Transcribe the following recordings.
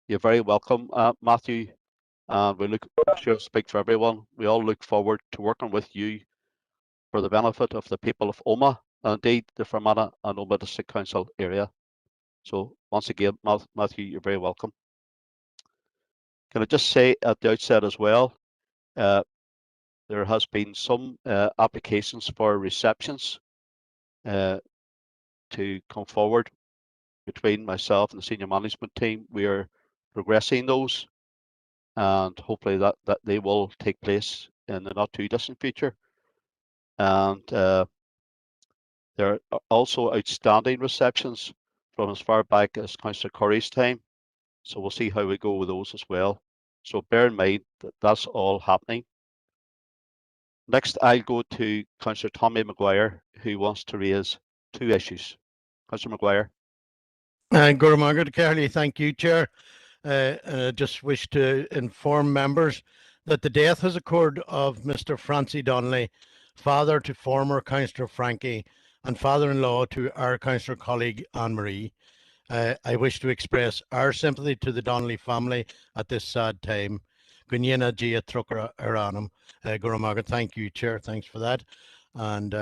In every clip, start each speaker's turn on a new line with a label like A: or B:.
A: You're very welcome, Matthew. And I'm sure I speak for everyone. We all look forward to working with you for the benefit of the people of Omagh, and indeed the Fermanagh and Omagh District Council area. So once again, Matthew, you're very welcome. Can I just say at the outset as well, there has been some applications for receptions to come forward between myself and the senior management team. We are progressing those, and hopefully that they will take place in the not too distant future. And there are also outstanding receptions from as far back as Councillor Curry's time. So we'll see how we go with those as well. So bear in mind that that's all happening. Next, I'll go to Councillor Tommy Maguire, who wants to raise two issues. Councillor Maguire.
B: Gora Margaret Carley, thank you, Chair. I just wish to inform members that the death has occurred of Mr. Francie Donnelly, father to former Councillor Frankie and father-in-law to our Councillor colleague Anne-Marie. I wish to express our sympathy to the Donnelly family at this sad time. Gwyniana Gia Trucker Aranum. Gora Margaret, thank you, Chair. Thanks for that. And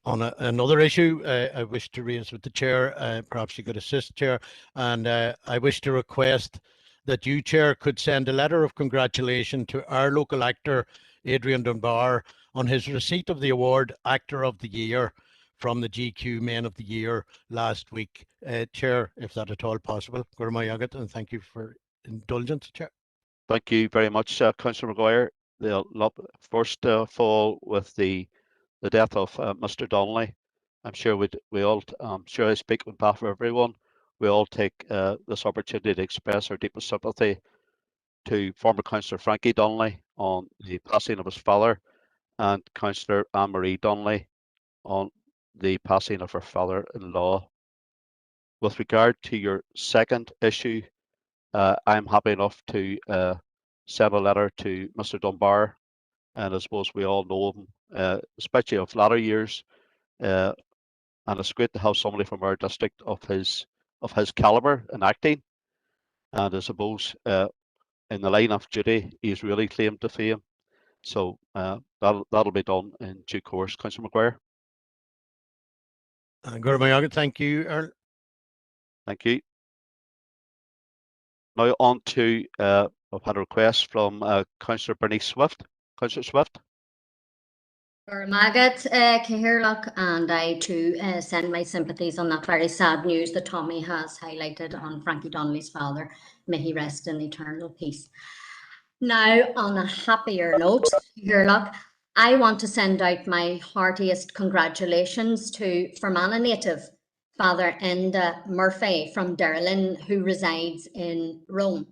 B: on another issue I wish to raise with the Chair, perhaps you could assist, Chair, and I wish to request that you, Chair, could send a letter of congratulation to our local actor, Adrian Dunbar, on his receipt of the award Actor of the Year from the GQ Men of the Year last week. Chair, if that at all possible. Gora Margaret, and thank you for indulgence, Chair.
A: Thank you very much, Councillor Maguire. First of all, with the death of Mr. Donnelly, I'm sure sure I speak on behalf of everyone. We all take this opportunity to express our deepest sympathy to former Councillor Frankie Donnelly on the passing of his father, and Councillor Anne-Marie Donnelly on the passing of her father-in-law. With regard to your second issue, I'm happy enough to send a letter to Mr. Dunbar, and I suppose we all know him, especially of latter years, and it's great to have somebody from our district of his calibre in acting. And I suppose in the line of duty, he's really claimed to fame. So that'll be done in due course, Councillor Maguire.
B: Gora Margaret, thank you, Earl.
A: Thank you. Now on to, I've had a request from Councillor Bernice Swift. Councillor Swift.
C: Gora Margaret Cahirlock, and I too send my sympathies on that very sad news that Tommy has highlighted on Frankie Donnelly's father. May he rest in eternal peace. Now, on a happier note, Cahirlock, I want to send out my heartiest congratulations to Fermanagh native Father Enda Murphy from Derlin, who resides in Rome.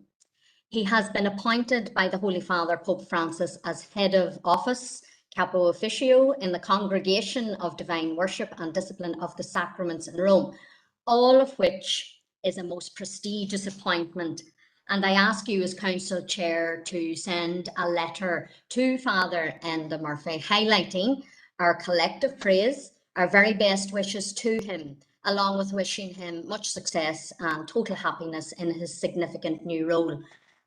C: He has been appointed by the Holy Father Pope Francis as head of office, capo officio, in the Congregation of Divine Worship and Discipline of the Sacraments in Rome, all of which is a most prestigious appointment. And I ask you as Council Chair to send a letter to Father Enda Murphy highlighting our collective praise, our very best wishes to him, along with wishing him much success and total happiness in his significant new role.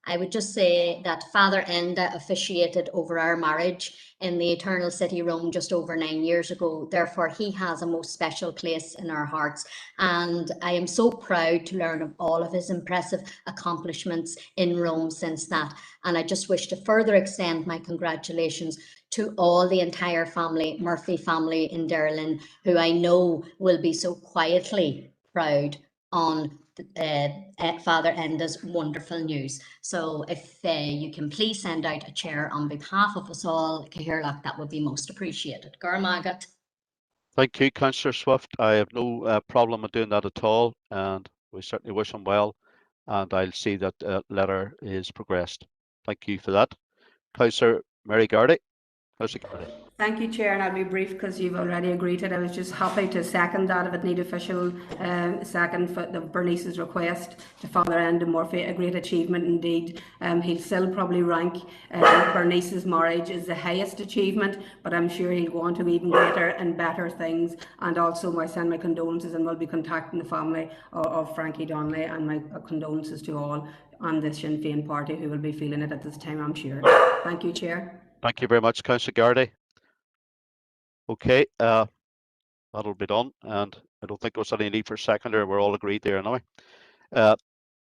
C: I would just say that Father Enda officiated over our marriage in the Eternal City, Rome, just over 9 years ago. Therefore, he has a most special place in our hearts. And I am so proud to learn of all of his impressive accomplishments in Rome since that. And I just wish to further extend my congratulations to all the entire family, Murphy family in Derlin, who I know will be so quietly proud on Father Enda's wonderful news. So if you can please send out a chair on behalf of us all, Cahirlock, that would be most appreciated. Gora Margaret.
A: Thank you, Councillor Swift. I have no problem with doing that at all, and we certainly wish him well, and I'll see that letter is progressed. Thank you for that. Councillor Mary Gardy. Councillor Gardy.
D: Thank you, Chair, and I'll be brief because you've already agreed it. I was just happy to second that if it need official second for the Bernice's request to Father Enda Murphy, a great achievement indeed. He'll still probably rank Bernice's marriage as the highest achievement, but I'm sure he'll go on to even greater and better things. And also I send my condolences and will be contacting the family of Frankie Donnelly, and my condolences to all on the Sinn Féin party who will be feeling it at this time, I'm sure. Thank you, Chair.
A: Thank you very much, Councillor Gardaí. Okay, that'll be done, and I don't think there's any need for seconder. We're all agreed there now.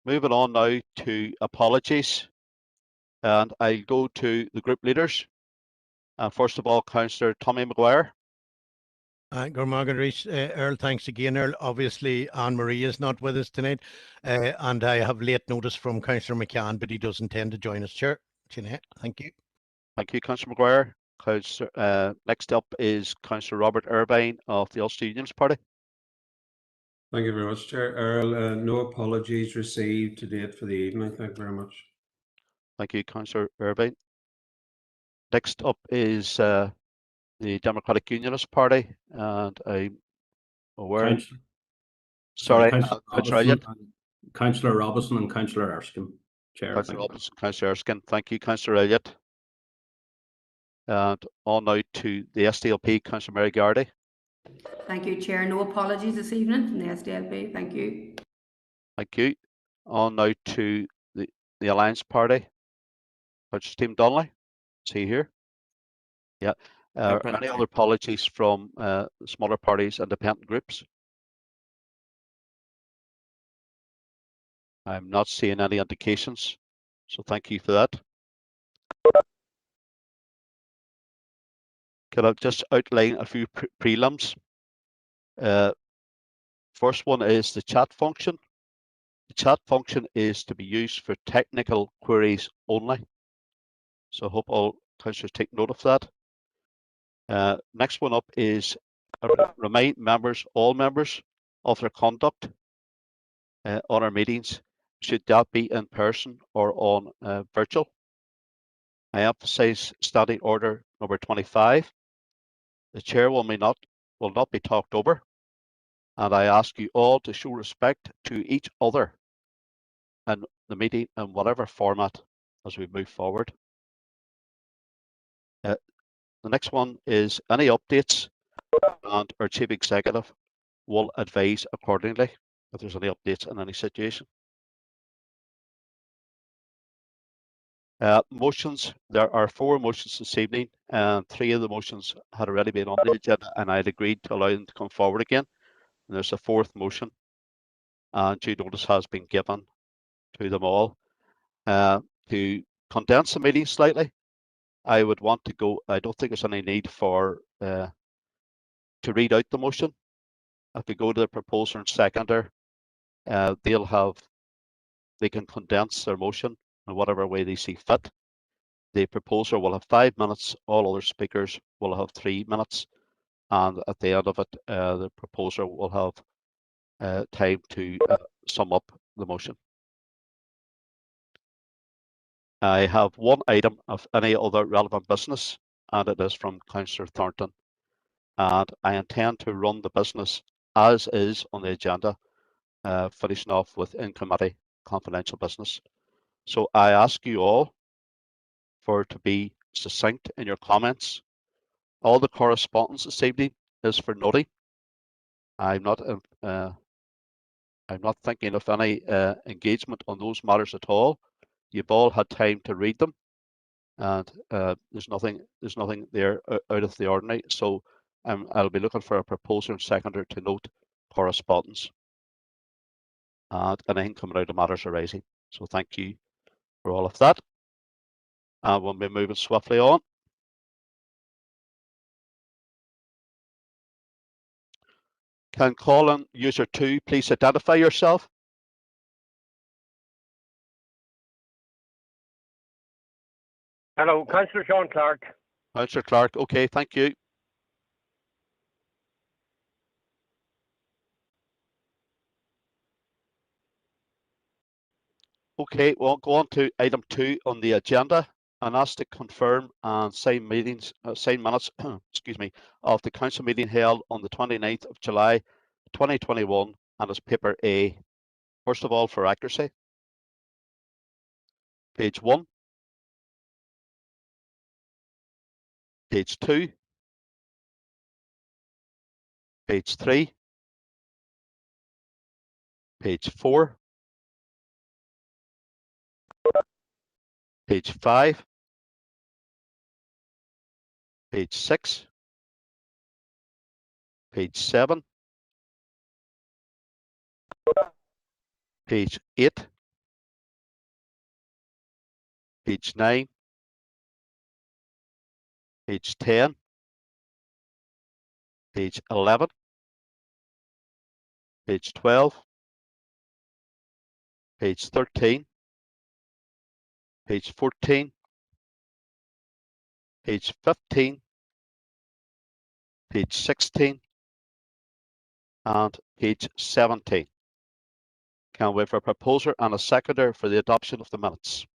A: Moving on now to apologies, and I'll go to the group leaders. First of all, Councillor Tommy Maguire.
B: Earl, thanks again, Earl. Obviously, Anne-Marie is not with us tonight, and I have late notice from Councillor McCann, but he does intend to join us, Chair. Thank you.
A: Thank you, Councillor Maguire. Next up is Councillor Robert Irvine of the Ulster Unions Party.
E: Thank you very much, Chair. Earl, no apologies received to date for the evening. Thank you very much.
A: Thank you, Councillor Irvine. Next up is the Democratic Unionist Party, and I'm aware.
F: Councillor Robinson and Councillor Erskine. Chair.
A: Councillor Robinson, Councillor Erskine. Thank you, Councillor Elliott. And on now to the SDLP, Councillor Mary Gardaí.
D: Thank you, Chair. No apologies this evening from the SDLP. Thank you.
A: Thank you. On now to the Alliance Party, Councillor Stephen Donnelly. Is he here? Yeah. Any other apologies from the smaller parties, independent groups? I'm not seeing any indications, so thank you for that. Can I just outline a few prelims? First one is the chat function. The chat function is to be used for technical queries only. So I hope all councillors take note of that. Next one up is remind members, all members, of their conduct on our meetings, should that be in person or on virtual. I emphasise standing order number 25. The chair will not be talked over, and I ask you all to show respect to each other and the meeting in whatever format as we move forward. The next one is any updates, and our Chief Executive will advise accordingly if there's any updates in any situation. Motions, there are 4 motions this evening, and 3 of the motions had already been on the agenda, and I had agreed to allow them to come forward again. And there's a 4th motion, and due notice has been given to them all. To condense the meeting slightly, I would want to go, I don't think there's any need for to read out the motion. If we go to the proposer and seconder, they can condense their motion in whatever way they see fit. The proposer will have 5 minutes, all other speakers will have 3 minutes, and at the end of it, the proposer will have time to sum up the motion. I have one item of any other relevant business, and it is from Councillor Thornton. And I intend to run the business as is on the agenda, finishing off with in-committee confidential business. So I ask you all to be succinct in your comments. All the correspondence this evening is for noting. I'm not thinking of any engagement on those matters at all. You've all had time to read them, and there's nothing there out of the ordinary. So I'll be looking for a proposer and seconder to note correspondence and anything coming out of matters arising. So thank you for all of that. And we'll be moving swiftly on. Can call on user 2 please identify yourself?
G: Hello, Councillor Sean Clark.
A: Councillor Clark, okay, thank you. Okay, we'll go on to item 2 on the agenda. and asked to confirm and sign minutes, excuse me, of the council meeting held on the 29th of July 2021 and as paper A. First of all, for accuracy, page 1, page 2, page 3, page 4, page 5, page 6, page 7, page 8, page 9, page 10, page 11, page 12, page 13, page 14, page 15, page 16, and page 17. Can we have a proposer and a seconder for the adoption of the minutes?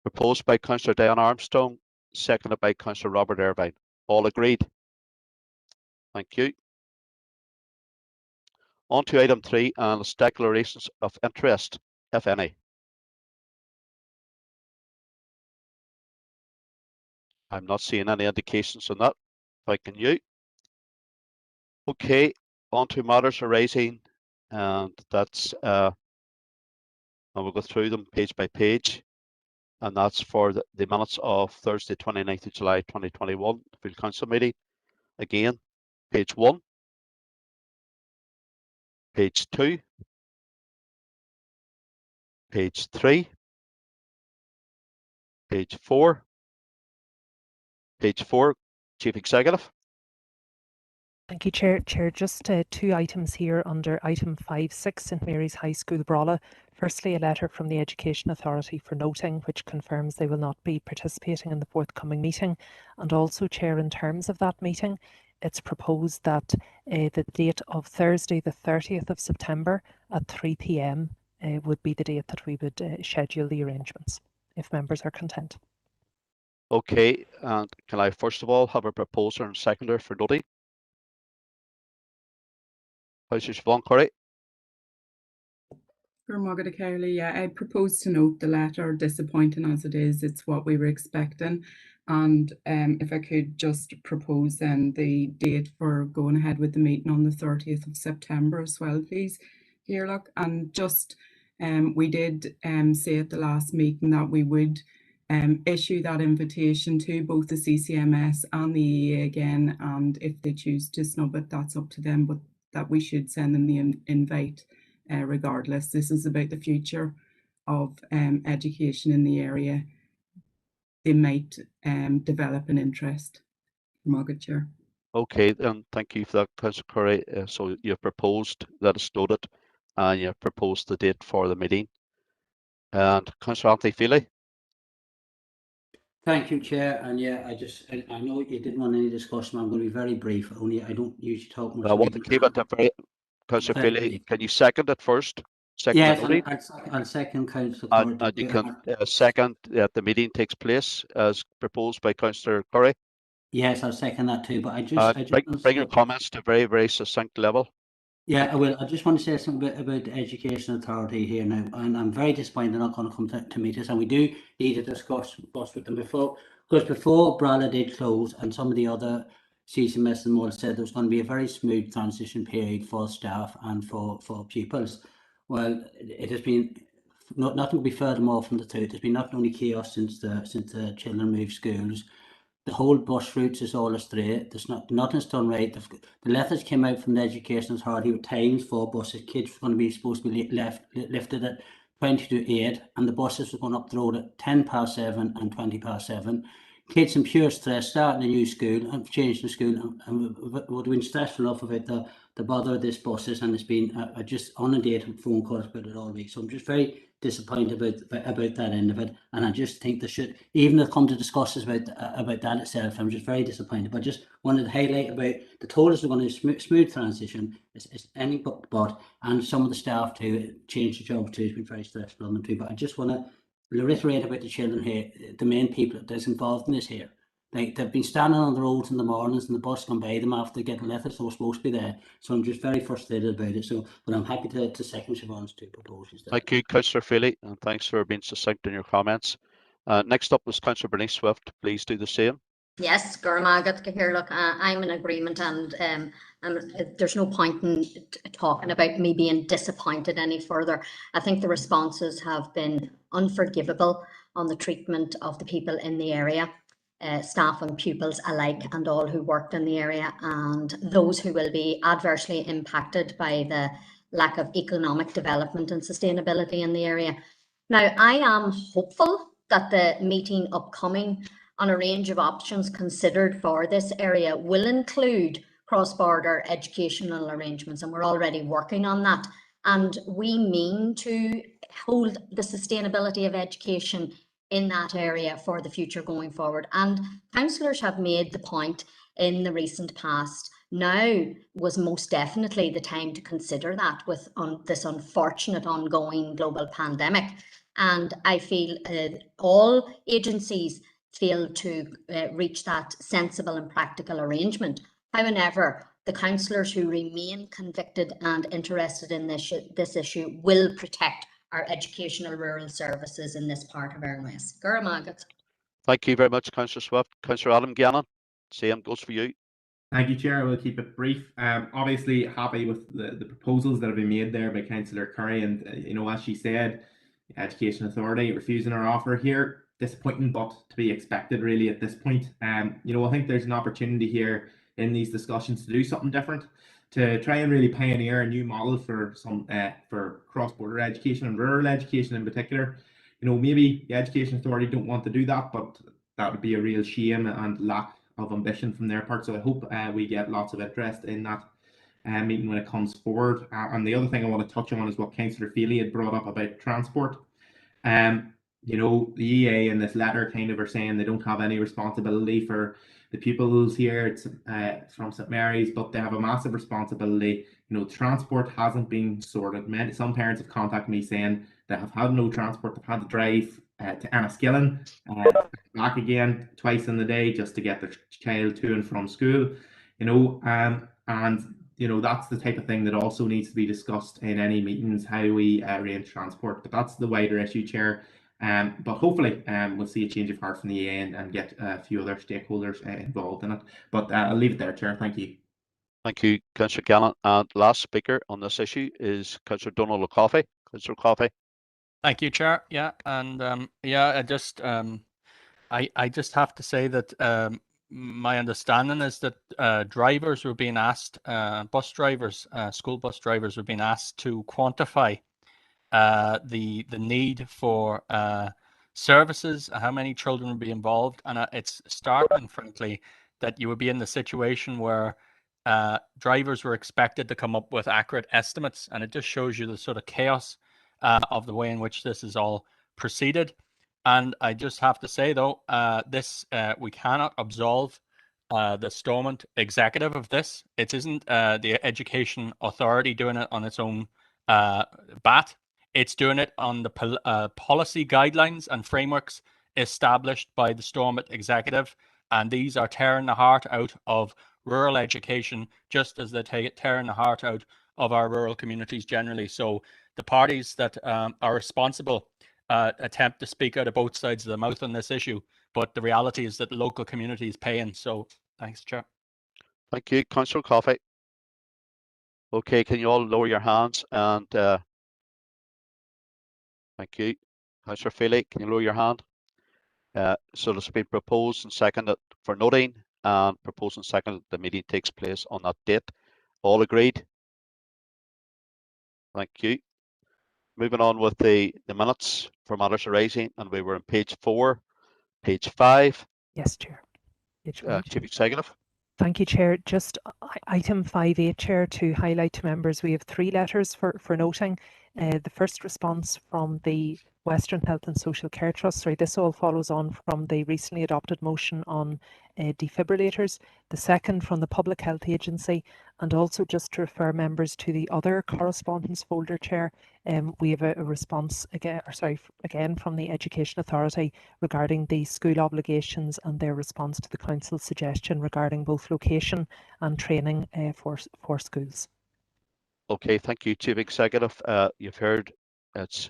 A: Proposed by Councillor Diane Armstrong, seconded by Councillor Robert Irvine. All agreed? Thank you. On to item 3 and its declarations of interest, if any. I'm not seeing any indications on that. Thanking you. Okay, on to matters arising, and that's and we'll go through them page by page, and that's for the minutes of Thursday 29th of July 2021 full council meeting. Again, page 1, page 2, page 3, page 4, page 4, Chief Executive.
H: Thank you, Chair. Just two items here under item 5.6, St Mary's High School, Brala. Firstly, a letter from the Education Authority for noting, which confirms they will not be participating in the forthcoming meeting. And also, Chair, in terms of that meeting, it's proposed that the date of Thursday, the 30th of September at 3 p.m. Would be the date that we would schedule the arrangements, if members are content.
A: Okay, and can I first of all have a proposer and seconder for noting? Councillor Siobhan Curry.
I: Yeah, I propose to note the letter, disappointing as it is, it's what we were expecting. And if I could just propose then the date for going ahead with the meeting on the 30th of September as well, please. Here, look, and just we did say at the last meeting that we would issue that invitation to both the CCMS and the EA again, and if they choose to snub it, that's up to them, but that we should send them the invite regardless. This is about the future of education in the area. They might develop an interest. Margaret, Chair.
A: Okay, then thank you for that, Councillor Curry. So you've proposed that it's noted, and you've proposed the date for the meeting. And Councillor Anthony Feely.
F: Thank you, Chair. And yeah, I know you didn't want any discussion. I'm going to be very brief. Only I don't usually talk much.
A: I want to keep it very, Councillor Feely, can you second it first? Second
F: yes, I'll second Councillor Curry.
A: And you can second that the meeting takes place as proposed by Councillor Curry.
F: Yes, I'll second that too. But I just
A: bring your comments to a very, very succinct level.
F: Yeah, I will. I just want to say something about the Education Authority here now, and I'm very disappointed they're not going to come to meet us, and we do need to discuss with them before, because before Brala did close and some of the other CCMS and more said there was going to be a very smooth transition period for staff and for pupils. Well, it has been nothing to be further more from the truth. There's been not only chaos since the children moved schools. The whole bus routes is all astray. There's nothing's done right. The letters came out from the Education Authority with times for buses. Kids were going to be supposed to be lifted at 20 to 8, and the buses were going up the road at 10 past 7 and 20 past 7. Kids in pure stress, starting a new school and changing the school, and would have been stressful enough about the bother of this buses, and it's been just inundated with phone calls about it all week. So I'm just very disappointed about that end of it, and I just think there should, even if come to discuss about that itself, I'm just very disappointed. But I just wanted to highlight about the told us we're going to smooth transition. It's any but, and some of the staff to change the job too has been very stressful on them too. But I just want to reiterate about the children here, the main people that's involved in this here. They've been standing on the roads in the mornings and the bus come by them after getting letters so supposed to be there. So I'm just very frustrated about it. So, but I'm happy to second Siobhan's two proposals.
A: Thank you, Councillor Feely, and thanks for being succinct in your comments. Next up was Councillor Bernice Swift. Please do the same.
C: Yes, Gurmagat Kahirlook, I'm in agreement, and there's no point in talking about me being disappointed any further. I think the responses have been unforgivable on the treatment of the people in the area, staff and pupils alike, and all who worked in the area, and those who will be adversely impacted by the lack of economic development and sustainability in the area. Now, I am hopeful that the meeting upcoming on a range of options considered for this area will include cross-border educational arrangements, and we're already working on that. And we mean to hold the sustainability of education in that area for the future going forward. And councillors have made the point in the recent past. Now was most definitely the time to consider that with this unfortunate ongoing global pandemic. And I feel all agencies failed to reach that sensible and practical arrangement. However, the councillors who remain convicted and interested in this issue will protect our educational rural services in this part of Ireland West. Guramagat.
A: Thank you very much, Councillor Swift. Councillor Adam Gannon, same goes for you.
J: Thank you, Chair. I will keep it brief. Obviously happy with the proposals that have been made there by Councillor Curry, and as she said, the Education Authority refusing our offer here. Disappointing, but to be expected really at this point. I think there's an opportunity here in these discussions to do something different, to try and really pioneer a new model for cross-border education and rural education in particular. Maybe the Education Authority don't want to do that, but that would be a real shame and lack of ambition from their part. So I hope we get lots of interest in that meeting when it comes forward. And the other thing I want to touch on is what Councillor Feely had brought up about transport. The EA in this letter kind of are saying they don't have any responsibility for the pupils here. It's from St Mary's, but they have a massive responsibility. Transport hasn't been sorted. Some parents have contacted me saying they have had no transport. They've had to drive to Enniskillen, back again twice in the day just to get their child to and from school. That's the type of thing that also needs to be discussed in any meetings, how we arrange transport. But that's the wider issue, Chair. But hopefully we'll see a change of heart from the EA and get a few other stakeholders involved in it. But I'll leave it there, Chair. Thank you.
A: Thank you, Councillor Gannon. And last speaker on this issue is Councillor Donnelly Coffey. Councillor Coffey.
K: Thank you, Chair. Yeah, and I just have to say that my understanding is that drivers were being asked, bus drivers, school bus drivers were being asked to quantify the need for services, how many children would be involved, and it's startling, frankly, that you would be in the situation where drivers were expected to come up with accurate estimates, and it just shows you the sort of chaos of the way in which this is all proceeded. And I just have to say, though, we cannot absolve the Stormont executive of this. It isn't the Education Authority doing it on its own bat. It's doing it on the policy guidelines and frameworks established by the Stormont executive. And these are tearing the heart out of rural education, just as they're tearing the heart out of our rural communities generally. So the parties that are responsible attempt to speak out of both sides of the mouth on this issue, but the reality is that the local community is paying. So thanks, Chair.
A: Thank you, Councillor Coffey. Okay, can you all lower your hands? And thank you. Councillor Feely, can you lower your hand? So it's been proposed and seconded for noting, and proposed and seconded the meeting takes place on that date. All agreed? Thank you. Moving on with the minutes for matters arising, and we were on page 4, page 5.
H: Yes, Chair.
A: Chief Executive.
H: Thank you, Chair. Just item 5.8, Chair, to highlight to members, we have 3 letters for noting. The first response from the Western Health and Social Care Trust. Sorry, this all follows on from the recently adopted motion on defibrillators. The second from the Public Health Agency, and also just to refer members to the other correspondence folder, Chair. We have a response again from the Education Authority regarding the school obligations and their response to the Council's suggestion regarding both location and training for schools.
A: Okay, thank you, Chief Executive. You've heard it's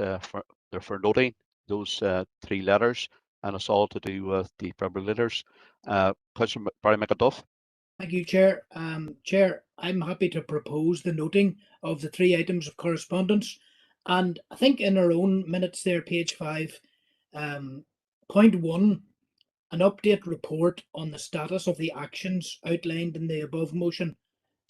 A: for noting those 3 letters, and it's all to do with defibrillators. Councillor Barry McAduff.
L: Thank you, Chair. Chair, I'm happy to propose the noting of the 3 items of correspondence. And I think in our own minutes there, page 5, point 1, an update report on the status of the actions outlined in the above motion,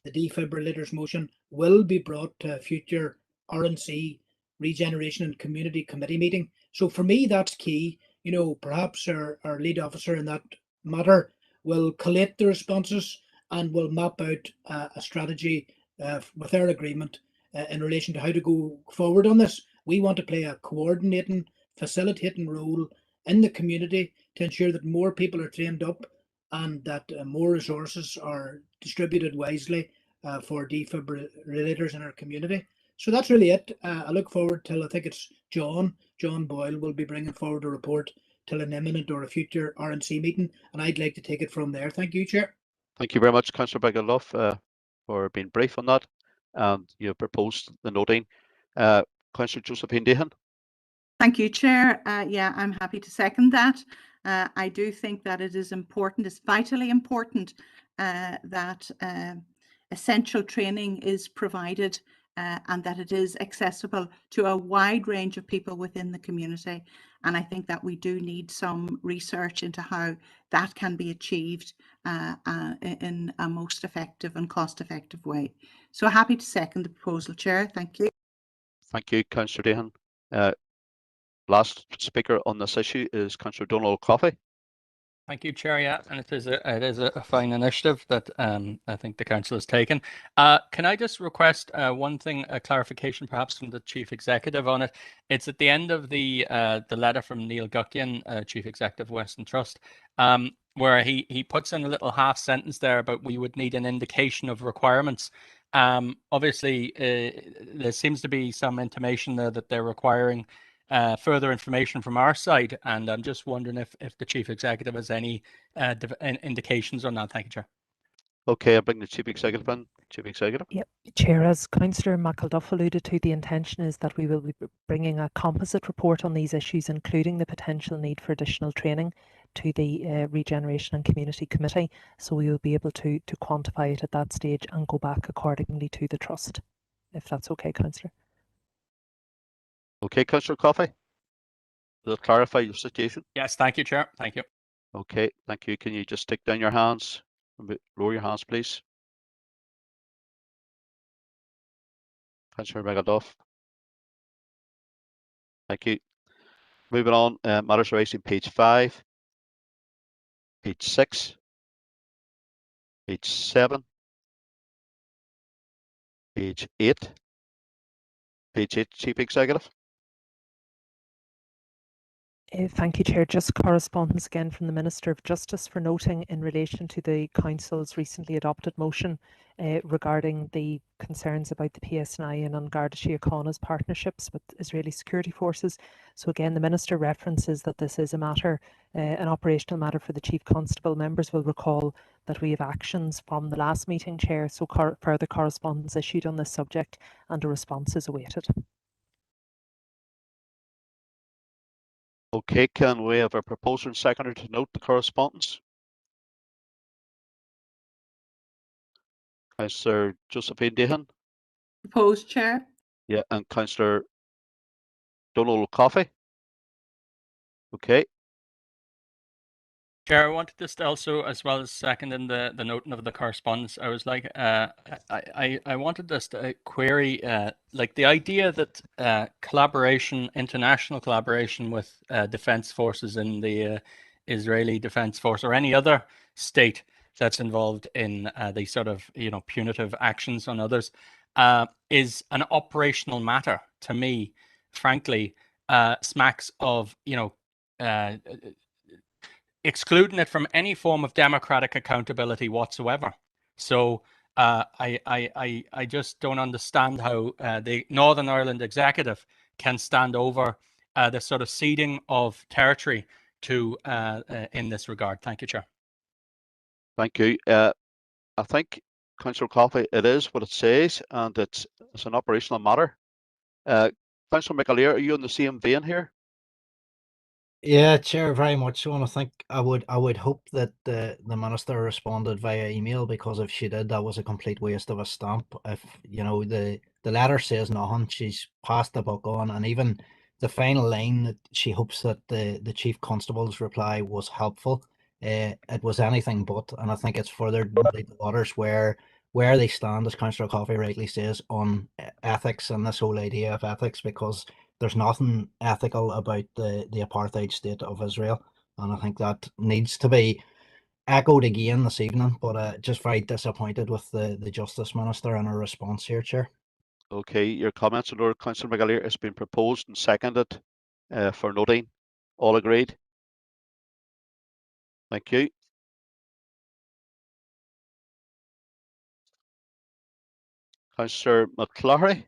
L: the defibrillators motion, will be brought to a future RNC Regeneration and Community Committee meeting. So for me, that's key. You know, perhaps our lead officer in that matter will collate the responses and will map out a strategy with our agreement in relation to how to go forward on this. We want to play a coordinating, facilitating role in the community to ensure that more people are trained up and that more resources are distributed wisely for defibrillators in our community. So that's really it. I look forward till, I think it's John Boyle will be bringing forward a report till an imminent or a future RNC meeting, and I'd like to take it from there. Thank you, Chair.
A: Thank you very much, Councillor McAduff, for being brief on that. And you proposed the noting. Councillor Josephine Dehan.
M: Thank you, Chair. Yeah, I'm happy to second that. I do think that it is important, it's vitally important that essential training is provided and that it is accessible to a wide range of people within the community. And I think that we do need some research into how that can be achieved in a most effective and cost-effective way. So happy to second the proposal, Chair. Thank you.
A: Thank you, Councillor Dehan. Last speaker on this issue is Councillor Donnelly Coffey.
K: Thank you, Chair. Yeah, and it is a fine initiative that I think the council has taken. Can I just request one thing, a clarification perhaps from the Chief Executive on it? It's at the end of the letter from Neil Guckian, Chief Executive of Western Trust, where he puts in a little half sentence there about we would need an indication of requirements. Obviously, there seems to be some intimation there that they're requiring further information from our side, and I'm just wondering if the Chief Executive has any indications on that. Thank you, Chair.
A: Okay, I'll bring the Chief Executive in. Chief Executive.
H: Yep, Chair, as Councillor McAduff alluded to, the intention is that we will be bringing a composite report on these issues, including the potential need for additional training, to the Regeneration and Community Committee. So we will be able to quantify it at that stage and go back accordingly to the Trust, if that's okay, Councillor.
A: Okay, Councillor Coffey, will it clarify your situation?
K: Yes, thank you, Chair. Thank you.
A: Okay, thank you. Can you just stick down your hands? Lower your hands, please. Councillor McAduff. Thank you. Moving on, matters raised page 5, page 6, page 7, page 8, page 8, Chief Executive.
H: Thank you, Chair. Just correspondence again from the Minister of Justice for noting in relation to the Council's recently adopted motion regarding the concerns about the PSNI and An Garda Síochána's partnerships with Israeli security forces. So again, the Minister references that this is a matter, an operational matter for the Chief Constable. Members will recall that we have actions from the last meeting, Chair, so further correspondence issued on this subject and a response is awaited.
A: Okay, can we have a proposer and seconder to note the correspondence? Councillor Josephine Dehan.
M: Proposed, Chair.
A: Yeah, and Councillor Donald Coffey. Okay.
K: Chair, I wanted just also, as well as seconding the noting of the correspondence, I was like, I wanted just to query, like the idea that collaboration, international collaboration with defense forces in the Israeli Defense Force or any other state that's involved in these sort of, punitive actions on others, is an operational matter. To me, frankly, smacks of, excluding it from any form of democratic accountability whatsoever. So I just don't understand how the Northern Ireland executive can stand over the sort of ceding of territory to in this regard. Thank you, Chair.
A: Thank you. I think, Councillor Coffey, it is what it says, and it's an operational matter. Councillor McAleer, are you in the same vein here?
N: Yeah, Chair, very much so. And I think I would hope that the Minister responded via email, because if she did, that was a complete waste of a stamp. If, the letter says nothing, she's passed the buck on, and even the final line that she hopes that the Chief Constable's reply was helpful, it was anything but. And I think it's further muddied the waters where they stand, as Councillor Coffey rightly says, on ethics and this whole idea of ethics, because there's nothing ethical about the apartheid state of Israel. And I think that needs to be echoed again this evening. But just very disappointed with the Justice Minister and her response here, Chair.
A: Okay, your comments in order, Councillor McAleer. It's been proposed and seconded for noting. All agreed? Thank you. Councillor McCloughy?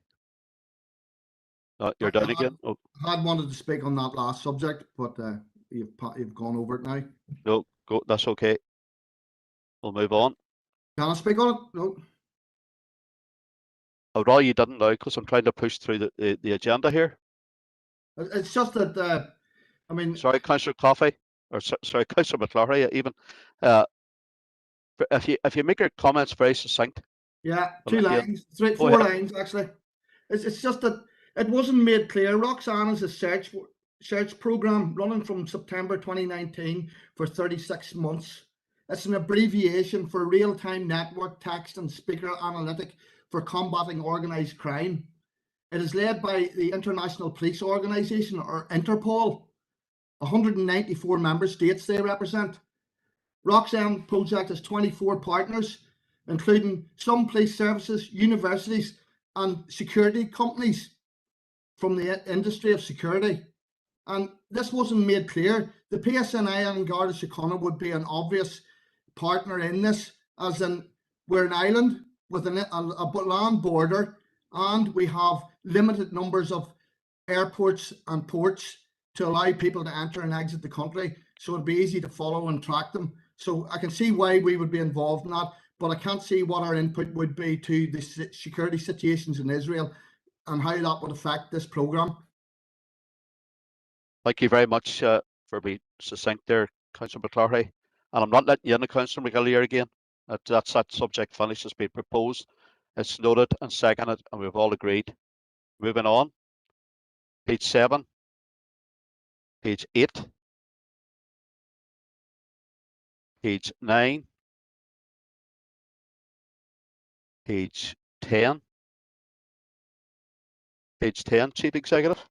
A: You're down again. Oh.
O: I had wanted to speak on that last subject, but you've gone over it now.
A: No, go. That's okay. We'll move on.
O: Can I speak on it? No.
A: I would rather you didn't now, because I'm trying to push through the agenda here.
O: It's just that I mean.
A: Sorry, Councillor Coffey, or sorry, Councillor McCloughy. Even if you make your comments very succinct.
O: Yeah, 2 lines, 4 lines actually. It's just that it wasn't made clear. Roxanne is a search program running from September 2019 for 36 months. It's an abbreviation for Real-Time Network Text and Speaker Analytic for Combating Organised Crime. It is led by the International Police Organization, or Interpol. 194 member states they represent. Roxanne project has 24 partners, including some police services, universities, and security companies from the industry of security. And this wasn't made clear. The PSNI and Garda Síochána would be an obvious partner in this, as in we're an island with a land border, and we have limited numbers of airports and ports to allow people to enter and exit the country, so it'd be easy to follow and track them. So I can see why we would be involved in that, but I can't see what our input would be to the security situations in Israel and how that would affect this programme.
A: Thank you very much for being succinct there, Councillor McCloughy. And I'm not letting you in, Councillor McAleer, again. That's that subject finished. It's been proposed, it's noted and seconded, and we've all agreed. Moving on. Page 7. Page 8. Page 9. Page 10. Page 10, Chief Executive.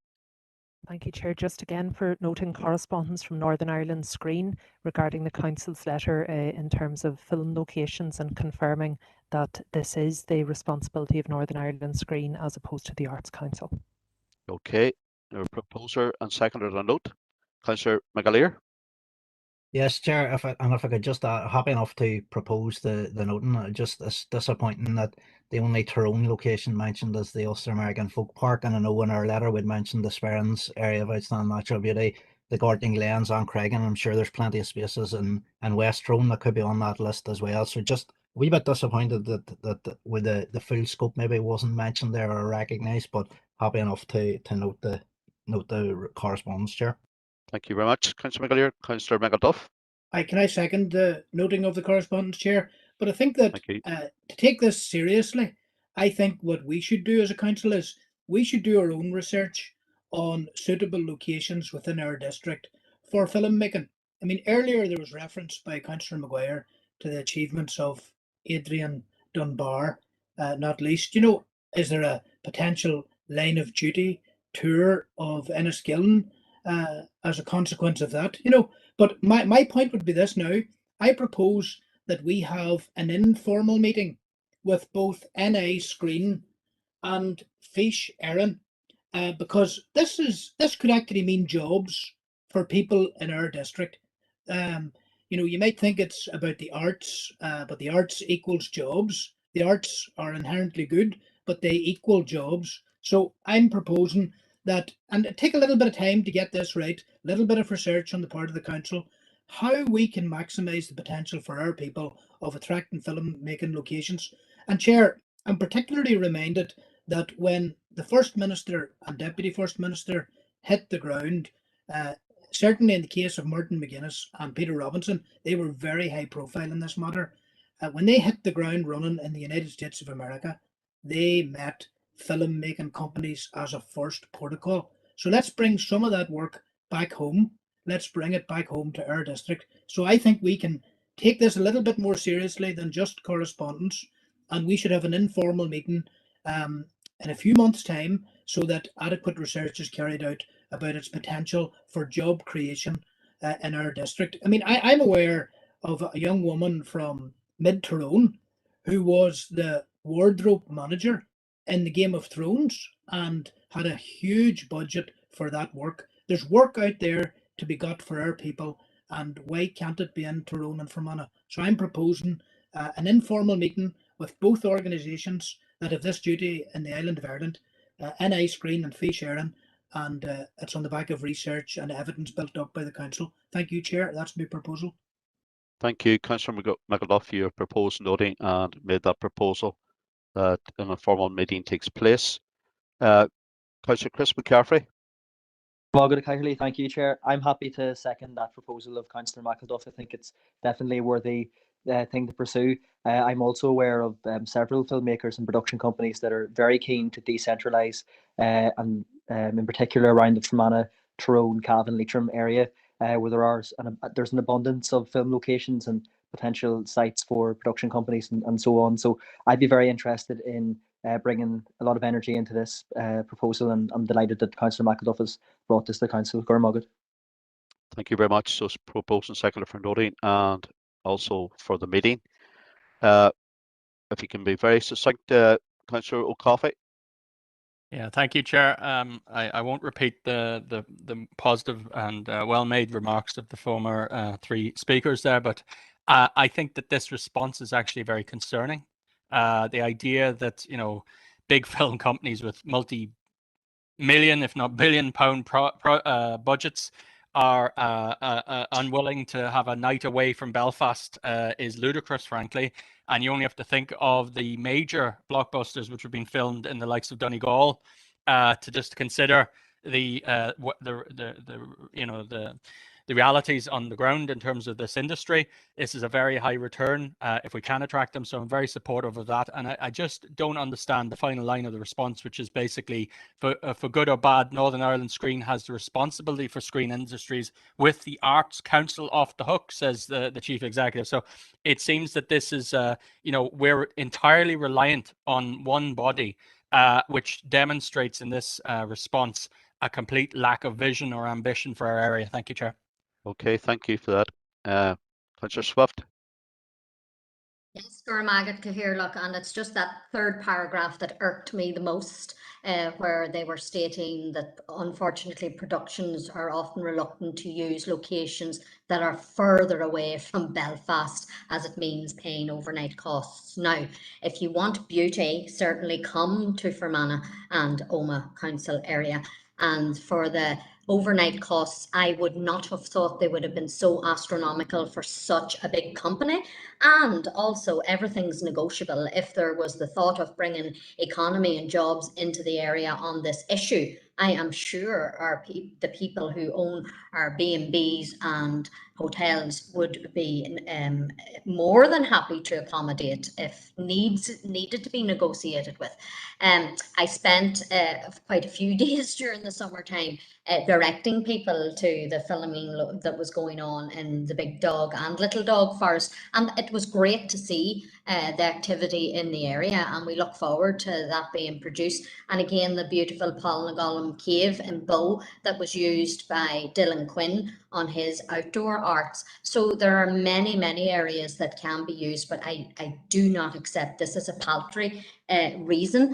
H: Thank you, Chair. Just again for noting correspondence from Northern Ireland Screen regarding the Council's letter in terms of film locations, and confirming that this is the responsibility of Northern Ireland Screen as opposed to the Arts Council.
A: Okay, our proposer and seconder a note. Councillor McAleer.
N: Yes, Chair, if I could just happy enough to propose the noting. Just it's disappointing that the only Tyrone location mentioned is the Ulster American Folk Park, and I know in our letter we'd mentioned the Sperrins area of outstanding natural beauty, the Gorting Glens and Craig, and I'm sure there's plenty of spaces in West Tyrone that could be on that list as well. So just a wee bit disappointed that with the full scope maybe wasn't mentioned there or recognised, but happy enough to note the correspondence, Chair.
A: Thank you very much, Councillor McAleer. Councillor McAduff.
L: Can I second the noting of the correspondence, Chair? But I think that to take this seriously, I think what we should do as a council is we should do our own research on suitable locations within our district for filmmaking. I mean, earlier there was reference by Councillor Maguire to the achievements of Adrian Dunbar, not least. Is there a potential line of duty tour of Enniskillen as a consequence of that? But my point would be this now. I propose that we have an informal meeting with both NA Screen and Fish Erin, because this could actually mean jobs for people in our district. You know, you might think it's about the arts, but the arts equals jobs. The arts are inherently good, but they equal jobs. So I'm proposing that, and take a little bit of time to get this right, a little bit of research on the part of the council, how we can maximise the potential for our people of attracting film making locations. And Chair, I'm particularly reminded that when the First Minister and Deputy First Minister hit the ground, certainly in the case of Martin McGuinness and Peter Robinson, they were very high profile in this matter. When they hit the ground running in the United States of America, they met filmmaking companies as a first protocol. So let's bring some of that work back home. Let's bring it back home to our district. So I think we can take this a little bit more seriously than just correspondence, and we should have an informal meeting in a few months' time so that adequate research is carried out about its potential for job creation in our district. I mean, I'm aware of a young woman from Mid Tyrone who was the wardrobe manager in the Game of Thrones and had a huge budget for that work. There's work out there to be got for our people, and why can't it be in Tyrone and Fermanagh? So I'm proposing an informal meeting with both organisations that have this duty in the island of Ireland, NI Screen and Fish Erin, and it's on the back of research and evidence built up by the council. Thank you, Chair. That's my proposal.
A: Thank you, Councillor McAuliffe, for your proposed noting and made that proposal that an informal meeting takes place. Councillor Chris McCaffrey.
P: Margaret Cahill, thank you, Chair. I'm happy to second that proposal of Councillor McAuliffe. I think it's definitely a worthy thing to pursue. I'm also aware of several filmmakers and production companies that are very keen to decentralise, and in particular around the Fermanagh, Tyrone, Cavan, Leitrim area, where there's an abundance of film locations and potential sites for production companies and so on. So I'd be very interested in bringing a lot of energy into this proposal, and I'm delighted that Councillor McAuliffe has brought this to the council.
A: Thank you very much. So proposing seconder for noting and also for the meeting. If you can be very succinct, Councillor O'Coffey.
K: Yeah, thank you, Chair. I won't repeat the positive and well-made remarks of the former three speakers there, but I think that this response is actually very concerning. The idea that, you know, big film companies with multi-million, if not billion-pound budgets are unwilling to have a night away from Belfast is ludicrous, frankly. And you only have to think of the major blockbusters which have been filmed in the likes of Donegal to just consider the realities on the ground in terms of this industry. This is a very high return if we can attract them. So I'm very supportive of that. And I just don't understand the final line of the response, which is basically for good or bad, Northern Ireland Screen has the responsibility for screen industries with the Arts Council off the hook, says the chief executive. So it seems that this is, we're entirely reliant on one body, which demonstrates in this response a complete lack of vision or ambition for our area. Thank you, Chair.
A: Okay, thank you for that. Councillor Swift.
C: Yes, Gormagat Cahirlock, and it's just that third paragraph that irked me the most, where they were stating that unfortunately productions are often reluctant to use locations that are further away from Belfast, as it means paying overnight costs. Now, if you want beauty, certainly come to Fermanagh and Omagh Council area. And for the overnight costs, I would not have thought they would have been so astronomical for such a big company. And also, everything's negotiable. If there was the thought of bringing economy and jobs into the area on this issue, I am sure the people who own our B&Bs and hotels would be more than happy to accommodate if needed to be negotiated with. I spent quite a few days during the summertime directing people to the filming that was going on in the Big Dog and Little Dog Forest, and it was great to see the activity in the area, and we look forward to that being produced. And again, the beautiful Polygonum cave in Bow that was used by Dylan Quinn on his outdoor arts. So there are many, many areas that can be used, but I do not accept this as a paltry reason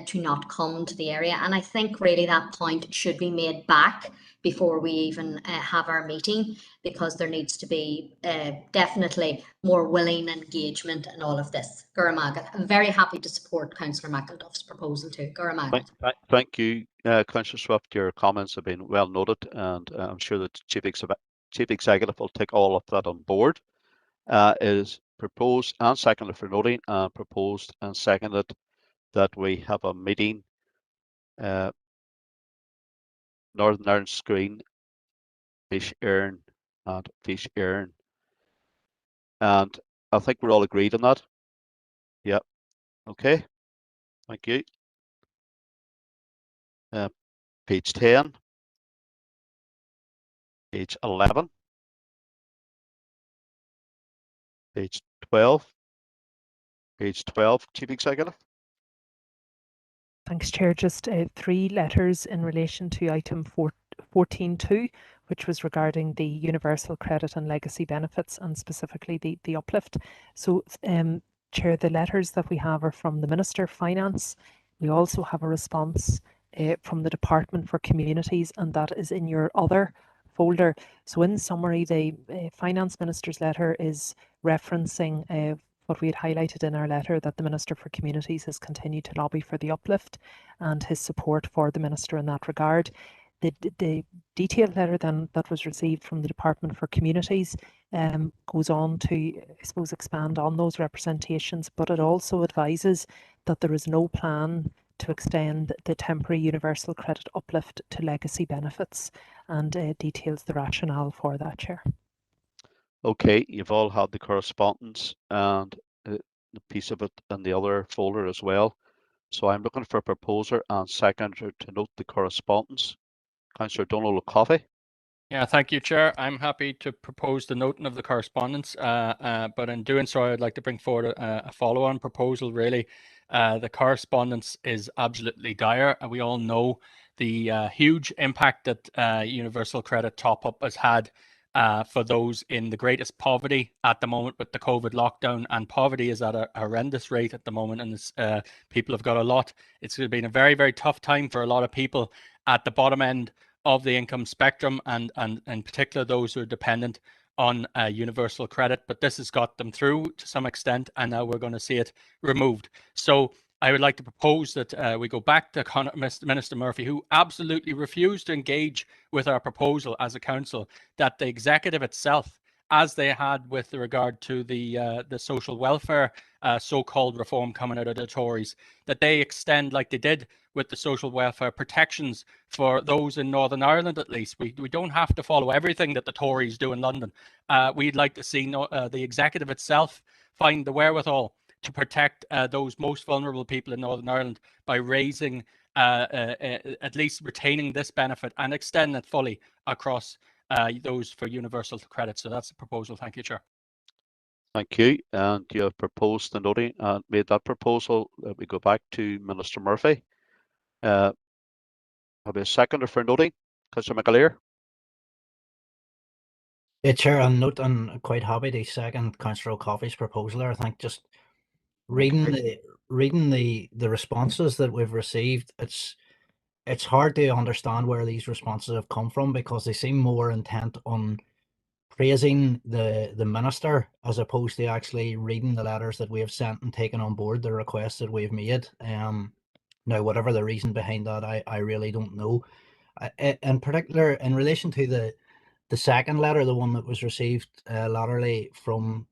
C: to not come to the area. And I think really that point should be made back before we even have our meeting, because there needs to be definitely more willing engagement in all of this. Guramagat. I'm very happy to support Councillor McElduff's proposal too. Guramagat.
A: Thank you, Councillor Swift. Your comments have been well noted, and I'm sure that Chief Executive will take all of that on board. It is proposed and seconded for noting, and proposed and seconded that we have a meeting, Northern Ireland Screen, Fish Earn and Fish Earn. And I think we're all agreed on that. Yep. Okay. Thank you. Page 10. Page 11. Page 12. Page 12, Chief Executive.
H: Thanks, Chair. Just 3 letters in relation to item 14.2, which was regarding the universal credit and legacy benefits, and specifically the uplift. So, Chair, the letters that we have are from the Minister of Finance. We also have a response from the Department for Communities, and that is in your other folder. So in summary, the Finance Minister's letter is referencing what we had highlighted in our letter, that the Minister for Communities has continued to lobby for the uplift and his support for the Minister in that regard. The detailed letter then that was received from the Department for Communities goes on to, I suppose, expand on those representations, but it also advises that there is no plan to extend the temporary universal credit uplift to legacy benefits, and details the rationale for that, Chair.
A: Okay, you've all had the correspondence and the piece of it in the other folder as well. So I'm looking for a proposer and seconder to note the correspondence. Councillor Donnelly Coffey.
K: Yeah, thank you, Chair. I'm happy to propose the noting of the correspondence, but in doing so, I'd like to bring forward a follow-on proposal, really. The correspondence is absolutely dire, and we all know the huge impact that universal credit top-up has had for those in the greatest poverty at the moment with the COVID lockdown, and poverty is at a horrendous rate at the moment, and people have got a lot. It's been a very, very tough time for a lot of people at the bottom end of the income spectrum, and in particular those who are dependent on universal credit, but this has got them through to some extent, and now we're going to see it removed. So I would like to propose that we go back to Minister Murphy, who absolutely refused to engage with our proposal as a council, that the executive itself, as they had with regard to the social welfare so-called reform coming out of the Tories, that they extend, like they did with the social welfare protections for those in Northern Ireland at least. We don't have to follow everything that the Tories do in London. We'd like to see the executive itself find the wherewithal to protect those most vulnerable people in Northern Ireland by raising, at least retaining this benefit and extending it fully across those for universal credit. So that's the proposal. Thank you, Chair.
A: Thank you. And you have proposed the noting and made that proposal. We go back to Minister Murphy. Have a seconder for noting, Councillor McAleer.
N: Yeah, Chair, on note, I'm quite happy to second Councillor Coffey's proposal there. I think just reading the responses that we've received, it's hard to understand where these responses have come from, because they seem more intent on praising the minister as opposed to actually reading the letters that we have sent and taking on board the requests that we've made. Now, whatever the reason behind that, I really don't know. In particular, in relation to the second letter, the one that was received laterally from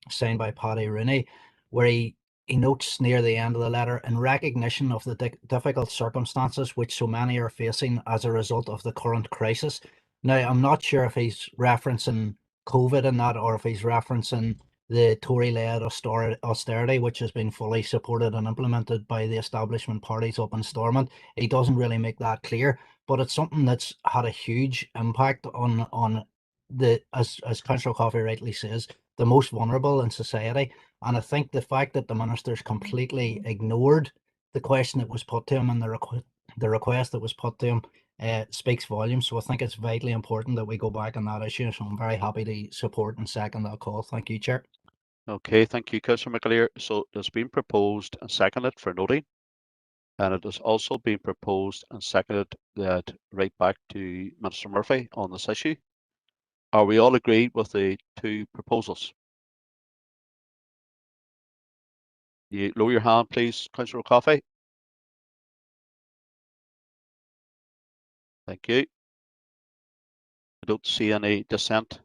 N: signed by Paddy Rooney, where he notes near the end of the letter, in recognition of the difficult circumstances which so many are facing as a result of the current crisis. Now, I'm not sure if he's referencing COVID in that, or if he's referencing the Tory-led austerity, which has been fully supported and implemented by the establishment parties up in Stormont. He doesn't really make that clear, but it's something that's had a huge impact on the, as Councillor Coffey rightly says, the most vulnerable in society. And I think the fact that the minister's completely ignored the question that was put to him and the request that was put to him speaks volumes. So I think it's vitally important that we go back on that issue. So I'm very happy to support and second that call. Thank you, Chair.
A: Okay, thank you, Councillor McAleer. So it's been proposed and seconded for noting, and it has also been proposed and seconded that right back to Minister Murphy on this issue. Are we all agreed with the two proposals? You lower your hand, please, Councillor Coffey. Thank you. I don't see any dissent.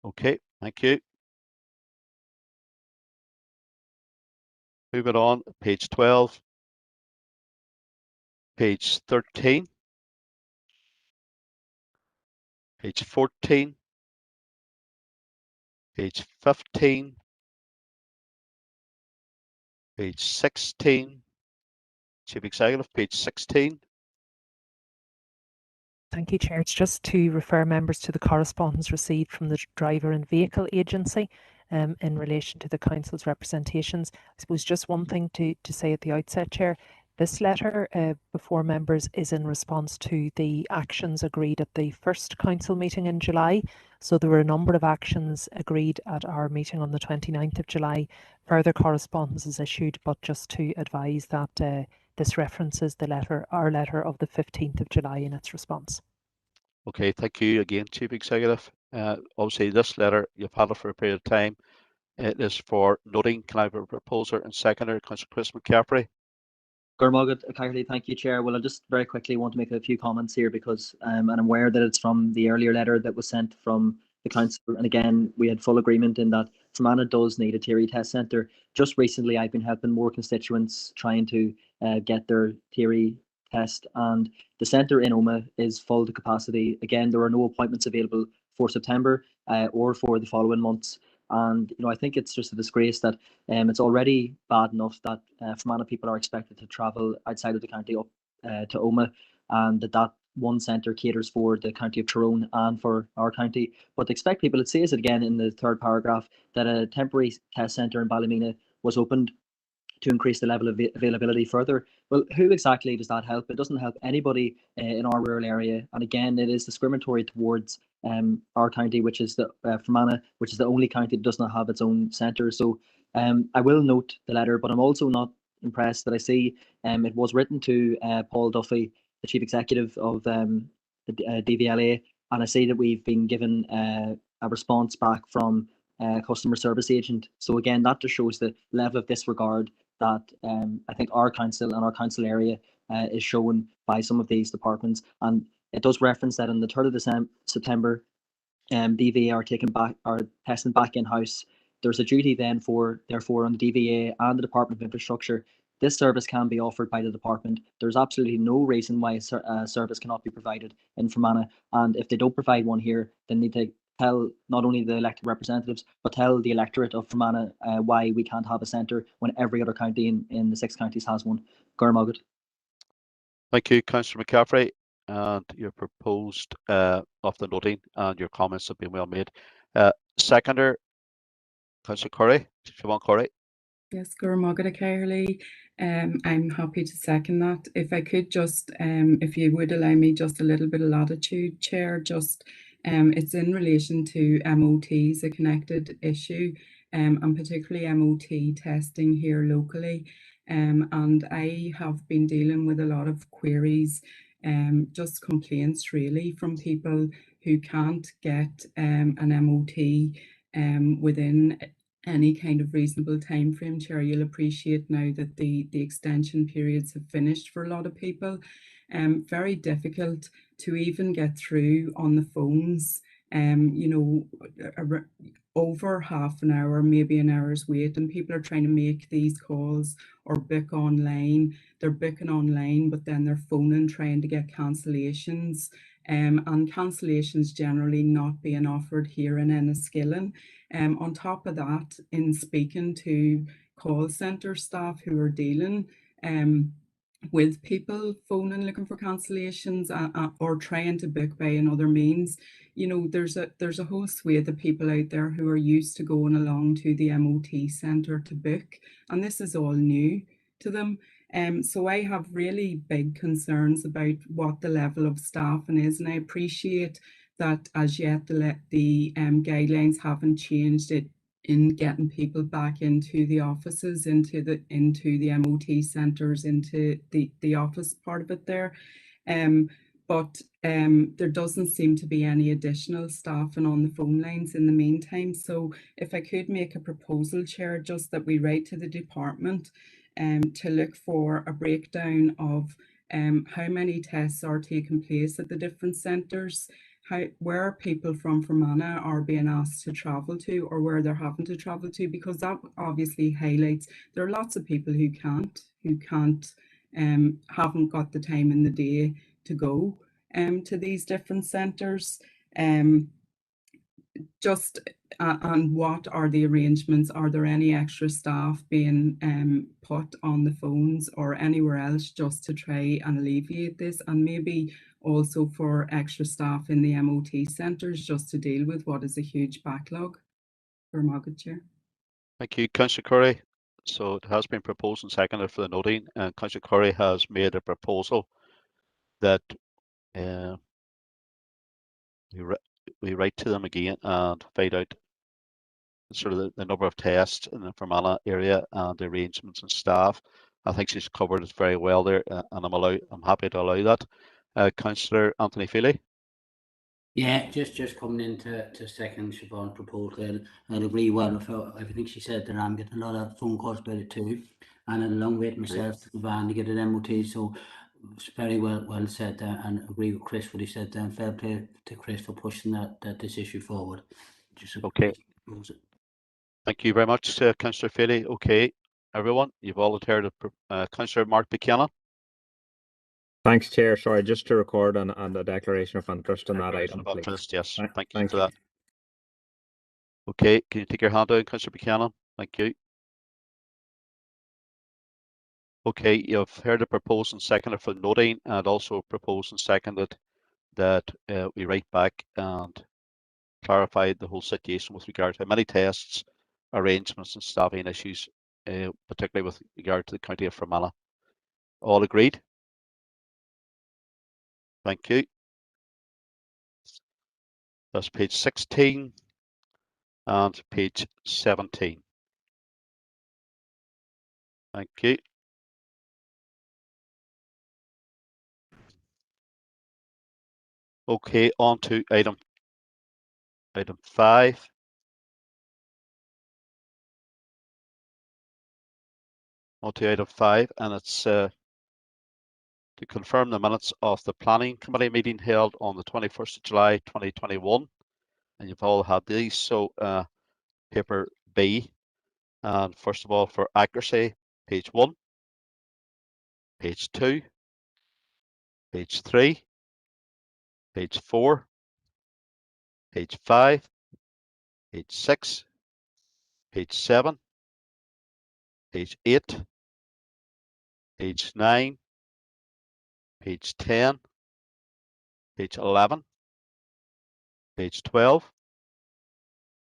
A: Okay, thank you. Moving on, page 12, page 13, page 14, page 15, page 16, Chief Executive, page 16.
H: Thank you, Chair. It's just to refer members to the correspondence received from the Driver and Vehicle Agency in relation to the Council's representations. I suppose just one thing to say at the outset, Chair. This letter before members is in response to the actions agreed at the first Council meeting in July. So there were a number of actions agreed at our meeting on the 29th of July. Further correspondence is issued, but just to advise that this references our letter of the 15th of July in its response.
A: Okay, thank you again, Chief Executive. Obviously, this letter, you've had it for a period of time. It is for noting. Can I have a proposer and seconder, Councillor Chris McCaffrey?
P: Thank you, Chair. Well, I just very quickly want to make a few comments here because and I'm aware that it's from the earlier letter that was sent from the Council. And again, we had full agreement in that Fermanagh does need a theory test centre. Just recently, I've been helping more constituents trying to get their theory test, and the centre in Omagh is full to capacity. Again, there are no appointments available for September or for the following months. And I think it's just a disgrace that it's already bad enough that Fermanagh people are expected to travel outside of the county up to Omagh, and that one centre caters for the county of Tyrone and for our county. But to expect people, it says it again in the third paragraph, that a temporary test centre in Ballymena was opened to increase the level of availability further. Well, who exactly does that help? It doesn't help anybody in our rural area. And again, it is discriminatory towards our county, which is the Fermanagh, which is the only county that does not have its own centre. So I will note the letter, but I'm also not impressed that I see it was written to Paul Duffy, the Chief Executive of the DVLA, and I see that we've been given a response back from customer service agent. So again, that just shows the level of disregard that I think our council and our council area is shown by some of these departments. And it does reference that on the 3rd of September, DVA are testing back in-house. There's a duty then therefore on the DVA and the Department of Infrastructure. This service can be offered by the department. There's absolutely no reason why a service cannot be provided in Fermanagh. And if they don't provide one here, they need to tell not only the elected representatives, but tell the electorate of Fermanagh why we can't have a centre when every other county in the 6 counties has one. Gurmagat.
A: Thank you, Councillor McCaffrey. And your proposed of the noting and your comments have been well made. Seconder, Councillor Curry, Siobhan Curry.
I: Yes, Gurmagat Cairley. I'm happy to second that. If I could just, if you would allow me just a little bit of latitude, Chair, just it's in relation to MOTs, a connected issue, and particularly MOT testing here locally. And I have been dealing with a lot of queries, just complaints really from people who can't get an MOT within any kind of reasonable time frame. Chair, you'll appreciate now that the extension periods have finished for a lot of people. Very difficult to even get through on the phones. Over half an hour, maybe an hour's wait, and people are trying to make these calls or book online. They're booking online, but then they're phoning trying to get cancellations, and cancellations generally not being offered here in Enniskillen. On top of that, in speaking to call centre staff who are dealing with people phoning looking for cancellations or trying to book by another means. You know, there's a whole swathe of people out there who are used to going along to the MOT centre to book, and this is all new to them. So I have really big concerns about what the level of staffing is, and I appreciate that as yet the guidelines haven't changed it in getting people back into the offices, into the MOT centres, into the office part of it there. But there doesn't seem to be any additional staffing on the phone lines in the meantime. So if I could make a proposal, Chair, just that we write to the department to look for a breakdown of how many tests are taking place at the different centres, where people from Fermanagh are being asked to travel to, or where they're having to travel to, because that obviously highlights there are lots of people who haven't got the time in the day to go to these different centres. And what are the arrangements? Are there any extra staff being put on the phones or anywhere else just to try and alleviate this, and maybe also for extra staff in the MOT centres just to deal with what is a huge backlog? For Margaret, Chair.
A: Thank you, Councillor Curry. So it has been proposed and seconded for the noting, and Councillor Curry has made a proposal that we write to them again and find out sort of the number of tests in the Fermanagh area and the arrangements and staff. I think she's covered it very well there, and I'm happy to allow that. Councillor Anthony Feely.
F: Yeah, just coming in to second Siobhan's proposal. I'd agree well with everything she said there. I'm getting a lot of phone calls about it too, and a long wait myself to the van to get an MOT. So it's very well said there, and agree with Chris what he said there. And fair play to Chris for pushing this issue forward.
A: Okay. Thank you very much, Councillor Feely. Okay, everyone, you've all heard of Councillor Mark Buchanan.
Q: Thanks, Chair. Sorry, just to record on the declaration of interest on that item, please.
A: Interest, yes. Thank you
Q: Thank
A: for that. Okay, can you take your hand down, Councillor Buchanan? Thank you. Okay, you've heard the proposed and seconded for noting, and also proposed and seconded that we write back and clarify the whole situation with regard to how many tests, arrangements and staffing issues, particularly with regard to the County of Fermanagh. All agreed? Thank you. That's page 16 and page 17. Thank you. Okay, on to item 5. On to item 5, and it's to confirm the minutes of the Planning Committee meeting held on the 21st of July 2021. And you've all had these. So paper B, and first of all, for accuracy, page 1, page 2, page 3, page 4, page 5, page 6, page 7, page 8, page 9, page 10, page 11, page 12,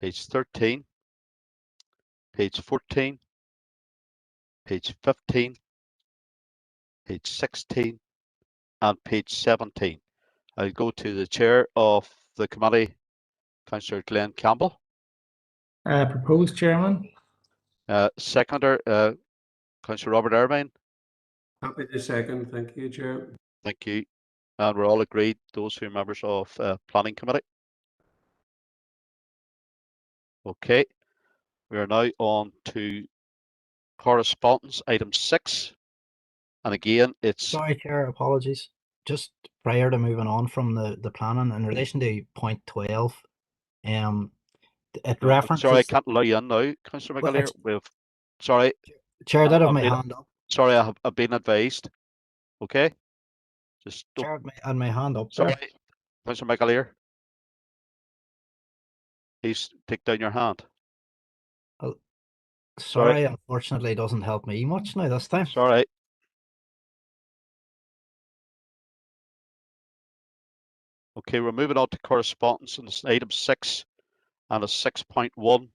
A: page 13, page 14, page 15, page 16, and page 17. I'll go to the chair of the committee, Councillor Glenn Campbell.
R: Proposed chairman.
A: Seconder, Councillor Robert Ayman.
E: Happy to second. Thank you, Chair.
A: Thank you. And we're all agreed, those who are members of Planning Committee. Okay, we are now on to Correspondence Item 6. And again, it's...
N: Sorry, Chair, apologies. Just prior to moving on from the planning, in relation to point 12, it references...
A: Sorry, I can't allow you in now, Councillor McAleer. Sorry.
N: Chair, that have my hand up.
A: Sorry, I've been advised. Okay? Just don't...
N: Chair, and my hand up.
A: Sorry, Councillor McAleer. Please take down your hand.
N: Oh, sorry, unfortunately, it doesn't help me much now this time.
A: Sorry. Okay, we're moving on to correspondence, and it's item 6 and it's 6.1,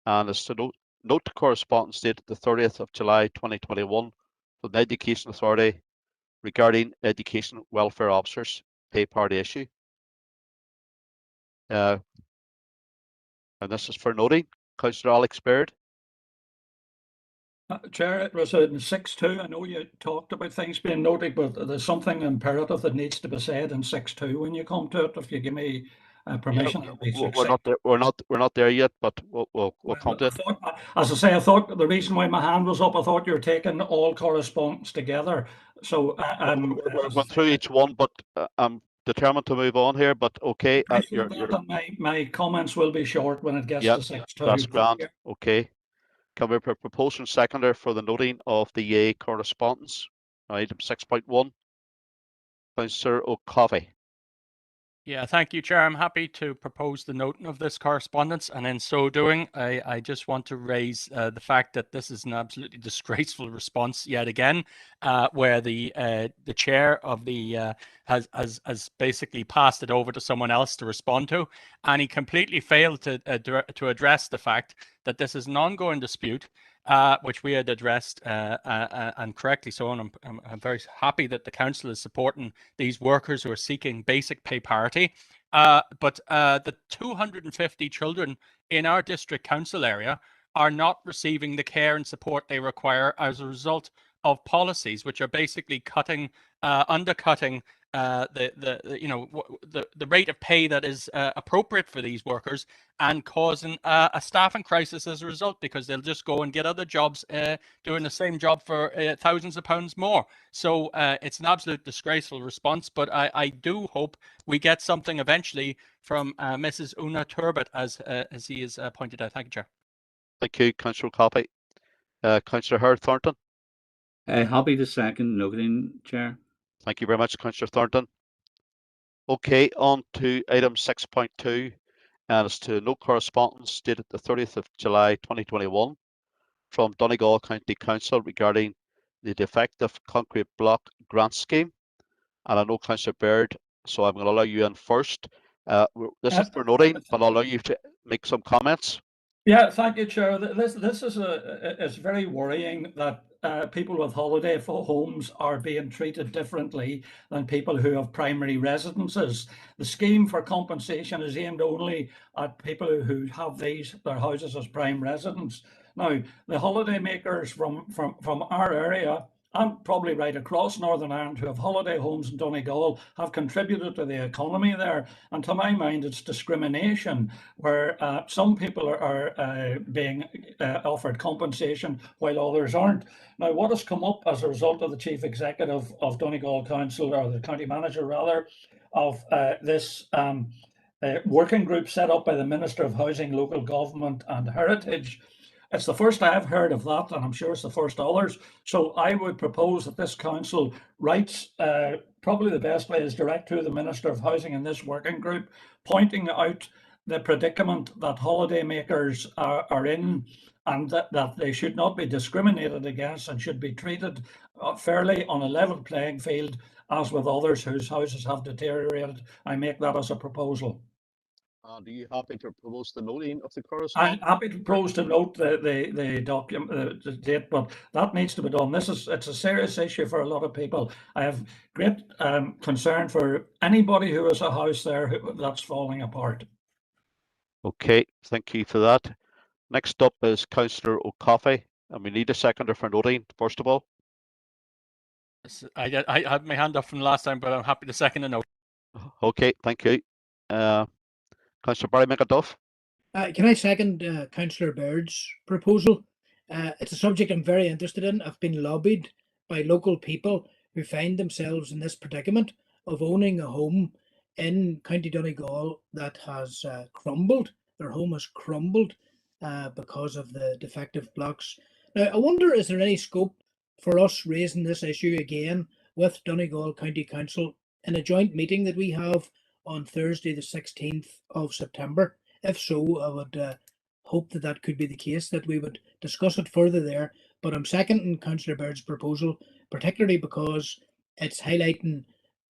A: and it's to note correspondence dated the 30th of July 2021 from the Education Authority regarding education welfare officers pay party issue. And this is for noting. Councillor Alex Baird.
S: Chair, it was in 6.2. I know you talked about things being noted, but there's something imperative that needs to be said in 6.2 when you come to it. If you give me permission,
A: Yeah, we're not there. We're not there yet, but we'll come to it.
S: As I say, I thought the reason why my hand was up, I thought you were taking all correspondence together. So
A: we're going through each one, but I'm determined to move on here. But okay,
S: my comments will be short when it gets to 6.2.
A: That's grand. Okay. Can we propose and seconder for the noting of the EA correspondence? Item 6.1. Councillor Coffey.
K: Yeah, thank you, Chair. I'm happy to propose the noting of this correspondence, and in so doing, I just want to raise the fact that this is an absolutely disgraceful response yet again, where the chair of the has basically passed it over to someone else to respond to, and he completely failed to address the fact that this is an ongoing dispute. Which we had addressed and correctly so, and I'm very happy that the council is supporting these workers who are seeking basic pay parity. But the 250 children in our district council area are not receiving the care and support they require as a result of policies which are basically undercutting the rate of pay that is appropriate for these workers, and causing a staffing crisis as a result, because they'll just go and get other jobs doing the same job for thousands of pounds more. So it's an absolute disgraceful response, but I do hope we get something eventually from Mrs. Una Turbot, as he is pointed out. Thank you, Chair.
A: Thank you, Councillor Coffey. Councillor Hurd Thornton.
T: Happy to second noting, Chair.
A: Thank you very much, Councillor Thornton. Okay, on to item 6.2, and it's to note correspondence dated the 30th of July 2021 from Donegal County Council regarding the defective concrete block grant scheme. And I know Councillor Baird, so I'm going to allow you in first. This is for noting, but I'll allow you to make some comments.
S: Yeah, thank you, Chair. This is it's very worrying that people with holiday homes are being treated differently than people who have primary residences. The scheme for compensation is aimed only at people who have their houses as prime residence. Now, the holiday makers from our area, and probably right across Northern Ireland, who have holiday homes in Donegal, have contributed to the economy there. And to my mind, it's discrimination, where some people are being offered compensation while others aren't. Now, what has come up as a result of the Chief Executive of Donegal Council, or the County Manager rather, of this working group set up by the Minister of Housing, Local Government and Heritage. It's the first I've heard of that, and I'm sure it's the first others. So I would propose that this council writes, probably the best way is direct to the Minister of Housing in this working group, pointing out the predicament that holiday makers are in, and that they should not be discriminated against and should be treated fairly on a level playing field as with others whose houses have deteriorated. I make that as a proposal.
A: Are you happy to propose the noting of the correspondence?
S: I'm happy to propose to note the document, the date, but that needs to be done. It's a serious issue for a lot of people. I have great concern for anybody who has a house there that's falling apart.
A: Okay, thank you for that. Next up is Councillor Coffey, and we need a seconder for noting, first of all.
K: I had my hand up from last time, but I'm happy to second the note.
A: Okay, thank you. Councillor Barry McAduff.
L: Can I second Councillor Baird's proposal? It's a subject I'm very interested in. I've been lobbied by local people who find themselves in this predicament of owning a home in County Donegal that has crumbled. Their home has crumbled because of the defective blocks. Now, I wonder, is there any scope for us raising this issue again with Donegal County Council in a joint meeting that we have on Thursday, the 16th of September? If so, I would hope that that could be the case, that we would discuss it further there. But I'm seconding Councillor Baird's proposal, particularly because it's highlighting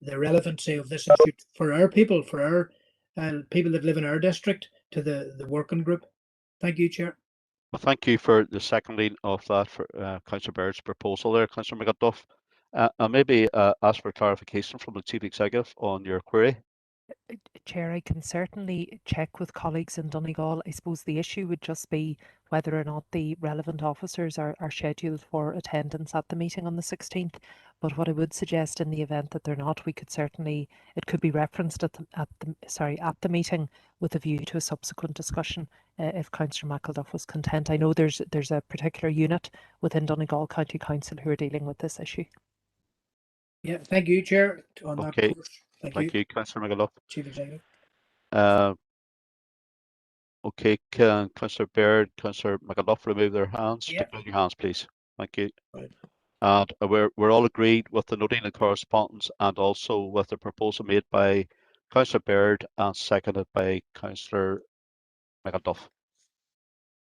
L: the relevancy of this issue for our people, for our people that live in our district, to the working group. Thank you, Chair.
A: Well, thank you for the seconding of that for Councillor Baird's proposal there, Councillor McGuff. And maybe ask for clarification from the Chief Executive on your query.
H: Chair, I can certainly check with colleagues in Donegal. I suppose the issue would just be whether or not the relevant officers are scheduled for attendance at the meeting on the 16th. But what I would suggest, in the event that they're not, we could certainly, it could be referenced at the meeting with a view to a subsequent discussion if Councillor McElduff was content. I know there's a particular unit within Donegal County Council who are dealing with this issue.
L: Yeah, thank you, Chair, on that
A: Okay,
L: course.
A: thank you, Councillor McElduff.
L: Chief Executive.
A: Okay, can Councillor Baird, Councillor McElduff remove their hands?
L: Yep.
A: Stick your hands, please. Thank you.
L: Right.
A: And we're all agreed with the noting and correspondence, and also with the proposal made by Councillor Baird and seconded by Councillor McElduff.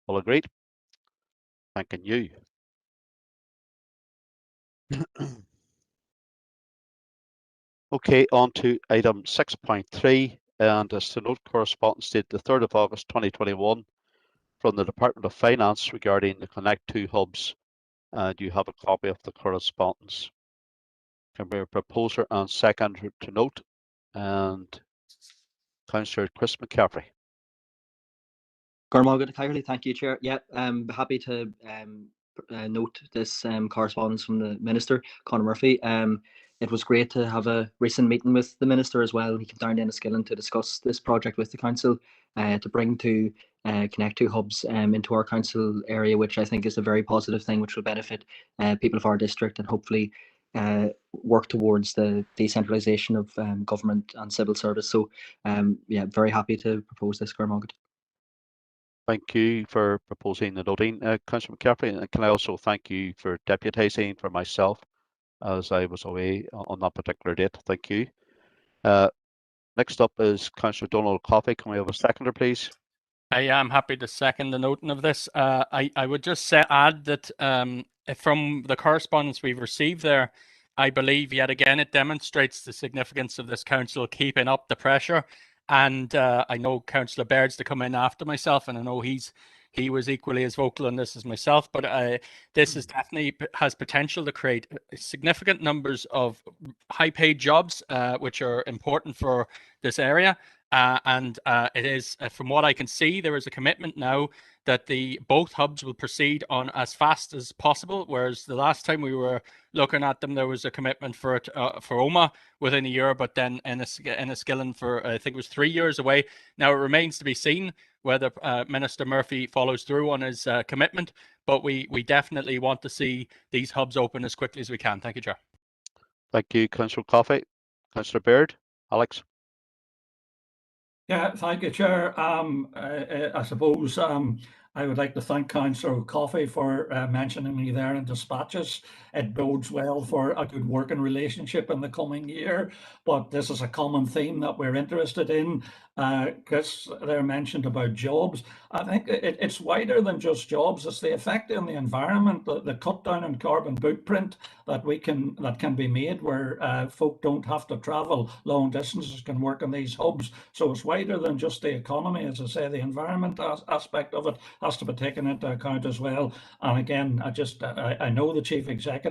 A: All agreed? Thanking you. Okay, on to item 6.3, and as to note, correspondence dated the 3rd of August 2021 from the Department of Finance regarding the Connect 2 hubs, and you have a copy of the correspondence. Can be a proposer and second to note, and Councillor Chris McCaffrey.
P: Thank you, Chair. Yeah, happy to note this correspondence from the Minister, Conor Murphy. It was great to have a recent meeting with the Minister as well. He came down to Enniskillen to discuss this project with the Council, to bring two Connect 2 hubs into our Council area, which I think is a very positive thing, which will benefit people of our district and hopefully work towards the decentralisation of government and civil service. So yeah, very happy to propose this, Cormac.
A: Thank you for proposing the noting, Councillor McCaffrey, and can I also thank you for deputising for myself as I was away on that particular date. Thank you. Next up is Councillor Donald Coffey. Can we have a seconder, please?
K: I am happy to second the noting of this. I would just add that from the correspondence we've received there, I believe yet again it demonstrates the significance of this council keeping up the pressure. And I know Councillor Baird's to come in after myself, and I know he was equally as vocal on this as myself. But this is definitely has potential to create significant numbers of high-paid jobs, which are important for this area. And it is, from what I can see, there is a commitment now that both hubs will proceed on as fast as possible. Whereas the last time we were looking at them, there was a commitment for it for Omagh within a year, but then Enniskillen for I think it was 3 years away. Now it remains to be seen whether Minister Murphy follows through on his commitment, but we definitely want to see these hubs open as quickly as we can. Thank you, Chair.
A: Thank you, Councillor Coffey. Councillor Baird, Alex.
S: Yeah, thank you, Chair. I suppose I would like to thank Councillor Coffey for mentioning me there in dispatches. It bodes well for a good working relationship in the coming year, but this is a common theme that we're interested in. Chris there mentioned about jobs. I think it's wider than just jobs. It's the effect on the environment, the cut down in carbon footprint that can be made where folk don't have to travel long distances, can work on these hubs. So it's wider than just the economy. As I say, the environment aspect of it has to be taken into account as well. And again, I know the Chief Executive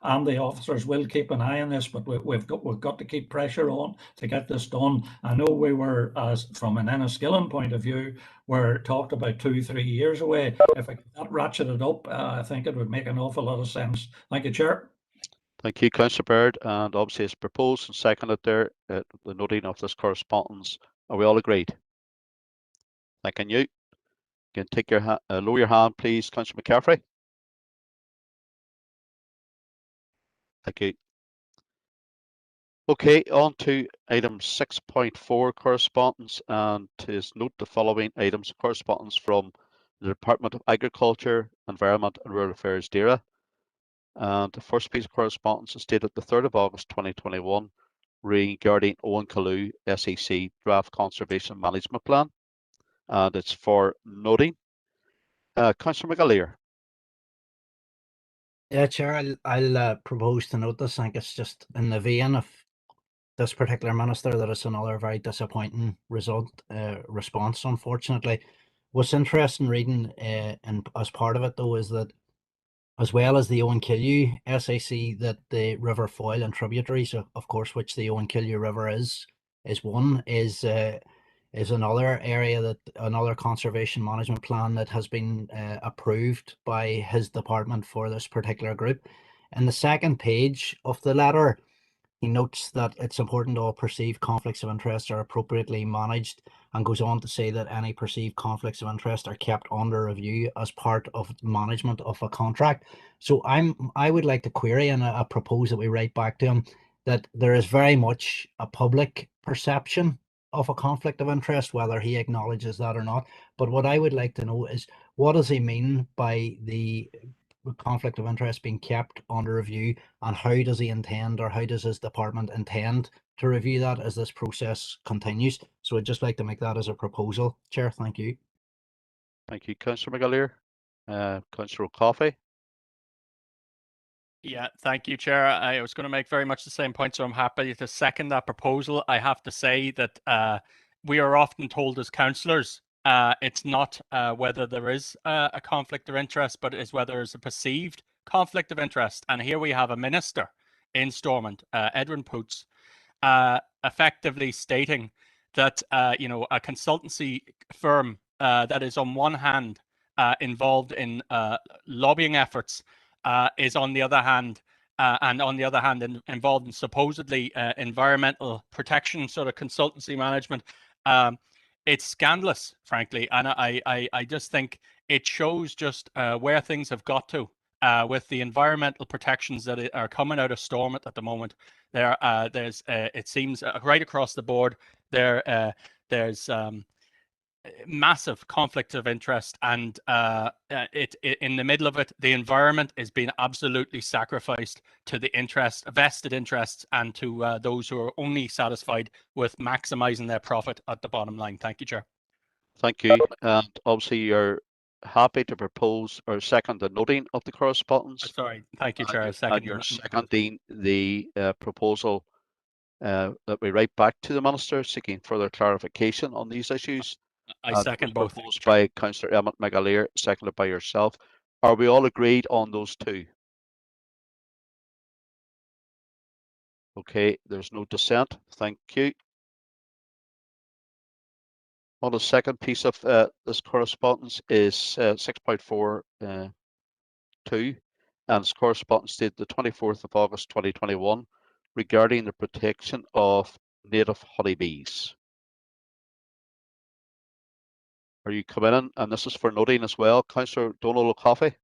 S: and the officers will keep an eye on this, but we've got to keep pressure on to get this done. I know we were, from an Enniskillen point of view, we're talked about 2-3 years away. If I could ratchet it up, I think it would make an awful lot of sense. Thank you, Chair.
A: Thank you, Councillor Baird, and obviously it's proposed and seconded there, the noting of this correspondence. Are we all agreed? Thanking you. You can take your lower your hand, please, Councillor McCaffrey. Thank you. Okay, on to item 6.4 correspondence, and to note the following items of correspondence from the Department of Agriculture, Environment and Rural Affairs, DAERA. And the first piece of correspondence is dated the 3rd of August 2021 regarding Owen Calloo SEC Draft Conservation Management Plan, and it's for noting. Councillor McAleer.
N: Yeah, Chair, I'll propose to note this. I think it's just in the vein of this particular minister that it's another very disappointing response, unfortunately. What's interesting reading and as part of it though is that as well as the Owen Killieu SAC, that the River Foyle and tributaries, of course, which the Owen Killieu River is one, is another area, that another conservation management plan that has been approved by his department for this particular group. In the second page of the letter, he notes that it's important all perceived conflicts of interest are appropriately managed, and goes on to say that any perceived conflicts of interest are kept under review as part of management of a contract. So I would like to query, and I propose that we write back to him, that there is very much a public perception of a conflict of interest, whether he acknowledges that or not. But what I would like to know is, what does he mean by the conflict of interest being kept under review, and how does he intend, or how does his department intend to review that as this process continues? So I'd just like to make that as a proposal, Chair. Thank you.
A: Thank you, Councillor McAleer. Councillor Coffey.
K: Yeah, thank you, Chair. I was going to make very much the same point, so I'm happy to second that proposal. I have to say that we are often told as councillors, it's not whether there is a conflict of interest, but it's whether there's a perceived conflict of interest. And here we have a minister in Stormont, Edwin Poots, effectively stating that a consultancy firm that is on one hand involved in lobbying efforts is on the other hand involved in supposedly environmental protection sort of consultancy management. It's scandalous, frankly, and I just think it shows just where things have got to with the environmental protections that are coming out of Stormont at the moment. There's it seems right across the board there's massive conflict of interest, and it in the middle of it, the environment is being absolutely sacrificed to the vested interests, and to those who are only satisfied with maximizing their profit at the bottom line. Thank you, Chair.
A: Thank you. And obviously you're happy to propose or second the noting of the correspondence.
K: Sorry, thank you, Chair.
A: And you're seconding the proposal that we write back to the Minister seeking further clarification on these issues.
K: I second both.
A: Proposed by Councillor Ayman McAleer, seconded by yourself. Are we all agreed on those two? Okay, there's no dissent. Thank you. On the second piece of this correspondence is 6.4.2, and it's correspondence dated the 24th of August 2021 regarding the protection of native honeybees. Are you coming in? And this is for noting as well, Councillor Donnelly Coffey.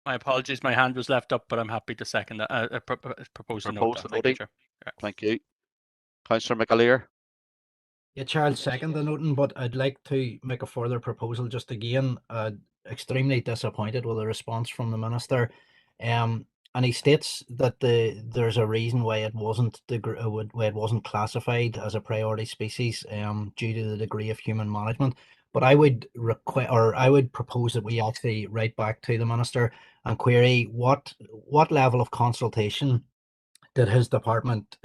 K: My apologies, my hand was left up, but I'm happy to second that. Propose to note that. Thank you, Chair.
A: Thank you. Councillor McAleer.
N: Yeah, Chair, I'll second the noting, but I'd like to make a further proposal. Just again, extremely disappointed with the response from the Minister. And he states that there's a reason why it wasn't classified as a priority species due to the degree of human management. But I would propose that we actually write back to the Minister and query what level of consultation did his department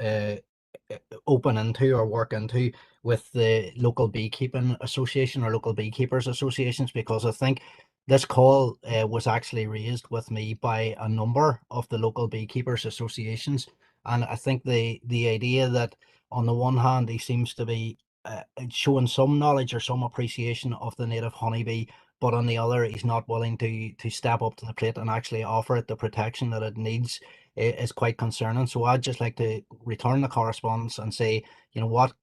N: open into or work into with the local beekeeping association or local beekeepers associations, because I think this call was actually raised with me by a number of the local beekeepers associations, and I think the idea that on the one hand he seems to be showing some knowledge or some appreciation of the native honeybee, but on the other he's not willing to step up to the plate and actually offer it the protection that it needs, is quite concerning. So I'd just like to return the correspondence and say, what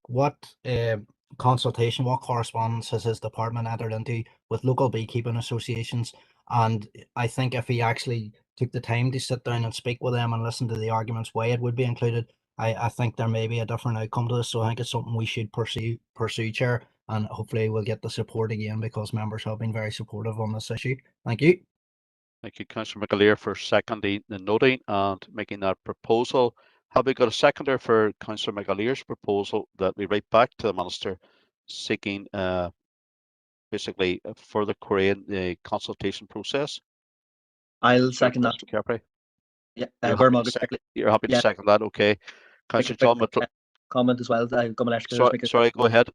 N: consultation, what correspondence has his department entered into with local beekeeping associations? And I think if he actually took the time to sit down and speak with them and listen to the arguments why it would be included, I think there may be a different outcome to this. So I think it's something we should pursue, Chair, and hopefully we'll get the support again, because members have been very supportive on this issue. Thank you.
A: Thank you, Councillor McAleer, for seconding the noting and making that proposal. Have we got a seconder for Councillor McAleer's proposal that we write back to the Minister seeking basically further querying the consultation process?
P: I'll second that. Yeah,
A: You're
P: Gor
A: happy to
P: Mágat
A: second, you're happy to
P: yeah,
A: second that, okay. Councillor John
P: comment as well.
A: Sorry, go ahead.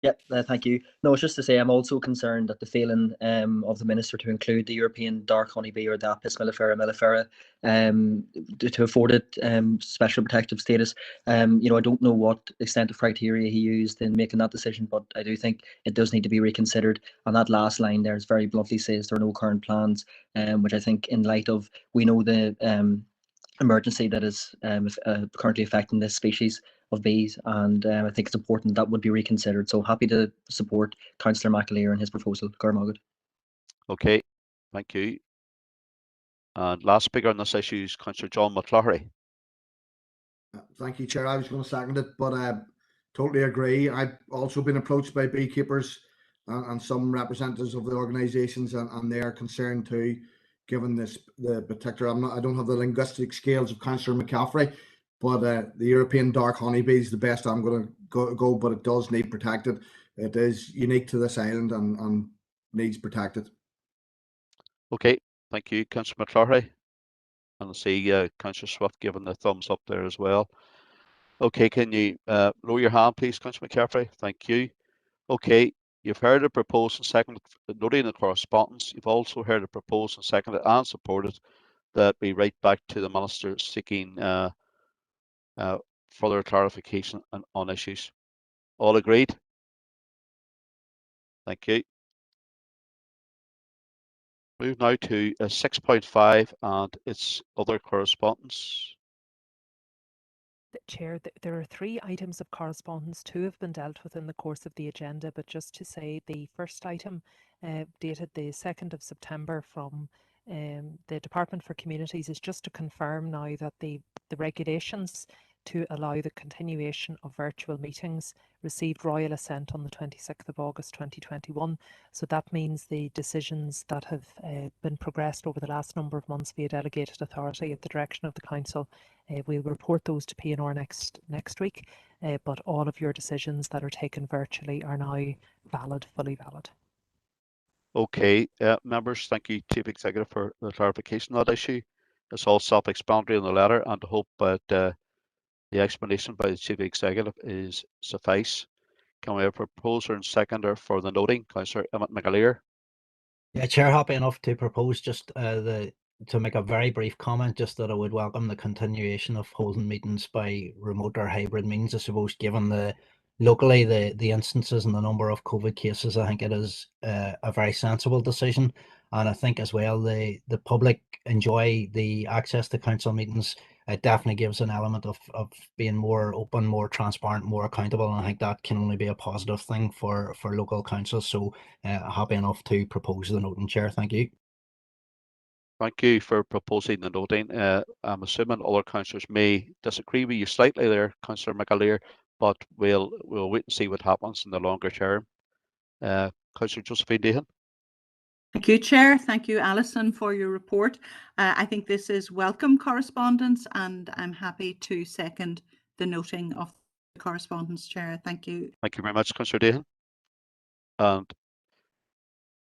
P: Yeah, thank you. No, it's just to say I'm also concerned at the failing of the Minister to include the European dark honeybee or the Apis mellifera to afford it special protective status. I don't know what extent of criteria he used in making that decision, but I do think it does need to be reconsidered. And that last line there is very bluntly says there are no current plans, which I think in light of we know the emergency that is currently affecting this species of bees, and I think it's important that would be reconsidered. So happy to support Councillor McAleer and his proposal. Gor Mágat.
A: Okay, thank you. And last speaker on this issue is Councillor John McCloughery.
O: Thank you, Chair. I was going to second it, but totally agree. I've also been approached by beekeepers and some representatives of the organisations, and they are concerned too, given the particular. I don't have the linguistic skills of Councillor McCaffrey, but the European dark honeybee is the best I'm going to go. But it does need protected. It is unique to this island and needs protected.
A: Okay, thank you, Councillor McCloughery. And I see Councillor Swift giving the thumbs up there as well. Okay, can you lower your hand, please, Councillor McCaffrey? Thank you. Okay, you've heard the proposed and seconded, noting the correspondence. You've also heard the proposed and seconded and supported that we write back to the Minister seeking further clarification on issues. All agreed? Thank you. Move now to 6.5 and its other correspondence.
H: Chair, there are 3 items of correspondence. 2 have been dealt with in the course of the agenda, but just to say the first item dated the 2nd of September from the Department for Communities is just to confirm now that the regulations to allow the continuation of virtual meetings received royal assent on the 26th of August 2021. So that means the decisions that have been progressed over the last number of months via delegated authority at the direction of the Council, we'll report those to PNR next week, but all of your decisions that are taken virtually are now valid, fully valid.
A: Okay, members, thank you, Chief Executive, for the clarification of that issue. It's all self-explanatory in the letter, and I hope that the explanation by the Chief Executive is suffice. Can we have a proposer and seconder for the noting? Councillor Ayman McAleer.
N: Yeah, Chair, happy enough to propose just to make a very brief comment, just that I would welcome the continuation of holding meetings by remote or hybrid means. I suppose, given the locally the instances and the number of COVID cases, I think it is a very sensible decision, and I think as well the public enjoy the access to council meetings. It definitely gives an element of being more open, more transparent, more accountable, and I think that can only be a positive thing for local councils. So happy enough to propose the noting, Chair. Thank you.
A: Thank you for proposing the noting. I'm assuming other councillors may disagree with you slightly there, Councillor McAleer, but we'll wait and see what happens in the longer term. Councillor Josephine Dehan.
M: Thank you, Chair. Thank you, Alison, for your report. I think this is welcome correspondence, and I'm happy to second the noting of the correspondence, Chair. Thank you.
A: Thank you very much, Councillor Dehan. And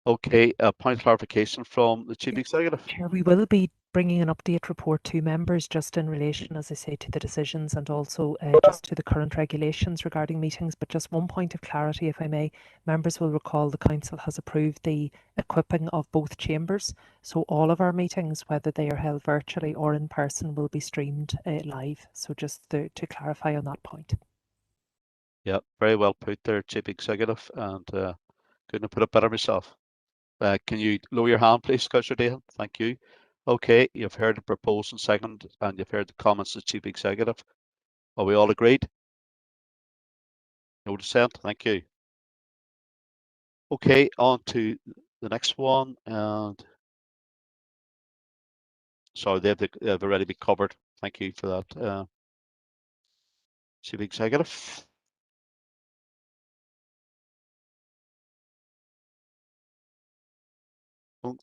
A: okay, a point of clarification from the Chief Executive.
H: Chair, we will be bringing an update report to members just in relation, as I say, to the decisions and also just to the current regulations regarding meetings. But just one point of clarity, if I may, members will recall the Council has approved the equipping of both chambers. So all of our meetings, whether they are held virtually or in person, will be streamed live. So just to clarify on that point.
A: Yeah, very well put there, Chief Executive, and couldn't have put it better myself. Can you lower your hand, please, Councillor Dehan? Thank you. Okay, you've heard the proposal second, and you've heard the comments of the Chief Executive. Are we all agreed? No dissent. Thank you. Okay, on to the next one, and sorry, they've already been covered. Thank you for that, Chief Executive.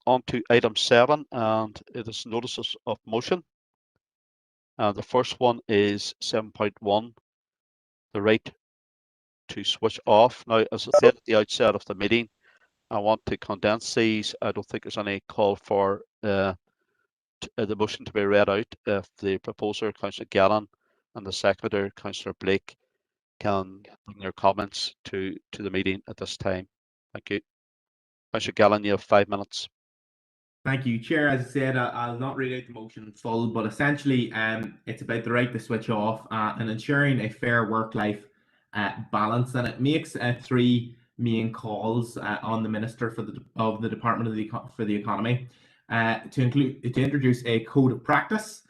A: On to item 7, and it is notices of motion. The first one is 7.1, the right to switch off. Now, as I said at the outset of the meeting, I want to condense these. I don't think there's any call for the motion to be read out if the proposer, Councillor Gallen, and the seconder, Councillor Blake, can bring their comments to the meeting at this time. Thank you. Councillor Gallen, you have 5 minutes.
J: Thank you, Chair. As I said, I'll not read out the motion in full, but essentially it's about the right to switch off and ensuring a fair work-life balance. And it makes 3 main calls on the Minister of the Department for the Economy to introduce a code of practice,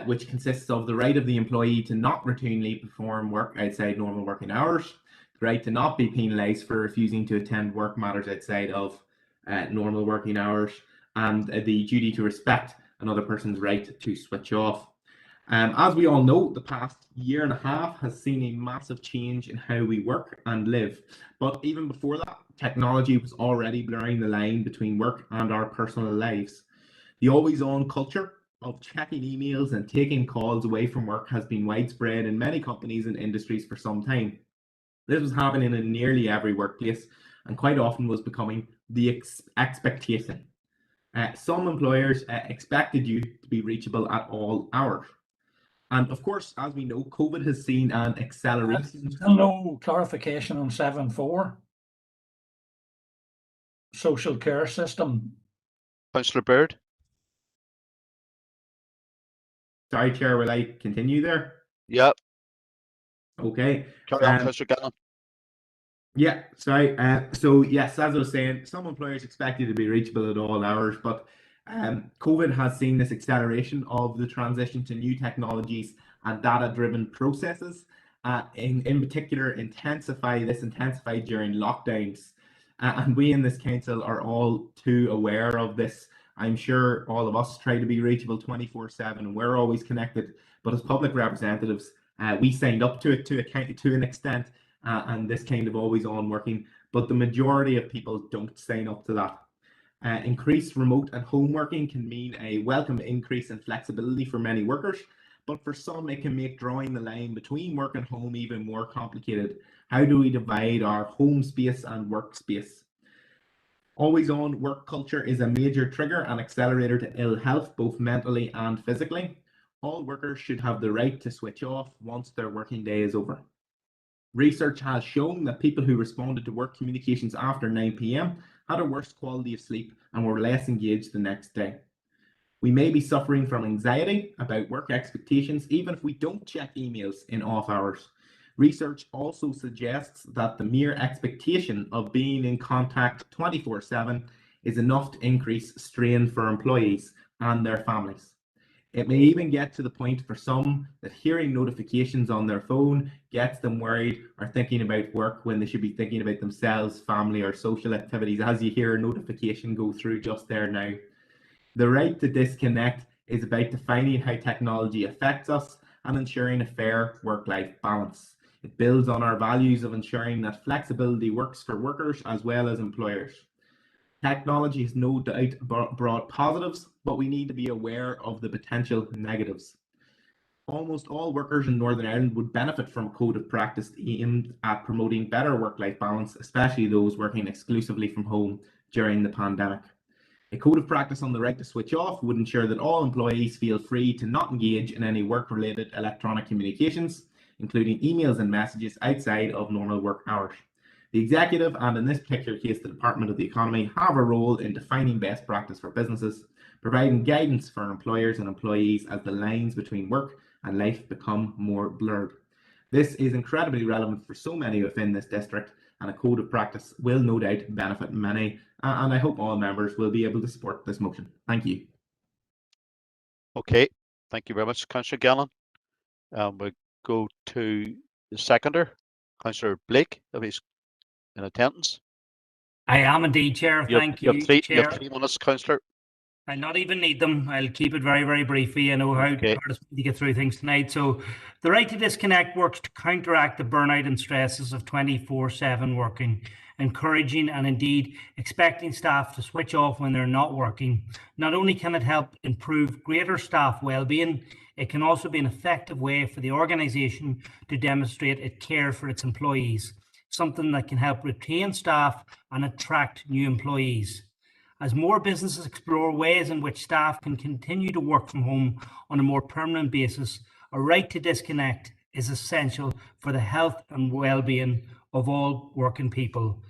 J: which consists of the right of the employee to not routinely perform work outside normal working hours, the right to not be penalised for refusing to attend work matters outside of normal working hours, and the duty to respect another person's right to switch off. As we all know, the past year and a half has seen a massive change in how we work and live. But even before that, technology was already blurring the line between work and our personal lives. The always-on culture of checking emails and taking calls away from work has been widespread in many companies and industries for some time. This was happening in nearly every workplace and quite often was becoming the expectation. Some employers expected you to be reachable at all hours. And of course, as we know, COVID has seen an acceleration.
S: Still no clarification on 7.4. Social care system.
A: Councillor Baird.
J: Sorry, Chair, will I continue there?
A: Yep.
J: Okay.
A: Carry on, Councillor Gallen.
J: Yeah, sorry. So yes, as I was saying, some employers expect you to be reachable at all hours, but COVID has seen this acceleration of the transition to new technologies and data-driven processes. In particular, intensified during lockdowns. And we in this council are all too aware of this. I'm sure all of us try to be reachable 24/7, and we're always connected. But as public representatives, we signed up to it to an extent. And this kind of always on working, but the majority of people don't sign up to that. Increased remote and home working can mean a welcome increase in flexibility for many workers, but for some it can make drawing the line between work and home even more complicated. How do we divide our home space and work space? Always on work culture is a major trigger and accelerator to ill health, both mentally and physically. All workers should have the right to switch off once their working day is over. Research has shown that people who responded to work communications after 9 p.m. had a worse quality of sleep and were less engaged the next day. We may be suffering from anxiety about work expectations even if we don't check emails in off hours. Research also suggests that the mere expectation of being in contact 24/7 is enough to increase strain for employees and their families. It may even get to the point for some that hearing notifications on their phone gets them worried or thinking about work when they should be thinking about themselves, family, or social activities, as you hear a notification go through just there now. The right to disconnect is about defining how technology affects us and ensuring a fair work-life balance. It builds on our values of ensuring that flexibility works for workers as well as employers. Technology has no doubt brought positives, but we need to be aware of the potential negatives. Almost all workers in Northern Ireland would benefit from a code of practice aimed at promoting better work-life balance, especially those working exclusively from home during the pandemic. A code of practice on the right to switch off would ensure that all employees feel free to not engage in any work-related electronic communications, including emails and messages outside of normal work hours. The executive, and in this particular case, the Department of the Economy, have a role in defining best practice for businesses, providing guidance for employers and employees as the lines between work and life become more blurred. This is incredibly relevant for so many within this district, and a code of practice will no doubt benefit many, and I hope all members will be able to support this motion. Thank you.
A: Okay, thank you very much, Councillor Gallen. We go to the seconder, Councillor Blake, if he's in attendance.
U: I am indeed, Chair. Thank you,
A: Chair.
U: Chair.
A: You have 3 minutes, Councillor.
U: I'll not even need them. I'll keep it very, very briefly. I know how hard it's to get through things tonight. So the right to disconnect works to counteract the burnout and stresses of 24/7 working, encouraging and indeed expecting staff to switch off when they're not working. Not only can it help improve greater staff well-being, it can also be an effective way for the organisation to demonstrate it cares for its employees, something that can help retain staff and attract new employees. As more businesses explore ways in which staff can continue to work from home on a more permanent basis, a right to disconnect is essential for the health and well-being of all working people.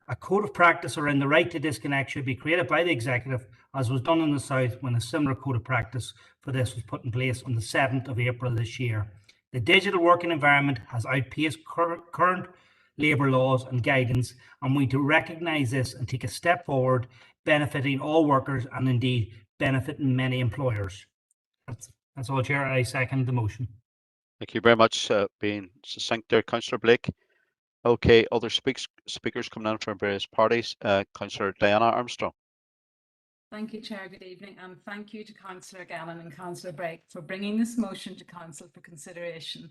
U: A code of practice around the right to disconnect should be created by the executive, as was done in the South when a similar code of practice for this was put in place on the 7th of April this year. The digital working environment has outpaced current labour laws and guidance, and we need to recognise this and take a step forward, benefiting all workers and indeed benefiting many employers. That's all, Chair. I second the motion.
A: Thank you very much, being succinct there, Councillor Blake. Okay, other speakers coming in from various parties. Councillor Diana Armstrong.
B: Thank you, Chair. Good evening, and thank you to Councillor Gannon and Councillor Blake for bringing this motion to Council for consideration.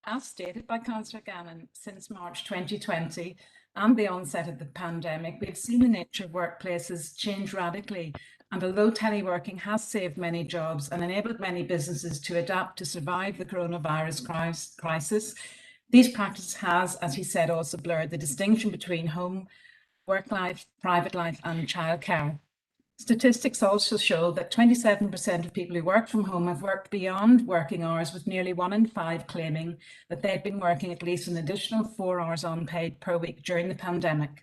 B: As stated by Councillor Gannon, since March 2020 and the onset of the pandemic, we've seen the nature of workplaces change radically. And although teleworking has saved many jobs and enabled many businesses to adapt to survive the coronavirus crisis, these practices has, as he said, also blurred the distinction between home, work life, private life and childcare. Statistics also show that 27% of people who work from home have worked beyond working hours, with nearly 1 in 5 claiming that they've been working at least an additional 4 hours unpaid per week during the pandemic.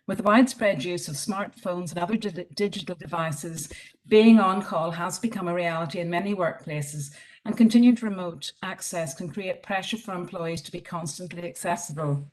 B: With widespread use of smartphones and other digital devices, being on call has become a reality in many workplaces, and continued remote access can create pressure for employees to be constantly accessible.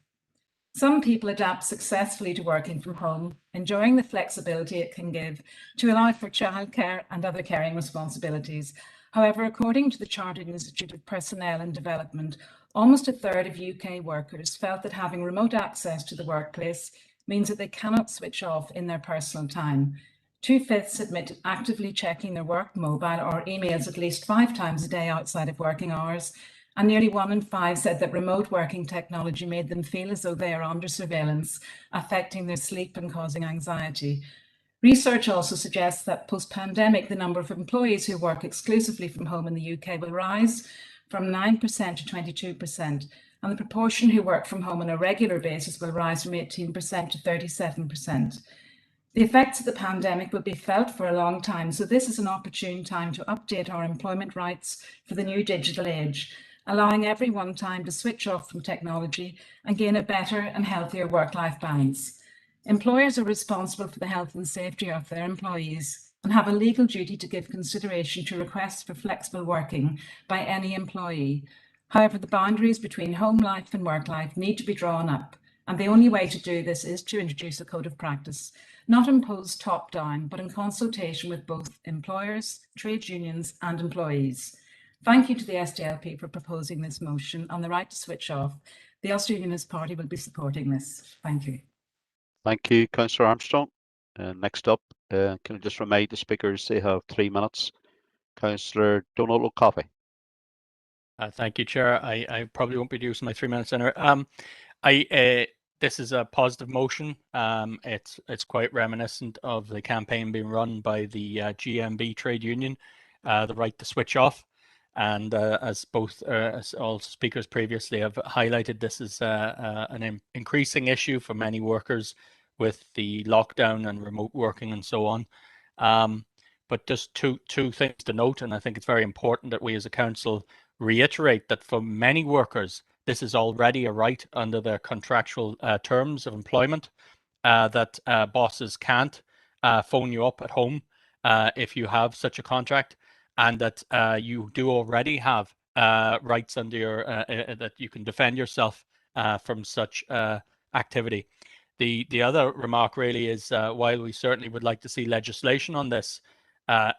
B: Some people adapt successfully to working from home, enjoying the flexibility it can give to allow for childcare and other caring responsibilities. However, according to the Chartered Institute of Personnel and Development, almost a third of UK workers felt that having remote access to the workplace means that they cannot switch off in their personal time. 2/5 admit actively checking their work mobile or emails at least 5 times a day outside of working hours, and nearly 1 in 5 said that remote working technology made them feel as though they are under surveillance, affecting their sleep and causing anxiety. Research also suggests that post-pandemic, the number of employees who work exclusively from home in the UK will rise from 9% to 22%, and the proportion who work from home on a regular basis will rise from 18% to 37%. The effects of the pandemic will be felt for a long time, so this is an opportune time to update our employment rights for the new digital age, allowing everyone time to switch off from technology and gain a better and healthier work-life balance. Employers are responsible for the health and safety of their employees and have a legal duty to give consideration to requests for flexible working by any employee. However, the boundaries between home life and work life need to be drawn up, and the only way to do this is to introduce a code of practice, not imposed top-down, but in consultation with both employers, trade unions and employees. Thank you to the SDLP for proposing this motion on the right to switch off. The Ulster Unionist Party will be supporting this. Thank you.
A: Thank you, Councillor Armstrong. Next up, can I just remind the speakers they have 3 minutes. Councillor Donnelly Coffey.
K: Thank you, Chair. I probably won't be using my 3 minutes in this is a positive motion. It's quite reminiscent of the campaign being run by the GMB trade union, the right to switch off. And as all speakers previously have highlighted, this is an increasing issue for many workers with the lockdown and remote working and so on. But just two things to note, and I think it's very important that we as a council reiterate that for many workers, this is already a right under their contractual terms of employment, that bosses can't phone you up at home if you have such a contract, and that you do already have rights under your that you can defend yourself from such activity. The other remark really is, while we certainly would like to see legislation on this,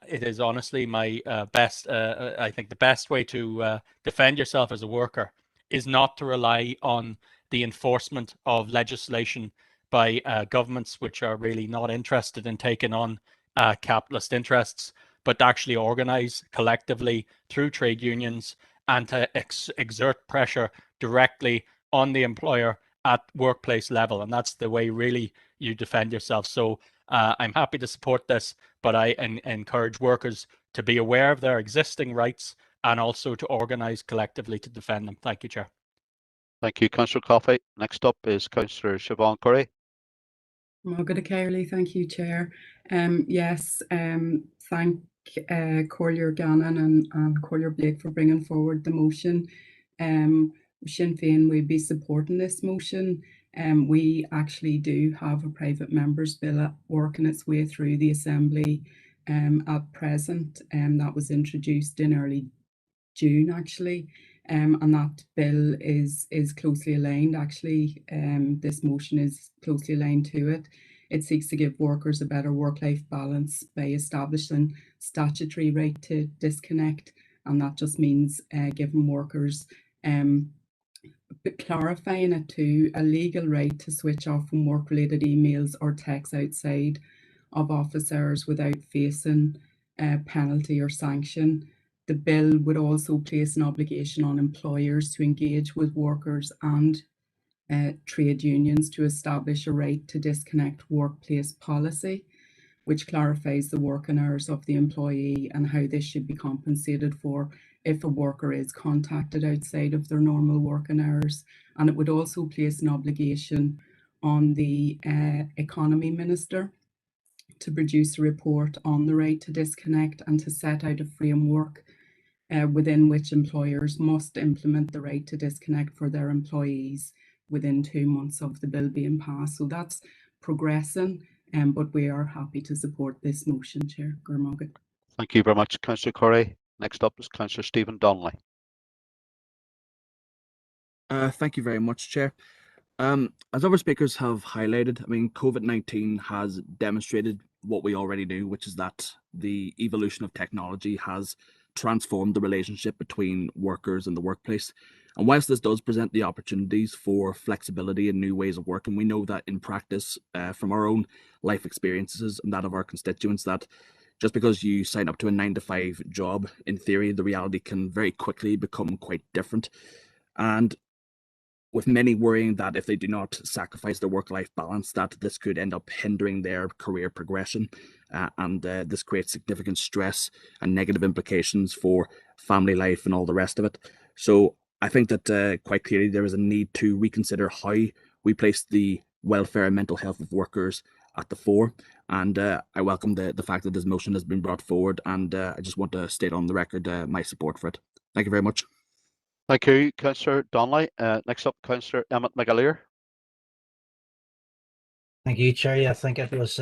K: it is honestly my I think the best way to defend yourself as a worker is not to rely on the enforcement of legislation by governments which are really not interested in taking on capitalist interests, but to actually organize collectively through trade unions and to exert pressure directly on the employer at workplace level. And that's the way really you defend yourself. So I'm happy to support this, but I encourage workers to be aware of their existing rights and also to organise collectively to defend them. Thank you, Chair.
A: Thank you, Councillor Coffey. Next up is Councillor Siobhan Curry.
I: Margaret O'Kearley, thank you, Chair. Yes, thank Correspondence Gannon and Correspondence Blake for bringing forward the motion. Sinn Féin will be supporting this motion. We actually do have a private members bill working its way through the Assembly at present, that was introduced in early June actually, and that bill is closely aligned actually. This motion is closely aligned to it. It seeks to give workers a better work-life balance by establishing statutory right to disconnect, and that just means giving workers clarifying it to a legal right to switch off from work-related emails or texts outside of office hours without facing penalty or sanction. The bill would also place an obligation on employers to engage with workers and trade unions to establish a right to disconnect workplace policy, which clarifies the working hours of the employee and how this should be compensated for if a worker is contacted outside of their normal working hours. And it would also place an obligation on the Economy Minister to produce a report on the right to disconnect and to set out a framework within which employers must implement the right to disconnect for their employees within 2 months of the bill being passed. So that's progressing, but we are happy to support this motion, Chair.
A: Thank you very much, Councillor Corey. Next up is Councillor Stephen Donnelly.
D: Thank you very much, Chair. As other speakers have highlighted, I mean, COVID-19 has demonstrated what we already knew, which is that the evolution of technology has transformed the relationship between workers and the workplace. And whilst this does present the opportunities for flexibility and new ways of working, we know that in practice, from our own life experiences and that of our constituents, that just because you sign up to a 9-to-5 job, in theory, the reality can very quickly become quite different. And with many worrying that if they do not sacrifice their work-life balance, that this could end up hindering their career progression, and this creates significant stress and negative implications for family life and all the rest of it. So I think that quite clearly there is a need to reconsider how we place the welfare and mental health of workers at the fore, and I welcome the fact that this motion has been brought forward, and I just want to state on the record my support for it. Thank you very much.
A: Thank you, Councillor Donnelly. Next up, Councillor Emmett McAleer.
N: Thank you, Chair. Yeah, I think it was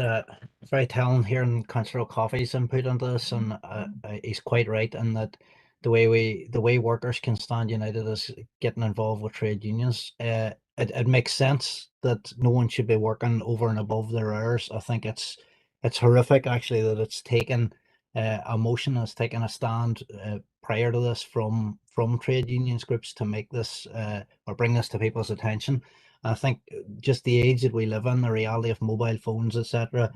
N: very telling hearing Councillor Coffey's input on this, and he's quite right in that the way workers can stand united is getting involved with trade unions. It makes sense that no one should be working over and above their hours. I think it's horrific actually that it's taken a motion has taken a stand prior to this from trade unions groups to make this or bring this to people's attention. I think just the age that we live in, the reality of mobile phones, etc.,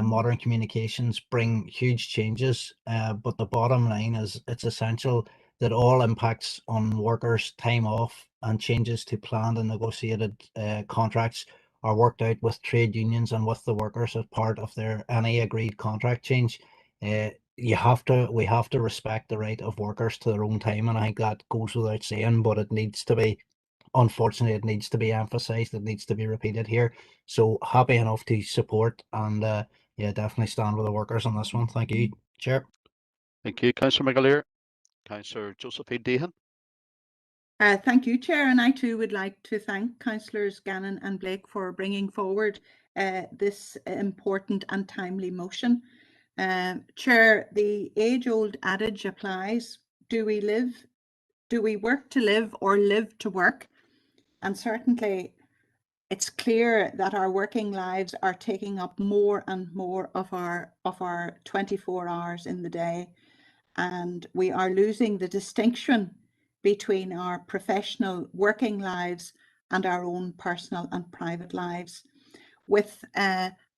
N: modern communications bring huge changes. But the bottom line is it's essential that all impacts on workers' time off and changes to planned and negotiated contracts are worked out with trade unions and with the workers as part of their any agreed contract change. We have to respect the right of workers to their own time, and I think that goes without saying, but it needs to be, unfortunately, it needs to be emphasized, it needs to be repeated here. So happy enough to support and yeah, definitely stand with the workers on this one. Thank you, Chair.
A: Thank you, Councillor McAleer. Councillor Josephine Deehan.
M: Thank you, Chair, and I too would like to thank Councillors Gannon and Blake for bringing forward this important and timely motion. Chair, the age-old adage applies: do we work to live or live to work? And certainly it's clear that our working lives are taking up more and more of our 24 hours in the day, and we are losing the distinction between our professional working lives and our own personal and private lives, with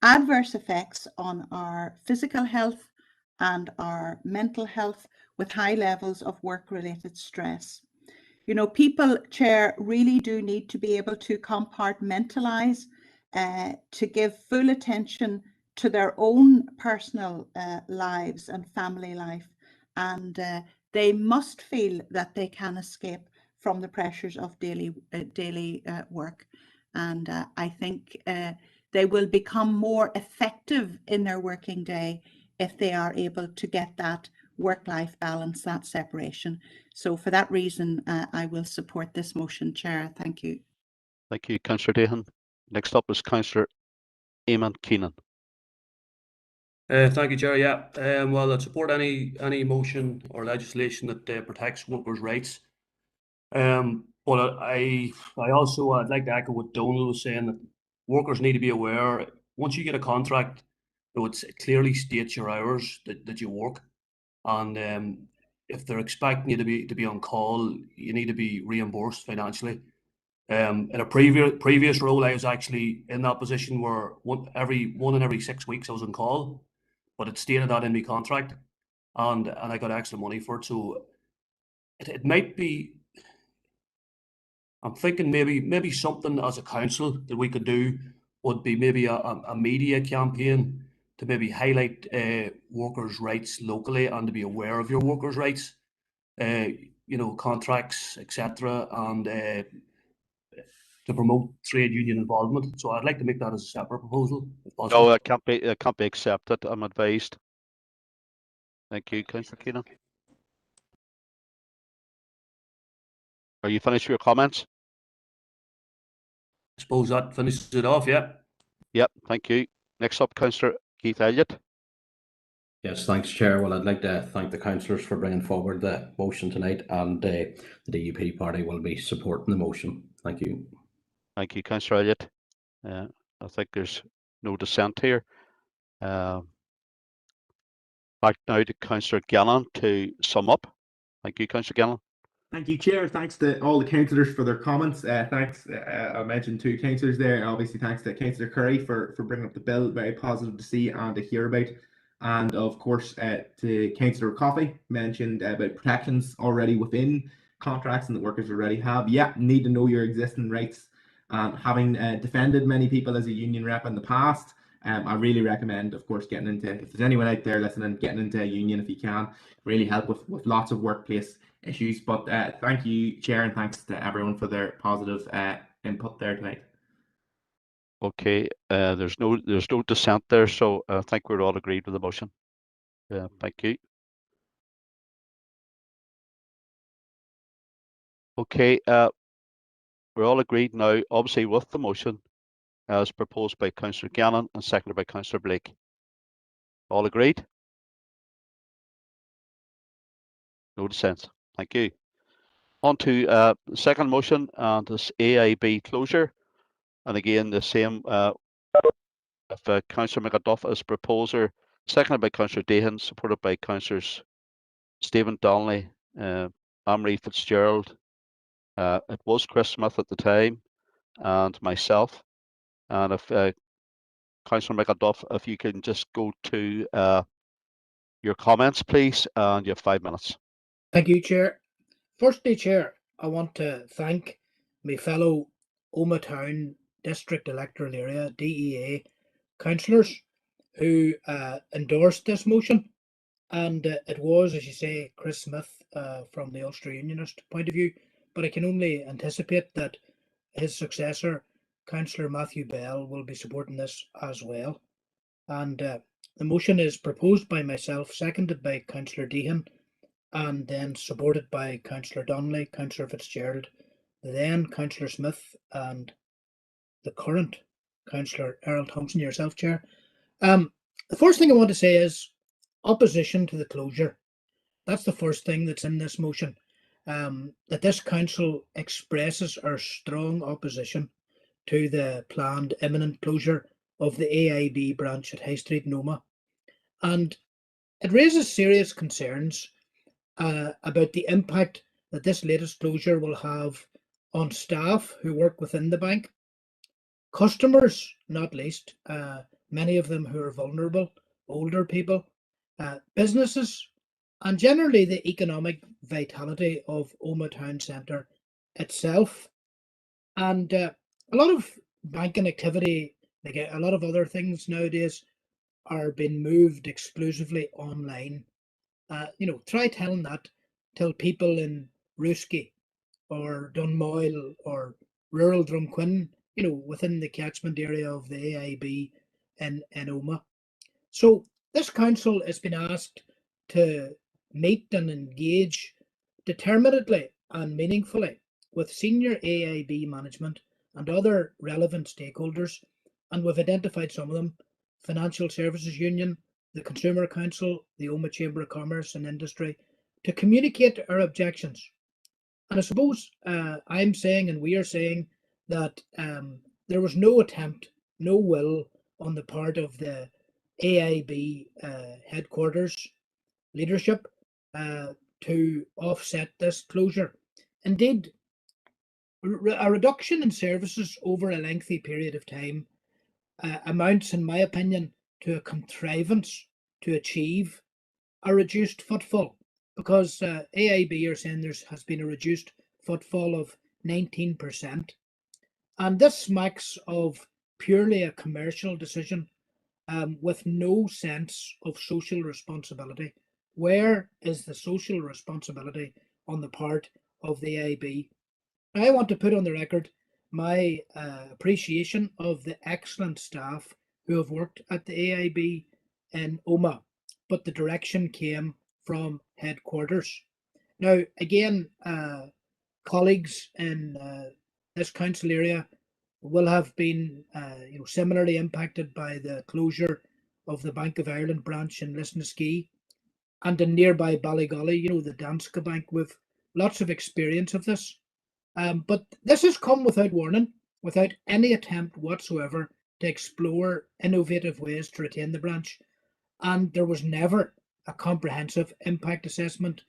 M: adverse effects on our physical health and our mental health, with high levels of work-related stress. You know, people, Chair, really do need to be able to compartmentalize, to give full attention to their own personal lives and family life, and they must feel that they can escape from the pressures of daily work. And I think they will become more effective in their working day if they are able to get that work-life balance, that separation. So for that reason, I will support this motion, Chair. Thank you.
A: Thank you, Councillor Dehan. Next up is Councillor Ayman Keenan.
G: Thank you, Chair. Yeah, well, I'd support any motion or legislation that protects workers' rights. But I'd like to echo what Donnelly was saying, that workers need to be aware, once you get a contract, it clearly states your hours that you work, and if they're expecting you to be on call, you need to be reimbursed financially. In a previous role, I was actually in that position where one in every 6 weeks I was on call, but it stated that in my contract, and I got extra money for it. So it might be. I'm thinking maybe something as a council that we could do would be maybe a media campaign to maybe highlight workers' rights locally and to be aware of your workers' rights, contracts, etc., and to promote trade union involvement. So I'd like to make that as a separate proposal, if possible.
A: No, it can't be accepted, I'm advised. Thank you, Councillor Keenan. Are you finished with your comments?
G: I suppose that finishes it off, yeah.
A: Yep, thank you. Next up, Councillor Keith Elliott.
V: Yes, thanks, Chair. Well, I'd like to thank the councillors for bringing forward the motion tonight, and the DUP party will be supporting the motion. Thank you.
A: Thank you, Councillor Elliott. I think there's no dissent here. Back now to Councillor Gannon to sum up. Thank you, Councillor Gannon.
J: Thank you, Chair. Thanks to all the councillors for their comments. Thanks, I mentioned 2 councillors there. Obviously, thanks to Councillor Curry for bringing up the bill. Very positive to see and to hear about. And of course, to Councillor Coffey, mentioned about protections already within contracts and that workers already have. Yeah, need to know your existing rights. Having defended many people as a union rep in the past, I really recommend, of course, getting into, if there's anyone out there listening, getting into a union if you can. Really help with lots of workplace issues. But thank you, Chair, and thanks to everyone for their positive input there tonight.
A: Okay, there's no dissent there, so I think we're all agreed with the motion. Thank you. Okay, we're all agreed now, obviously, with the motion as proposed by Councillor Gannon and seconded by Councillor Blake. All agreed? No dissent. Thank you. On to the second motion, and this AIB closure. And again, the same, if Councillor McAduff as proposer, seconded by Councillor Dehan, supported by Councillors Stephen Donnelly, Anne-Marie Fitzgerald. It was Chris Smith at the time, and myself. And if Councillor McAduff, if you can just go to your comments, please, and you have 5 minutes.
L: Thank you, Chair. Firstly, Chair, I want to thank my fellow Omagh Town District Electoral Area, DEA, councillors who endorsed this motion. And it was, as you say, Chris Smith from the Ulster Unionist point of view, but I can only anticipate that his successor, Councillor Matthew Bale, will be supporting this as well. And the motion is proposed by myself, seconded by Councillor Dehan, and then supported by Councillor Donnelly, Councillor Fitzgerald, then Councillor Smith, and the current Councillor Errol Thompson, yourself, Chair. The first thing I want to say is opposition to the closure. That's the first thing that's in this motion. That this council expresses our strong opposition to the planned imminent closure of the AIB branch at High Street in Omagh. And it raises serious concerns about the impact that this latest closure will have on staff who work within the bank, customers, not least, many of them who are vulnerable, older people, businesses, and generally the economic vitality of Omagh Town Centre itself. And a lot of banking activity, like a lot of other things nowadays, are being moved exclusively online. Try telling that to people in Ruski or Dunmoyle or rural Drumquin. within the catchment area of the AIB in Omagh. So this council has been asked to meet and engage determinedly and meaningfully with senior AIB management and other relevant stakeholders, and we've identified some of them: Financial Services Union, the Consumer Council, the Omagh Chamber of Commerce and Industry, to communicate our objections. And I suppose I'm saying, and we are saying, that there was no attempt, no will on the part of the AIB headquarters leadership to offset this closure. Indeed, a reduction in services over a lengthy period of time amounts, in my opinion, to a contrivance to achieve a reduced footfall, because AIB are saying there has been a reduced footfall of 19%. And this smacks of purely a commercial decision with no sense of social responsibility. Where is the social responsibility on the part of the AIB? I want to put on the record my appreciation of the excellent staff who have worked at the AIB in Omagh, but the direction came from headquarters. Now, again, colleagues in this council area will have been similarly impacted by the closure of the Bank of Ireland branch in Lisnaskea, and in nearby Ballygolly, the Danske Bank, with lots of experience of this. But this has come without warning, without any attempt whatsoever to explore innovative ways to retain the branch. And there was never a comprehensive impact assessment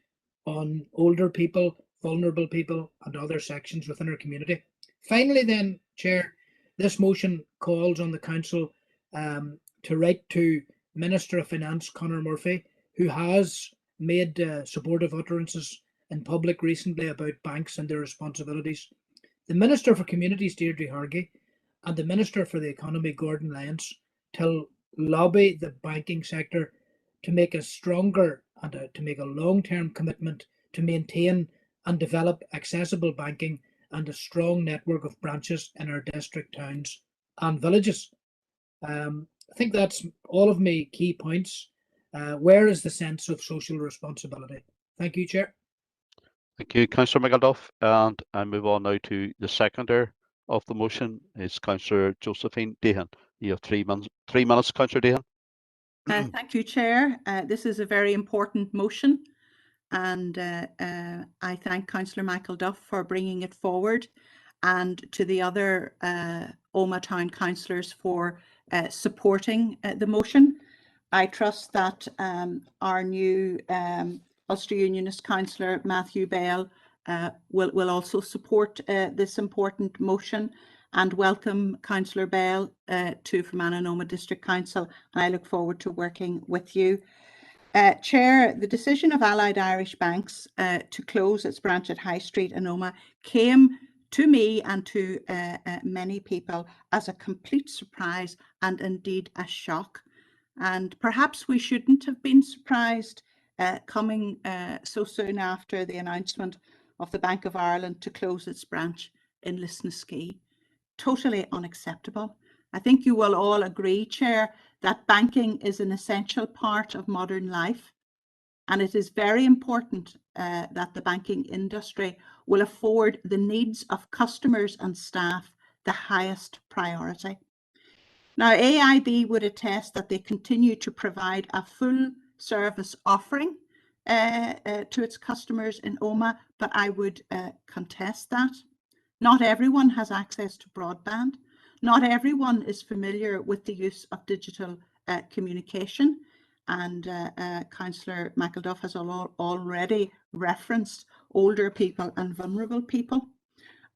L: on older people, vulnerable people, and other sections within our community. Finally then, Chair, this motion calls on the Council to write to Minister of Finance Conor Murphy, who has made supportive utterances in public recently about banks and their responsibilities, the Minister for Communities, Deirdre Hargey, and the Minister for the Economy, Gordon Lyons, to lobby the banking sector to make a stronger and to make a long-term commitment to maintain and develop accessible banking and a strong network of branches in our district towns and villages. I think that's all of my key points. Where is the sense of social responsibility? Thank you, Chair.
A: Thank you, Councillor McElduff. And I move on now to the seconder of the motion, is Councillor Josephine Dehan. You have 3 minutes, Councillor Dehan.
M: Thank you, Chair. This is a very important motion, and I thank Councillor McElduff for bringing it forward, and to the other Omagh Town councillors for supporting the motion. I trust that our new Ulster Unionist councillor, Matthew Bale, will also support this important motion, and welcome Councillor Bale to Fermanagh and Omagh District Council. And I look forward to working with you. Chair, the decision of Allied Irish Banks to close its branch at High Street in Omagh came to me and to many people as a complete surprise and indeed a shock. And perhaps we shouldn't have been surprised coming so soon after the announcement of the Bank of Ireland to close its branch in Lisnaskea. Totally unacceptable. I think you will all agree, Chair, that banking is an essential part of modern life, and it is very important that the banking industry will afford the needs of customers and staff the highest priority. Now, AIB would attest that they continue to provide a full service offering to its customers in Omagh, but I would contest that. Not everyone has access to broadband. Not everyone is familiar with the use of digital communication, and Councillor McElduff has already referenced older people and vulnerable people.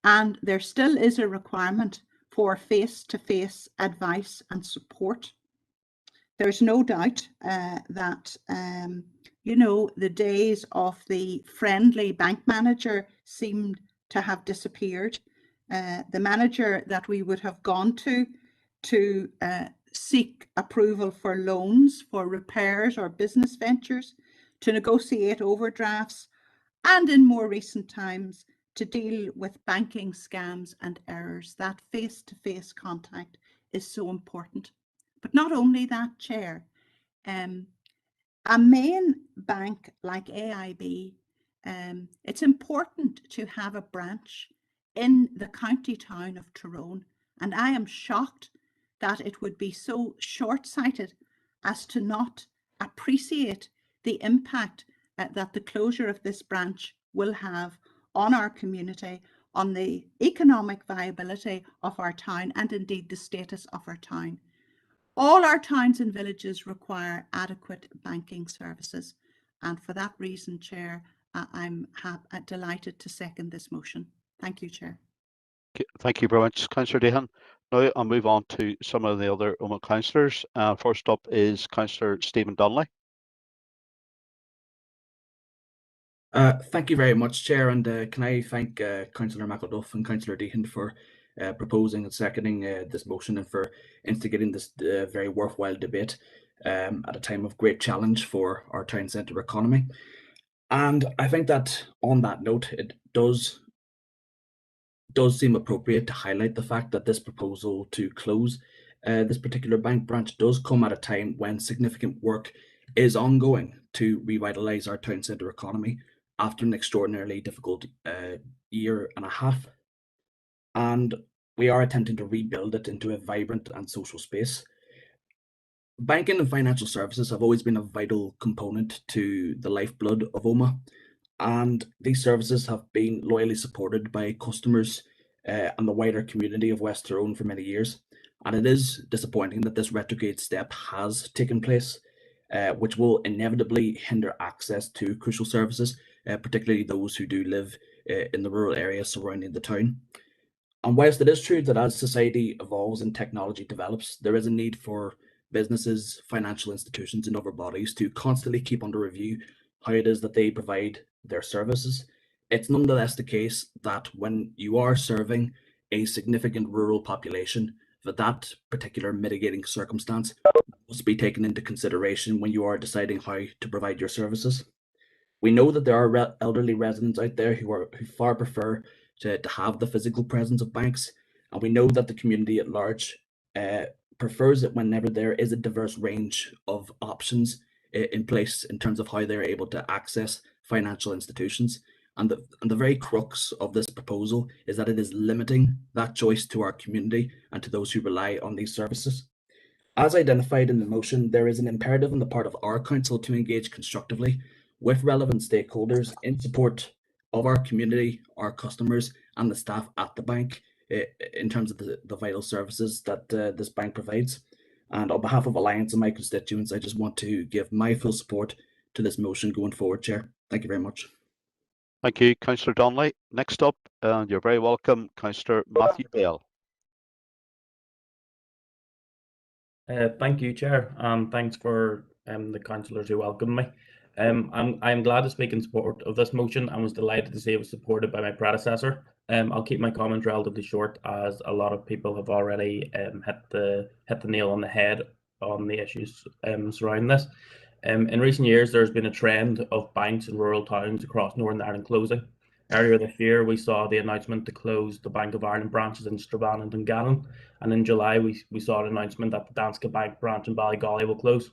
M: And there still is a requirement for face-to-face advice and support. There's no doubt that, the days of the friendly bank manager seemed to have disappeared. The manager that we would have gone to seek approval for loans, for repairs or business ventures, to negotiate overdrafts, and in more recent times, to deal with banking scams and errors. That face-to-face contact is so important. But not only that, Chair, a main bank like AIB, it's important to have a branch in the county town of Tyrone, and I am shocked that it would be so short-sighted as to not appreciate the impact that the closure of this branch will have on our community, on the economic viability of our town, and indeed the status of our town. All our towns and villages require adequate banking services, and for that reason, Chair, I'm delighted to second this motion. Thank you, Chair.
A: Thank you very much, Councillor Dehan. Now I'll move on to some of the other Omagh councillors. First up is Councillor Stephen Donnelly.
D: Thank you very much, Chair, and can I thank Councillor McElduff and Councillor Dehan for proposing and seconding this motion and for instigating this very worthwhile debate at a time of great challenge for our town centre economy. And I think that on that note, it does seem appropriate to highlight the fact that this proposal to close this particular bank branch does come at a time when significant work is ongoing to revitalise our town centre economy after an extraordinarily difficult year and a half. And we are attempting to rebuild it into a vibrant and social space. Banking and financial services have always been a vital component to the lifeblood of Omagh, and these services have been loyally supported by customers and the wider community of West Tyrone for many years. And it is disappointing that this retrograde step has taken place, which will inevitably hinder access to crucial services, particularly those who do live in the rural areas surrounding the town. And whilst it is true that as society evolves and technology develops, there is a need for businesses, financial institutions, and other bodies to constantly keep under review how it is that they provide their services. It's nonetheless the case that when you are serving a significant rural population, that particular mitigating circumstance must be taken into consideration when you are deciding how to provide your services. We know that there are elderly residents out there who far prefer to have the physical presence of banks, and we know that the community at large prefers it whenever there is a diverse range of options in place in terms of how they're able to access financial institutions. And the very crux of this proposal is that it is limiting that choice to our community and to those who rely on these services. As identified in the motion, there is an imperative on the part of our council to engage constructively with relevant stakeholders in support of our community, our customers, and the staff at the bank in terms of the vital services that this bank provides. And on behalf of Alliance and my constituents, I just want to give my full support to this motion going forward, Chair. Thank you very much.
A: Thank you, Councillor Donnelly. Next up, you're very welcome, Councillor Matthew Bale.
C: Thank you, Chair, and thanks for the councillors who welcomed me. I'm glad to speak in support of this motion and was delighted to see it was supported by my predecessor. I'll keep my comments relatively short, as a lot of people have already hit the nail on the head on the issues surrounding this. In recent years, there's been a trend of banks in rural towns across Northern Ireland closing. Earlier this year, we saw the announcement to close the Bank of Ireland branches in Strabane and Dungannon, and in July we saw an announcement that the Danske Bank branch in Ballygolly will close.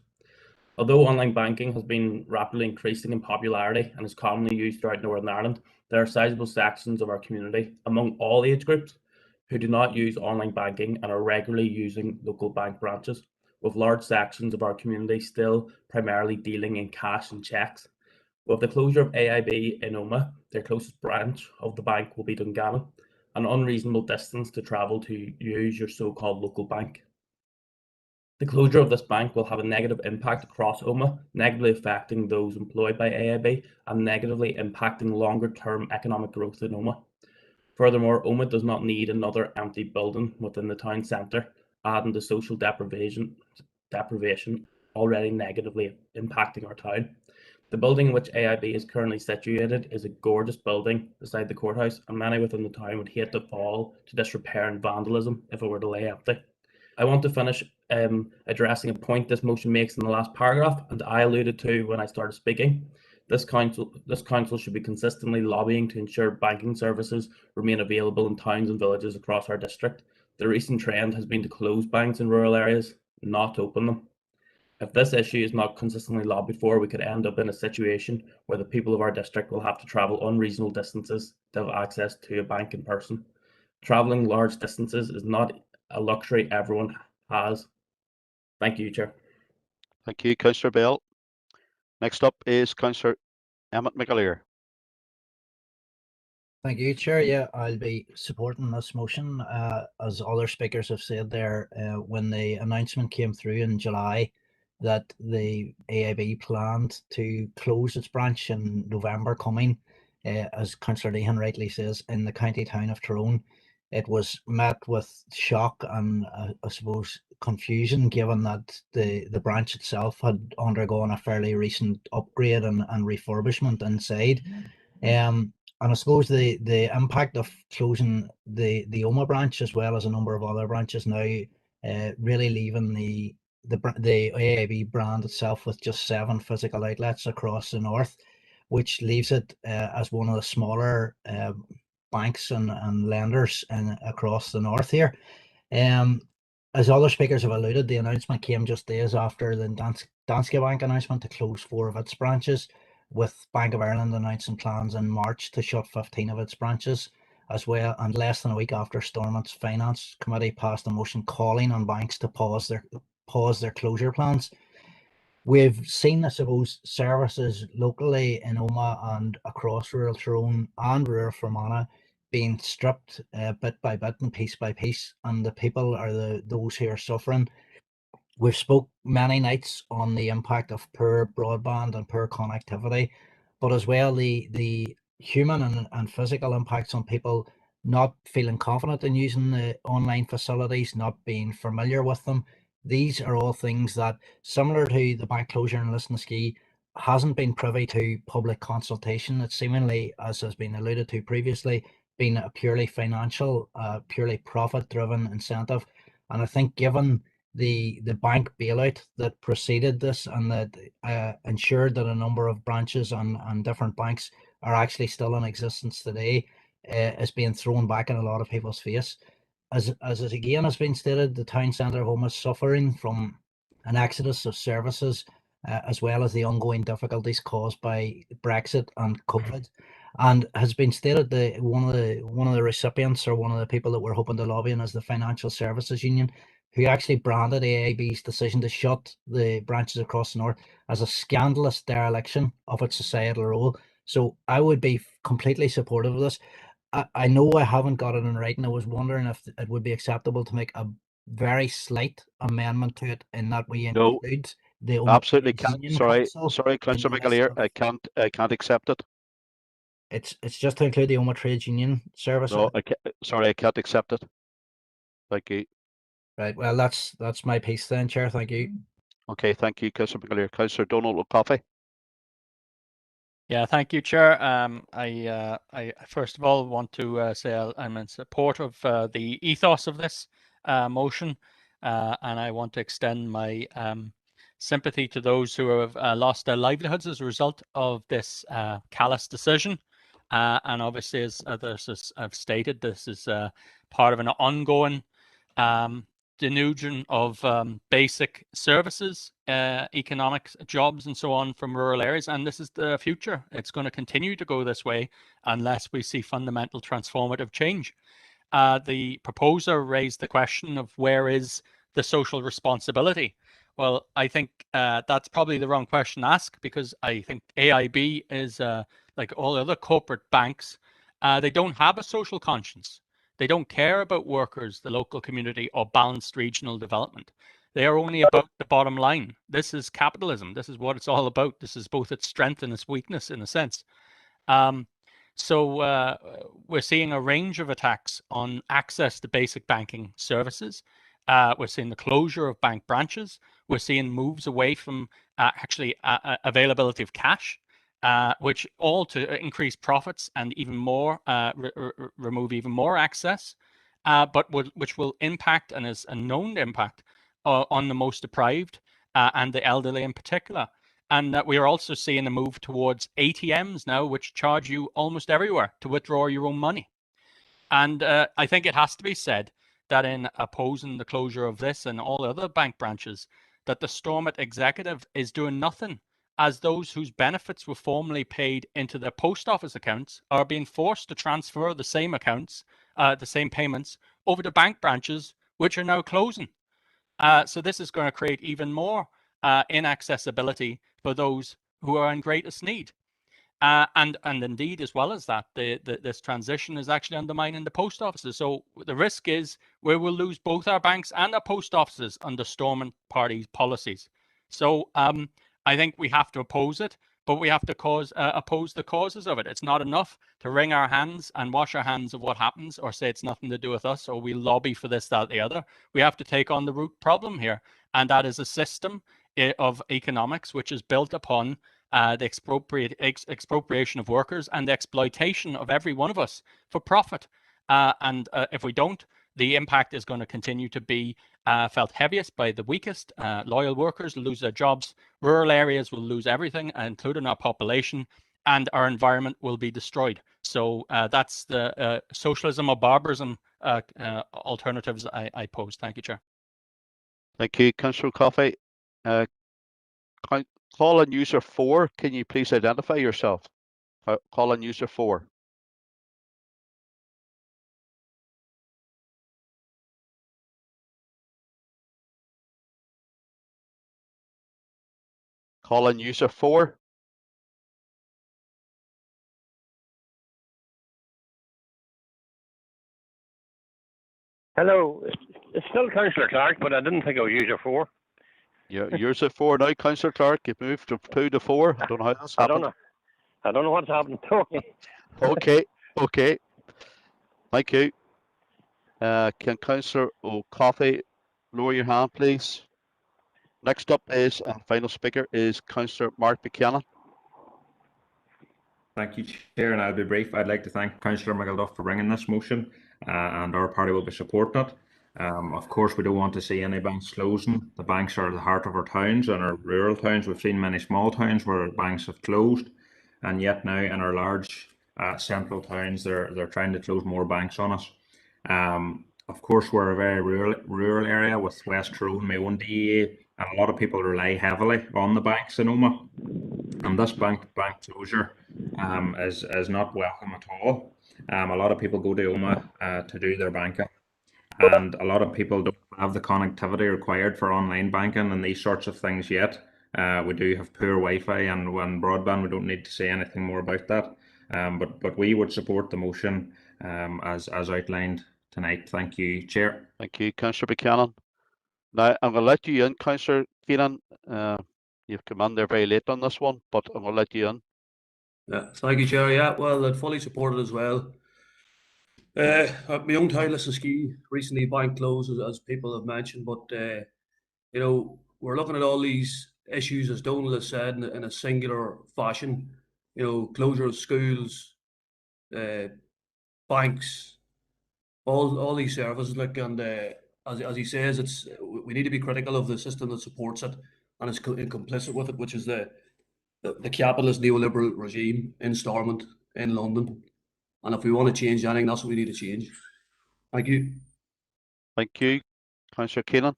C: Although online banking has been rapidly increasing in popularity and is commonly used throughout Northern Ireland, there are sizable sections of our community, among all age groups, who do not use online banking and are regularly using local bank branches, with large sections of our community still primarily dealing in cash and cheques. With the closure of AIB in Omagh, their closest branch of the bank will be Dungannon, an unreasonable distance to travel to use your so-called local bank. The closure of this bank will have a negative impact across Omagh, negatively affecting those employed by AIB and negatively impacting longer-term economic growth in Omagh. Furthermore, Omagh does not need another empty building within the town centre, adding to social deprivation already negatively impacting our town. The building in which AIB is currently situated is a gorgeous building beside the courthouse, and many within the town would hate to fall to disrepair and vandalism if it were to lay empty. I want to finish addressing a point this motion makes in the last paragraph, and I alluded to when I started speaking. This council should be consistently lobbying to ensure banking services remain available in towns and villages across our district. The recent trend has been to close banks in rural areas, not open them. If this issue is not consistently lobbied for, we could end up in a situation where the people of our district will have to travel unreasonable distances to have access to a bank in person. Travelling large distances is not a luxury everyone has. Thank you, Chair.
A: Thank you, Councillor Bale. Next up is Councillor Emmett McAleer.
N: Thank you, Chair. Yeah, I'll be supporting this motion. As other speakers have said there, when the announcement came through in July that the AIB planned to close its branch in November coming, as Councillor Lehan rightly says, in the county town of Tyrone, it was met with shock and I suppose confusion, given that the branch itself had undergone a fairly recent upgrade and refurbishment inside. And I suppose the impact of closing the Oma branch, as well as a number of other branches now, really leaving the AIB brand itself with just 7 physical outlets across the north, which leaves it as one of the smaller banks and lenders across the north here. As other speakers have alluded, the announcement came just days after the Danske Bank announcement to close 4 of its branches, with Bank of Ireland announcing plans in March to shut 15 of its branches as well, and less than a week after Stormont's Finance Committee passed a motion calling on banks to pause their closure plans. We've seen, I suppose, services locally in Oma and across rural Tyrone and rural Fermanagh being stripped bit by bit and piece by piece, and the people are those who are suffering. We've spoke many nights on the impact of poor broadband and poor connectivity, but as well the human and physical impacts on people not feeling confident in using the online facilities, not being familiar with them. These are all things that, similar to the bank closure in Lisnaskea, hasn't been privy to public consultation. It's seemingly, as has been alluded to previously, been a purely financial, purely profit-driven incentive. And I think given the bank bailout that preceded this and that ensured that a number of branches and different banks are actually still in existence today, is being thrown back in a lot of people's face. As it again has been stated, the town centre of Oma is suffering from an exodus of services, as well as the ongoing difficulties caused by Brexit and COVID. And has been stated that one of the recipients, or one of the people that we're hoping to lobby in, is the Financial Services Union, who actually branded AIB's decision to shut the branches across the north as a scandalous dereliction of its societal role. So I would be completely supportive of this. I know I haven't got it in writing. I was wondering if it would be acceptable to make a very slight amendment to it in that we include the
A: absolutely can't. Sorry,
N: in
A: Councillor
N: the list
A: McAleer, I can't accept it.
N: It's just to include the Oma Trades Union service.
A: No, sorry, I can't accept it. Thank you.
N: Right. Well, that's my piece then, Chair. Thank you.
A: Okay, thank you, Councillor McAleer. Councillor Donnelly, Coffey.
K: Yeah, thank you, Chair. I first of all want to say I'm in support of the ethos of this motion, and I want to extend my sympathy to those who have lost their livelihoods as a result of this callous decision. And obviously, as others have stated, this is part of an ongoing denusion of basic services, economics, jobs, and so on from rural areas. And this is the future. It's going to continue to go this way unless we see fundamental transformative change. The proposer raised the question of where is the social responsibility? Well, I think that's probably the wrong question to ask, because I think AIB is like all other corporate banks. They don't have a social conscience. They don't care about workers, the local community, or balanced regional development. They are only about the bottom line. This is capitalism. This is what it's all about. This is both its strength and its weakness, in a sense. So we're seeing a range of attacks on access to basic banking services. We're seeing the closure of bank branches. We're seeing moves away from actually availability of cash, which all to increase profits and even more, remove even more access, but which will impact, and is a known impact, on the most deprived and the elderly in particular. And we are also seeing a move towards ATMs now, which charge you almost everywhere to withdraw your own money. And I think it has to be said that in opposing the closure of this and all other bank branches, that the Stormont executive is doing nothing, as those whose benefits were formerly paid into their post office accounts are being forced to transfer the same accounts, the same payments, over to bank branches, which are now closing. So this is going to create even more inaccessibility for those who are in greatest need. And indeed, as well as that, this transition is actually undermining the post offices. So the risk is we will lose both our banks and our post offices under Stormont Party policies. So I think we have to oppose it, but we have to oppose the causes of it. It's not enough to wring our hands and wash our hands of what happens or say it's nothing to do with us or we lobby for this, that, the other. We have to take on the root problem here, and that is a system of economics which is built upon the expropriation of workers and the exploitation of every one of us for profit. And if we don't, the impact is going to continue to be felt heaviest by the weakest. Loyal workers will lose their jobs. Rural areas will lose everything, including our population, and our environment will be destroyed. So that's the socialism or barbarism alternatives I pose. Thank you, Chair.
A: Thank you, Councillor Coffey. Call on user 4. Can you please identify yourself? Call on user 4. Call on user 4.
F: Hello, it's still Councillor Clark, but I didn't think I was user 4.
A: Yeah, user 4 now, Councillor Clark. You've moved from 2 to 4. I don't know how that's happened.
F: I don't know what's happened to me.
A: Okay. Thank you. Can Councillor Coffey lower your hand, please? Next up is, and final speaker is Councillor Mark Buchanan.
Q: Thank you, Chair, and I'll be brief. I'd like to thank Councillor McElduff for bringing this motion, and our party will be supporting it. Of course, we don't want to see any banks closing. The banks are the heart of our towns and our rural towns. We've seen many small towns where banks have closed, and yet now in our large central towns, they're trying to close more banks on us. Of course, we're a very rural area with West Tyrone, my own DEA, and a lot of people rely heavily on the banks in Omagh. And this bank closure is not welcome at all. A lot of people go to Omagh to do their banking, and a lot of people don't have the connectivity required for online banking and these sorts of things yet. We do have poor Wi-Fi and when broadband. We don't need to say anything more about that. But we would support the motion as outlined tonight. Thank you, Chair.
A: Thank you, Councillor Buchanan. Now I'm going to let you in, Councillor Keenan. You've come in there very late on this one, but I'm going to let you in.
G: Yeah, thank you, Chair. Yeah, well, I'd fully support it as well. My own title is a ski. Recently, bank closed, as people have mentioned, but you know, we're looking at all these issues, as Donnelly has said, in a singular fashion. You know, closure of schools, banks, all these services. Like, and as he says, we need to be critical of the system that supports it and is complicit with it, which is the capitalist neoliberal regime in Stormont, in London. And if we want to change anything, that's what we need to change. Thank you.
A: Thank you, Councillor Keenan.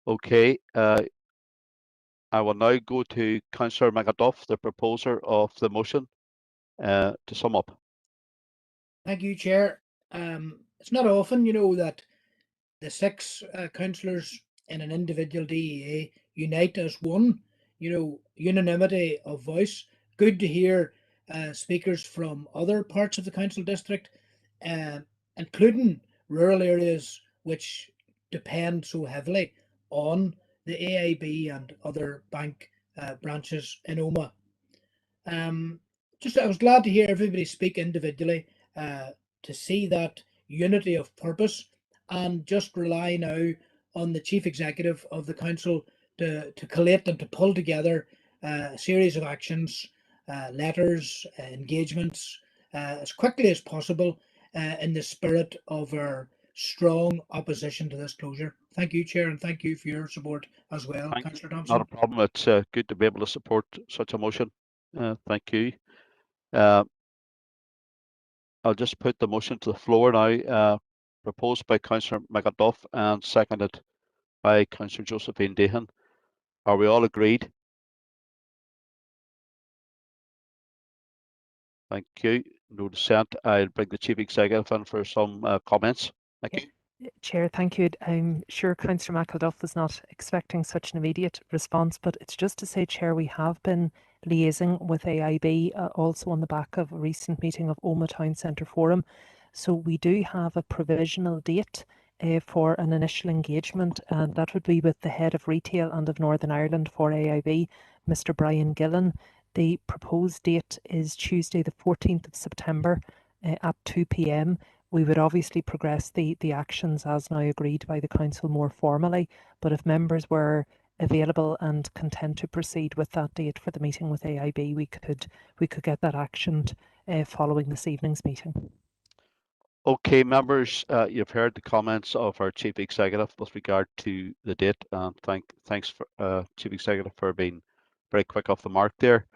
A: Okay, I will now go to Councillor McAduff, the proposer of the motion, to sum up.
L: Thank you, Chair. It's not often, that the 6 councillors in an individual DEA unite as one, unanimity of voice. Good to hear speakers from other parts of the council district, including rural areas which depend so heavily on the AIB and other bank branches in Omagh. I was glad to hear everybody speak individually, to see that unity of purpose, and just rely now on the Chief Executive of the Council to collate and to pull together a series of actions, letters, engagements, as quickly as possible, in the spirit of our strong opposition to this closure. Thank you, Chair, and thank you for your support as well, Councillor Thompson.
A: Not a problem. It's good to be able to support such a motion. Thank you. I'll just put the motion to the floor now. Proposed by Councillor McAduff and seconded by Councillor Josephine Dehan. Are we all agreed? Thank you. No dissent. I'll bring the Chief Executive in for some comments. Thank you.
H: Chair, thank you. I'm sure Councillor McAduff was not expecting such an immediate response, but it's just to say, Chair, we have been liaising with AIB also on the back of a recent meeting of Omagh Town Centre Forum. So we do have a provisional date for an initial engagement, and that would be with the Head of Retail and of Northern Ireland for AIB, Mr. Brian Gillen. The proposed date is Tuesday the 14th of September at 2 p.m. We would obviously progress the actions as now agreed by the Council more formally, but if members were available and content to proceed with that date for the meeting with AIB, we could get that actioned following this evening's meeting.
A: Okay, members, you've heard the comments of our Chief Executive with regard to the date, and thanks for Chief Executive for being very quick off the mark there.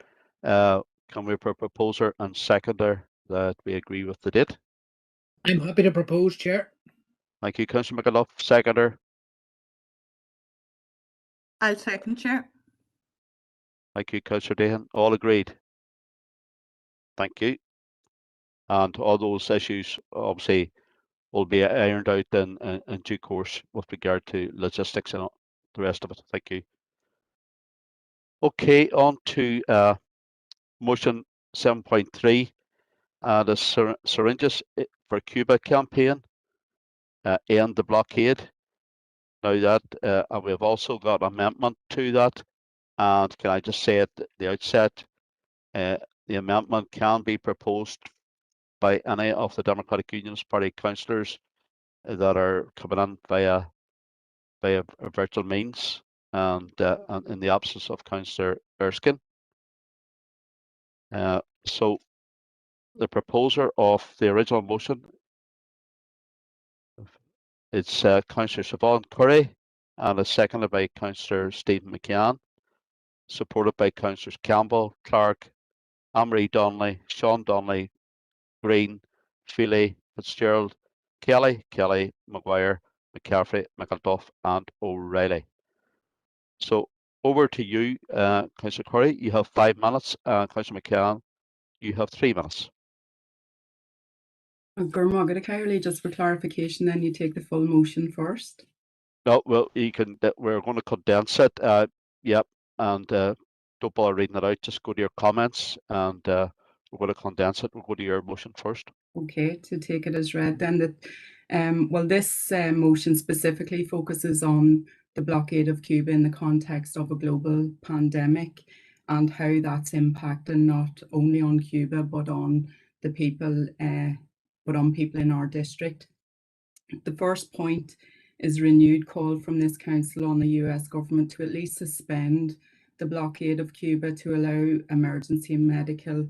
A: Can we put a proposer and seconder that we agree with the date?
L: I'm happy to propose, Chair.
A: Thank you, Councillor McAduff. Seconder.
M: I'll second, Chair.
A: Thank you, Councillor Dehan. All agreed? Thank you. And all those issues obviously will be ironed out in due course with regard to logistics and the rest of it. Thank you. Okay, on to motion 7.3, the Syringes for Cuba campaign, end the blockade. Now that we have also got amendment to that, and can I just say at the outset, the amendment can be proposed by any of the Democratic Unionist Party councillors that are coming in via virtual means, and in the absence of Councillor Erskine. So the proposer of the original motion, it's Councillor Siobhan Curry, and it's seconded by Councillor Stephen McCann, supported by Councillors Campbell, Clark, Anne-Marie Donnelly, Sean Donnelly, Green, Feely, Fitzgerald, Kelly, Maguire, McCaffrey, McAduff, and O'Reilly. So over to you, Councillor Curry. You have 5 minutes. Councillor McCann, you have 3 minutes.
I: Just for clarification, then you take the full motion first.
A: No, well, you can. We're going to condense it. Yep, and don't bother reading it out. Just go to your comments, and we're going to condense it. We'll go to your motion first.
I: Okay, to take it as read then that, well, this motion specifically focuses on the blockade of Cuba in the context of a global pandemic and how that's impacting not only on Cuba but on the people, people in our district. The first point is renewed call from this council on the US government to at least suspend the blockade of Cuba to allow emergency medical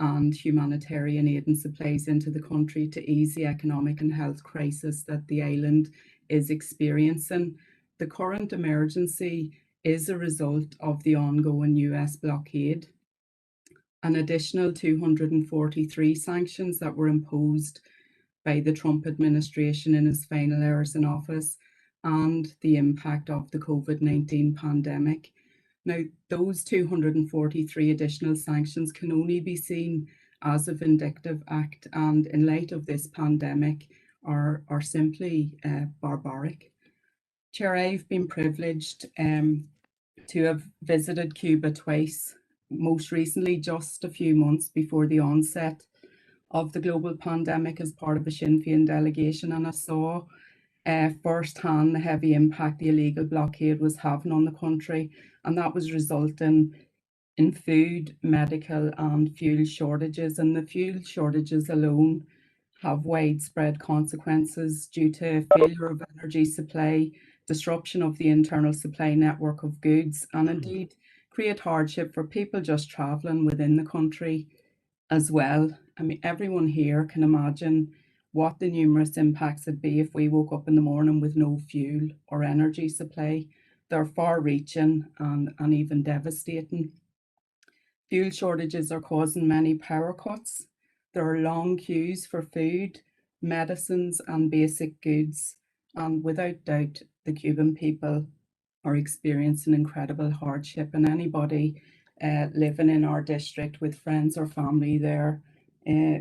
I: and humanitarian aid and supplies into the country to ease the economic and health crisis that the island is experiencing. The current emergency is a result of the ongoing US blockade. An additional 243 sanctions that were imposed by the Trump administration in its final hours in office, and the impact of the COVID-19 pandemic. Now, those 243 additional sanctions can only be seen as a vindictive act, and in light of this pandemic are simply barbaric. Chair, I've been privileged to have visited Cuba twice, most recently just a few months before the onset of the global pandemic as part of a Sinn Féin delegation, and I saw firsthand the heavy impact the illegal blockade was having on the country, and that was resulting in food, medical and fuel shortages, and the fuel shortages alone have widespread consequences due to failure of energy supply, disruption of the internal supply network of goods, and indeed create hardship for people just travelling within the country as well. I mean, everyone here can imagine what the numerous impacts would be if we woke up in the morning with no fuel or energy supply. They're far-reaching and even devastating. Fuel shortages are causing many power cuts. There are long queues for food, medicines and basic goods. And without doubt, the Cuban people are experiencing incredible hardship, and anybody living in our district with friends or family there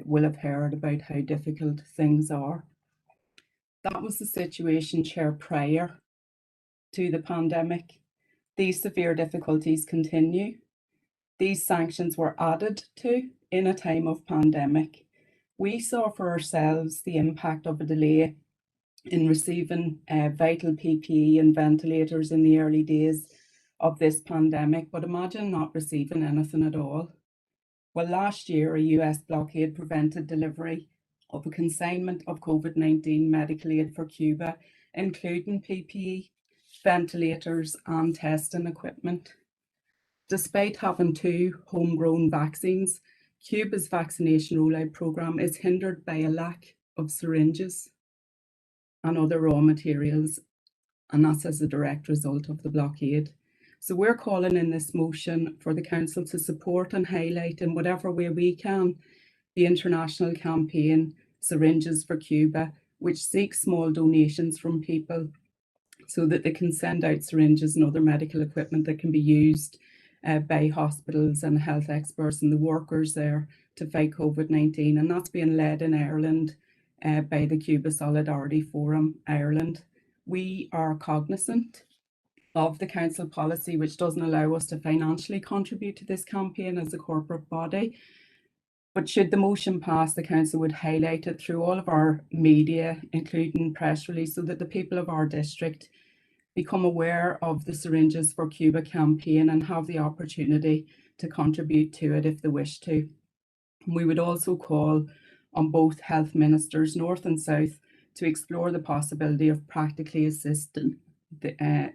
I: will have heard about how difficult things are. That was the situation, Chair, prior to the pandemic. These severe difficulties continue. These sanctions were added to in a time of pandemic. We saw for ourselves the impact of a delay in receiving vital PPE and ventilators in the early days of this pandemic, but imagine not receiving anything at all. Well, last year, a US blockade prevented delivery of a consignment of COVID-19 medical aid for Cuba, including PPE, ventilators and testing equipment. Despite having 2 homegrown vaccines, Cuba's vaccination rollout programme is hindered by a lack of syringes and other raw materials, and that's as a direct result of the blockade. So we're calling in this motion for the Council to support and highlight in whatever way we can the international campaign Syringes for Cuba, which seeks small donations from people so that they can send out syringes and other medical equipment that can be used by hospitals and health experts and the workers there to fight COVID-19. And that's being led in Ireland by the Cuba Solidarity Forum Ireland. We are cognizant of the council policy, which doesn't allow us to financially contribute to this campaign as a corporate body. But should the motion pass, the council would highlight it through all of our media, including press release, so that the people of our district become aware of the Syringes for Cuba campaign and have the opportunity to contribute to it if they wish to. We would also call on both health ministers, North and South, to explore the possibility of practically assisting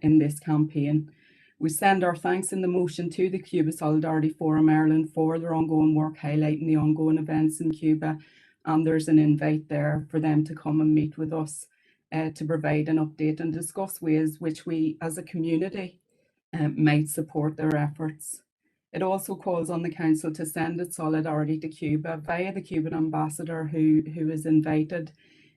I: in this campaign. We send our thanks in the motion to the Cuba Solidarity Forum Ireland for their ongoing work highlighting the ongoing events in Cuba, and there's an invite there for them to come and meet with us to provide an update and discuss ways which we as a community might support their efforts. It also calls on the Council to send its solidarity to Cuba via the Cuban ambassador who is invited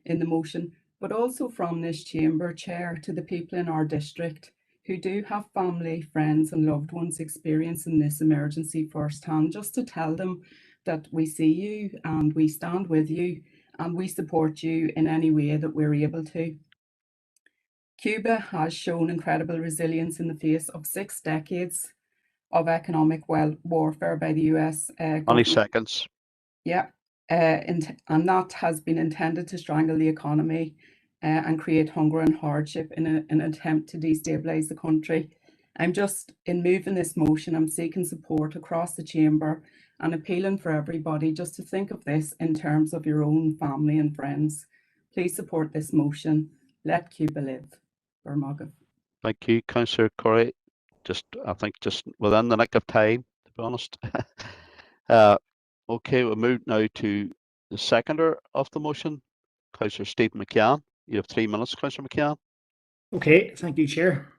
I: in the motion, but also from this chamber, Chair, to the people in our district who do have family, friends and loved ones experiencing this emergency firsthand, just to tell them that we see you and we stand with you and we support you in any way that we're able to. Cuba has shown incredible resilience in the face of 6 decades of economic warfare by the US.
A: 20 seconds.
I: Yeah, and that has been intended to strangle the economy and create hunger and hardship in an attempt to destabilise the country. I'm just, in moving this motion, I'm seeking support across the chamber and appealing for everybody just to think of this in terms of your own family and friends. Please support this motion. Let Cuba live. Bermaga.
A: Thank you, Councillor Corey. I think just within the nick of time, to be honest. Okay, we'll move now to the seconder of the motion, Councillor Stephen McCann. You have 3 minutes, Councillor McCann.
L: Okay, thank you, Chair.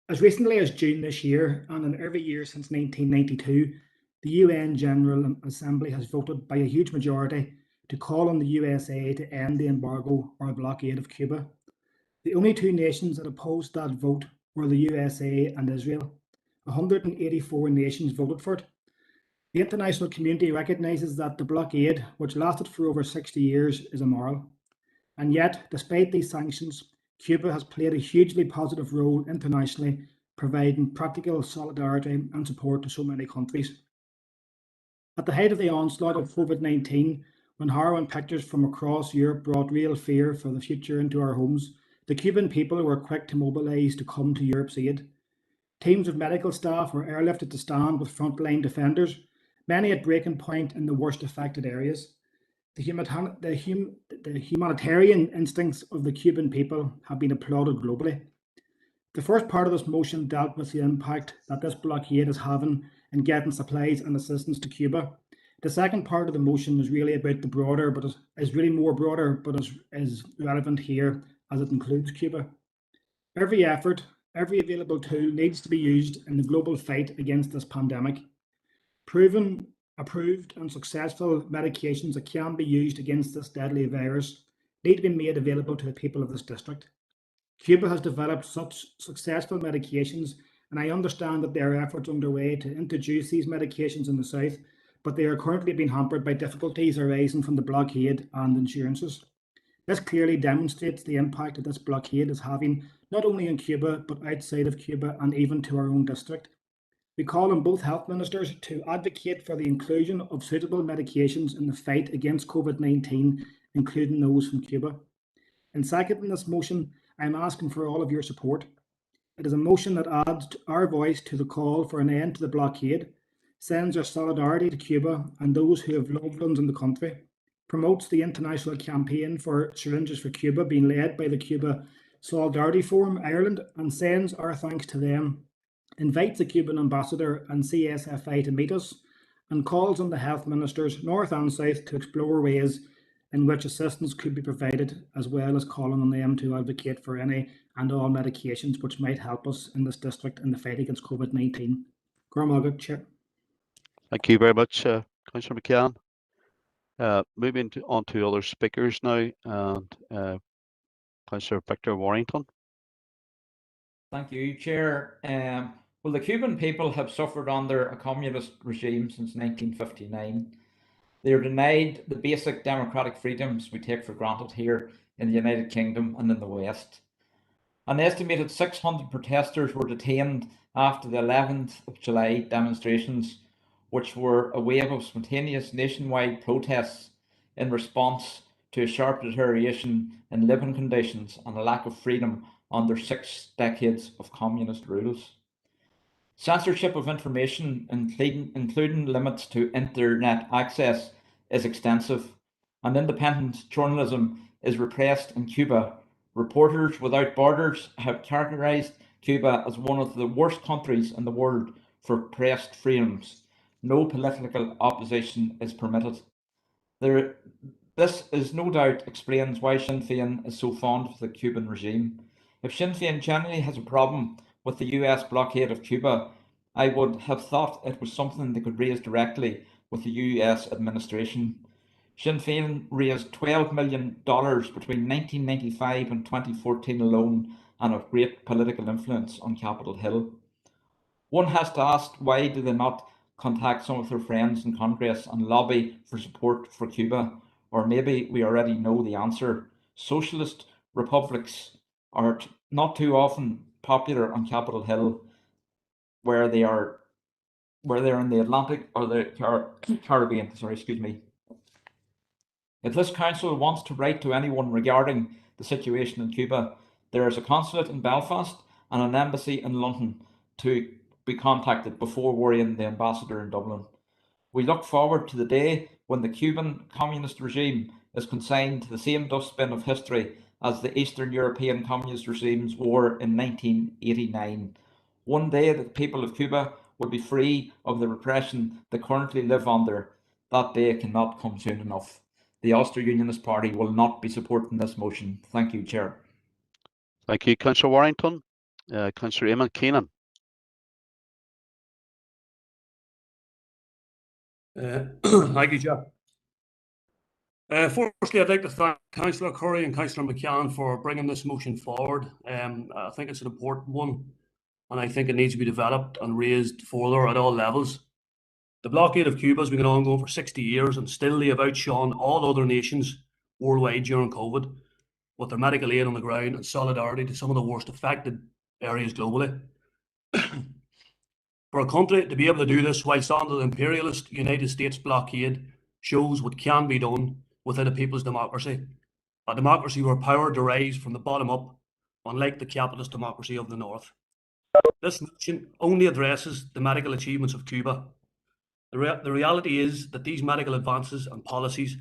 L: As recently as June this year, and in every year since 1992, the UN General Assembly has voted by a huge majority to call on the USA to end the embargo or blockade of Cuba. The only 2 nations that opposed that vote were the USA and Israel. 184 nations voted for it. The international community recognises that the blockade, which lasted for over 60 years, is immoral. And yet, despite these sanctions, Cuba has played a hugely positive role internationally, providing practical solidarity and support to so many countries. At the height of the onslaught of COVID-19, when harrowing pictures from across Europe brought real fear for the future into our homes, the Cuban people were quick to mobilise to come to Europe's aid. Teams of medical staff were airlifted to stand with frontline defenders, many at breaking point in the worst affected areas. The humanitarian instincts of the Cuban people have been applauded globally. The first part of this motion dealt with the impact that this blockade is having in getting supplies and assistance to Cuba. The second part of the motion is really about the broader, but is really more broader, but is relevant here as it includes Cuba. Every effort, every available tool needs to be used in the global fight against this pandemic. Proven, approved and successful medications that can be used against this deadly virus need to be made available to the people of this district. Cuba has developed such successful medications, and I understand that there are efforts underway to introduce these medications in the south, but they are currently being hampered by difficulties arising from the blockade and insurances. This clearly demonstrates the impact that this blockade is having not only in Cuba, but outside of Cuba and even to our own district. We call on both health ministers to advocate for the inclusion of suitable medications in the fight against COVID-19, including those from Cuba. In seconding this motion, I am asking for all of your support. It is a motion that adds our voice to the call for an end to the blockade, sends our solidarity to Cuba and those who have loved ones in the country, promotes the international campaign for syringes for Cuba being led by the Cuba Solidarity Forum Ireland, and sends our thanks to them, invites the Cuban ambassador and CSFI to meet us, and calls on the health ministers, north and south, to explore ways in which assistance could be provided, as well as calling on them to advocate for any and all medications which might help us in this district in the fight against COVID-19. Cormac, Chair.
A: Thank you very much, Councillor McCann. Moving on to other speakers now, and Councillor Victor Warrington.
E: Thank you, Chair. Well, the Cuban people have suffered under a communist regime since 1959. They are denied the basic democratic freedoms we take for granted here in the United Kingdom and in the West. An estimated 600 protesters were detained after the 11th of July demonstrations, which were a wave of spontaneous nationwide protests in response to a sharp deterioration in living conditions and a lack of freedom under 6 decades of communist rules. Censorship of information, including limits to internet access, is extensive, and independent journalism is repressed in Cuba. Reporters Without Borders have characterized Cuba as one of the worst countries in the world for press freedoms. No political opposition is permitted. This is no doubt explains why Sinn Féin is so fond of the Cuban regime. If Sinn Féin genuinely has a problem with the US blockade of Cuba, I would have thought it was something they could raise directly with the US administration. Sinn Féin raised $12 million between 1995 and 2014 alone, and of great political influence on Capitol Hill. One has to ask, why do they not contact some of their friends in Congress and lobby for support for Cuba? Or maybe we already know the answer. Socialist republics are not too often popular on Capitol Hill, where they are in the Atlantic or the Caribbean. Sorry, excuse me. If this council wants to write to anyone regarding the situation in Cuba, there is a consulate in Belfast and an embassy in London to be contacted before worrying the ambassador in Dublin. We look forward to the day when the Cuban communist regime is consigned to the same dustbin of history as the Eastern European communist regimes were in 1989. One day the people of Cuba will be free of the repression they currently live under. That day cannot come soon enough. The Ulster Unionist Party will not be supporting this motion. Thank you, Chair.
A: Thank you, Councillor Warrington. Councillor Ayman Keenan.
G: Thank you, Chair. Firstly, I'd like to thank Councillor Curry and Councillor McCann for bringing this motion forward. I think it's an important one, and I think it needs to be developed and raised further at all levels. The blockade of Cuba has been ongoing for 60 years, and still they have outshone all other nations worldwide during COVID, with their medical aid on the ground and solidarity to some of the worst affected areas globally. For a country to be able to do this whilst under the imperialist United States blockade shows what can be done within a people's democracy, a democracy where power derives from the bottom up, unlike the capitalist democracy of the North. This motion only addresses the medical achievements of Cuba. The reality is that these medical advances and policies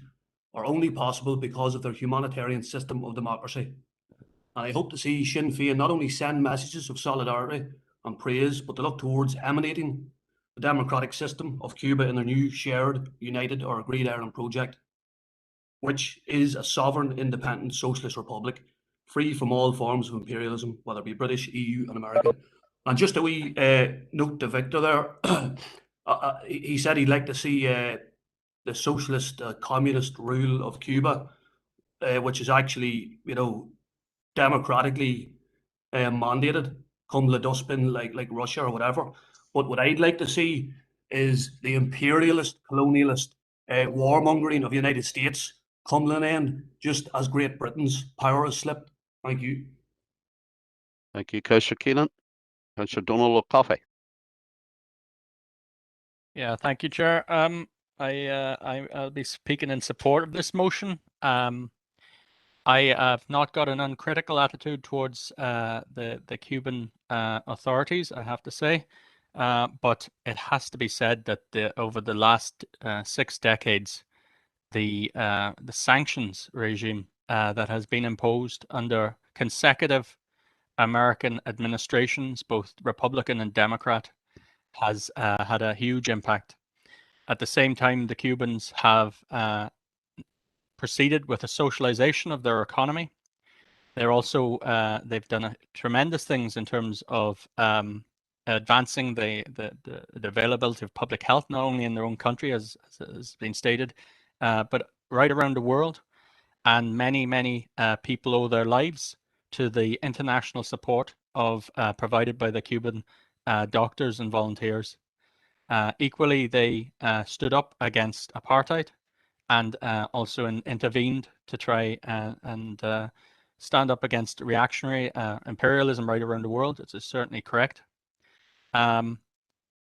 G: are only possible because of their humanitarian system of democracy. And I hope to see Sinn Féin not only send messages of solidarity and praise, but to look towards emanating the democratic system of Cuba in their new shared, united or agreed Ireland project, which is a sovereign, independent, socialist republic, free from all forms of imperialism, whether it be British, EU and American. And just a wee note to Victor there, he said he'd like to see the socialist, communist rule of Cuba, which is actually, you know, democratically mandated, come the dustbin like Russia or whatever. But what I'd like to see is the imperialist, colonialist warmongering of the United States come to an end, just as Great Britain's power has slipped. Thank you.
A: Thank you, Councillor Keenan. Councillor Donnelly of Coffey.
K: Yeah, thank you, Chair. I'll be speaking in support of this motion. I have not got an uncritical attitude towards the Cuban authorities, I have to say, but it has to be said that over the last 6 decades, the sanctions regime that has been imposed under consecutive American administrations, both Republican and Democrat, has had a huge impact. At the same time, the Cubans have proceeded with a socialization of their economy. They're also they've done tremendous things in terms of advancing the availability of public health, not only in their own country, as has been stated, but right around the world. And many people owe their lives to the international support of provided by the Cuban doctors and volunteers. Equally, they stood up against apartheid and also intervened to try and stand up against reactionary imperialism right around the world. It's certainly correct. And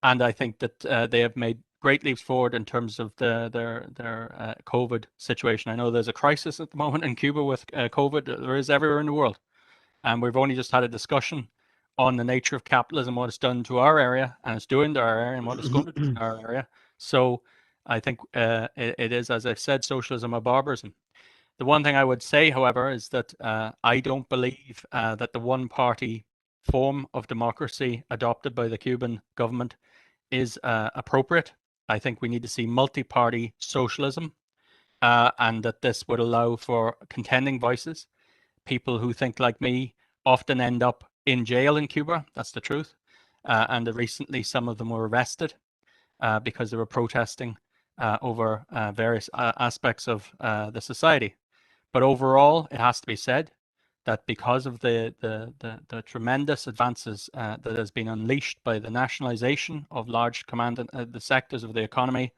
K: I think that they have made great leaps forward in terms of their COVID situation. I know there's a crisis at the moment in Cuba with COVID. There is everywhere in the world. And we've only just had a discussion on the nature of capitalism, what it's done to our area, and it's doing to our area, and what it's going to do in our area. So I think it is, as I've said, socialism or barbarism. The one thing I would say, however, is that I don't believe that the one-party form of democracy adopted by the Cuban government is appropriate. I think we need to see multi-party socialism, and that this would allow for contending voices. People who think like me often end up in jail in Cuba. That's the truth. And recently, some of them were arrested because they were protesting over various aspects of the society. But overall, it has to be said that because of the tremendous advances that has been unleashed by the nationalization of large the sectors of the economy,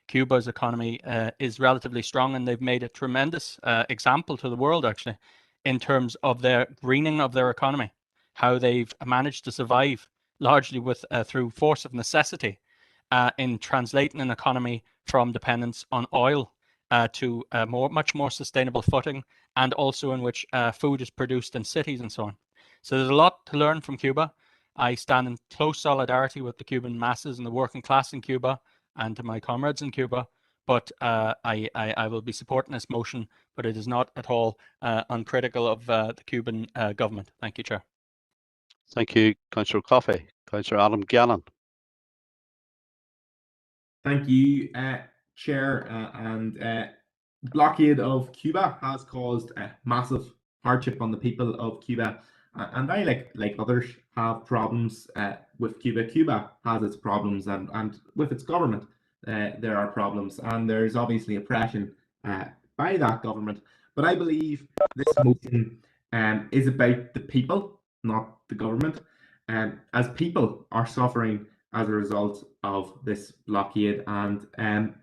K: Cuba's economy is relatively strong, and they've made a tremendous example to the world, actually, in terms of their greening of their economy, how they've managed to survive largely with through force of necessity in translating an economy from dependence on oil to a much more sustainable footing, and also in which food is produced in cities and so on. So there's a lot to learn from Cuba. I stand in close solidarity with the Cuban masses and the working class in Cuba and to my comrades in Cuba, but I will be supporting this motion, but it is not at all uncritical of the Cuban government. Thank you, Chair.
A: Thank you, Councillor Coffey. Councillor Adam Gannon.
J: Thank you, Chair. Blockade of Cuba has caused massive hardship on the people of Cuba, and I, like others, have problems with Cuba. Cuba has its problems, and with its government there are problems, and there's obviously oppression by that government. But I believe this motion is about the people, not the government, as people are suffering as a result of this blockade. And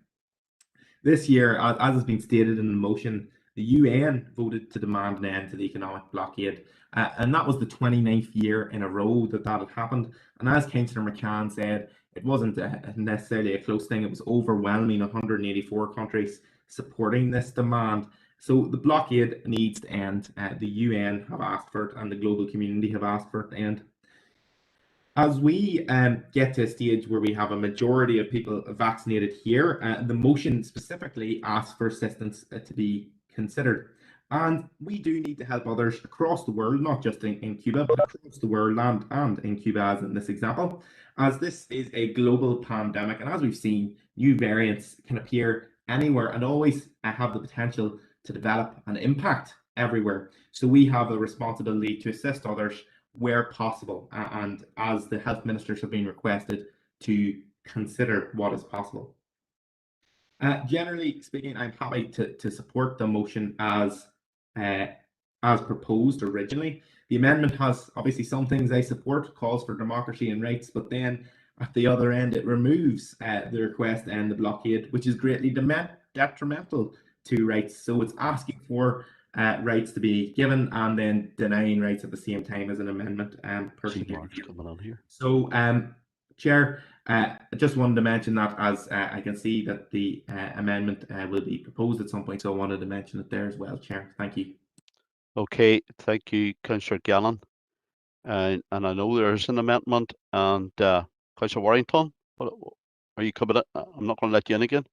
J: this year, as has been stated in the motion, the UN voted to demand an end to the economic blockade, and that was the 29th year in a row that had happened. And as Councillor McCann said, it wasn't necessarily a close thing. It was overwhelming, 184 countries supporting this demand. So the blockade needs to end. The UN have asked for it, and the global community have asked for it to end. As we get to a stage where we have a majority of people vaccinated here, the motion specifically asks for assistance to be considered. And we do need to help others across the world, not just in Cuba, but across the world and in Cuba, as in this example, as this is a global pandemic. And as we've seen, new variants can appear anywhere and always have the potential to develop and impact everywhere. So we have a responsibility to assist others where possible. And as the health ministers have been requested to consider what is possible. Generally speaking, I'm happy to support the motion as proposed originally. The amendment has obviously some things I support, calls for democracy and rights, but then at the other end it removes the request to end the blockade, which is greatly detrimental to rights. So it's asking for rights to be given and then denying rights at the same time as an amendment. Personally, so Chair, I just wanted to mention that as I can see that the amendment will be proposed at some point, so I wanted to mention it there as well, Chair. Thank you.
A: Okay, thank you, Councillor Gannon. And I know there's an amendment, and Councillor Warrington, are you coming in? I'm not going to let you in again.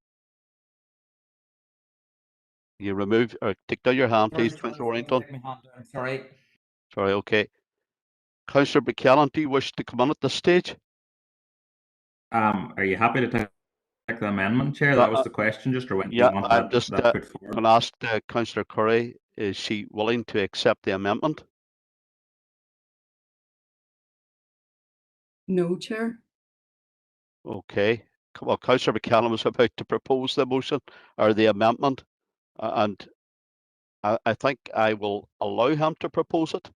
A: You remove or take down your hand, please, Councillor Warrington.
E: Sorry.
A: Sorry, okay. Councillor Buchanan, do you wish to come on at this stage?
Q: Are you happy to take the amendment, Chair? That was the question, just or when
A: yeah,
Q: do you want
A: I'm
Q: that,
A: just
Q: that put forward?
A: going to ask Councillor Curry, is she willing to accept the amendment?
I: No, Chair.
A: Okay. Well, Councillor Buchanan was about to propose the motion or the amendment, and I think I will allow him to propose it,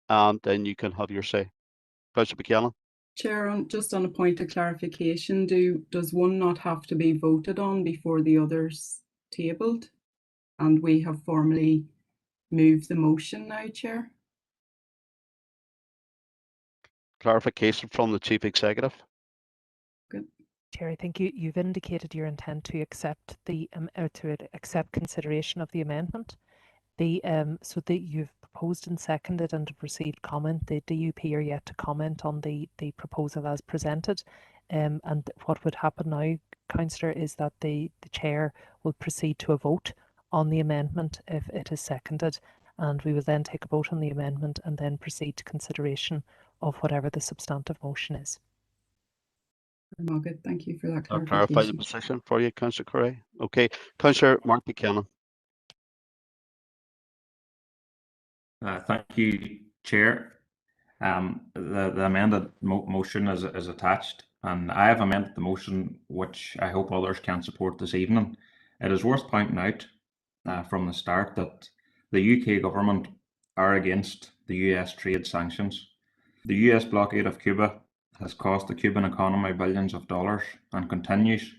A: and then you can have your say. Councillor Buchanan.
I: Chair, just on a point of clarification, does one not have to be voted on before the other's tabled? And we have formally moved the motion now, Chair.
A: Clarification from the Chief Executive.
I: Good.
H: Chair, I think you've indicated your intent to accept accept consideration of the amendment. So that you've proposed and seconded and have received comment. The DUP are yet to comment on the proposal as presented. And what would happen now, Councillor, is that the Chair will proceed to a vote on the amendment if it is seconded, and we will then take a vote on the amendment and then proceed to consideration of whatever the substantive motion is.
I: Good. Thank you for that
A: I'll
I: clarification.
A: clarify the position for you, Councillor Curry. Okay, Councillor Mark Buchanan.
Q: Thank you, Chair. The amended motion is attached, and I have amended the motion, which I hope others can support this evening. It is worth pointing out from the start that the UK government are against the US trade sanctions. The US blockade of Cuba has cost the Cuban economy billions of dollars and continues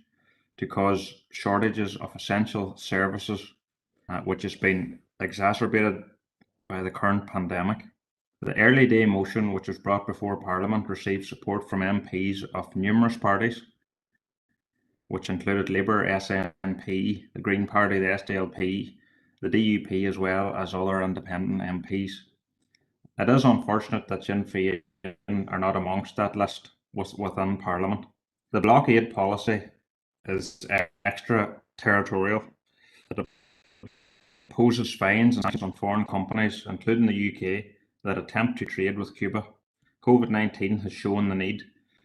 Q: to cause shortages of essential services, which has been exacerbated by the current pandemic. The early day motion, which was brought before Parliament, received support from MPs of numerous parties, which included Labour, SNP, the Green Party, the SDLP, the DUP, as well as other independent MPs. It is unfortunate that Sinn Féin are not amongst that list within Parliament. The blockade policy is extraterritorial. It imposes fines and sanctions on foreign companies, including the UK, that attempt to trade with Cuba. COVID-19 has shown the need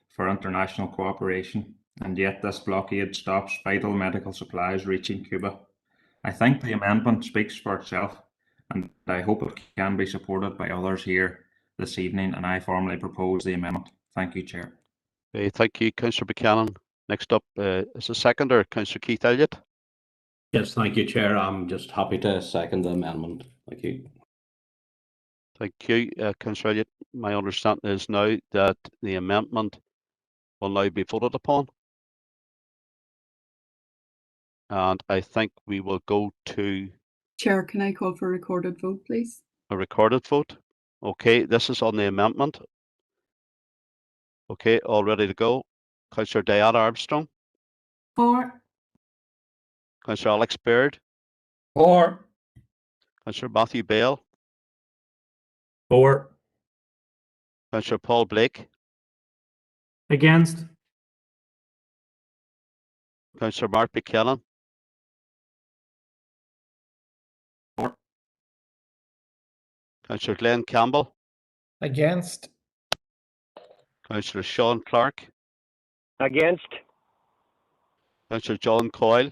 Q: for international cooperation, and yet this blockade stops vital medical supplies reaching Cuba. I think the amendment speaks for itself, and I hope it can be supported by others here this evening, and I formally propose the amendment. Thank you, Chair.
A: Okay, thank you, Councillor Buchanan. Next up is a seconder, Councillor Keith Elliott.
V: Yes, thank you, Chair. I'm just happy to second the amendment. Thank you.
A: Thank you, Councillor Elliott. My understanding is now that the amendment will now be voted upon. And I think we will go to...
I: Chair, can I call for a recorded vote, please?
A: A recorded vote. Okay, this is on the amendment. Okay, all ready to go. Councillor Diana Armstrong.
B: For.
A: Councillor Alex Baird.
S: For.
A: Councillor Matthew Bale.
C: For.
A: Councillor Paul Blake.
C: Against.
A: Councillor Mark Buchanan.
Q: For.
A: Councillor Glenn Campbell.
R: Against.
A: Councillor Sean Clark.
F: Against.
A: Councillor John Coyle.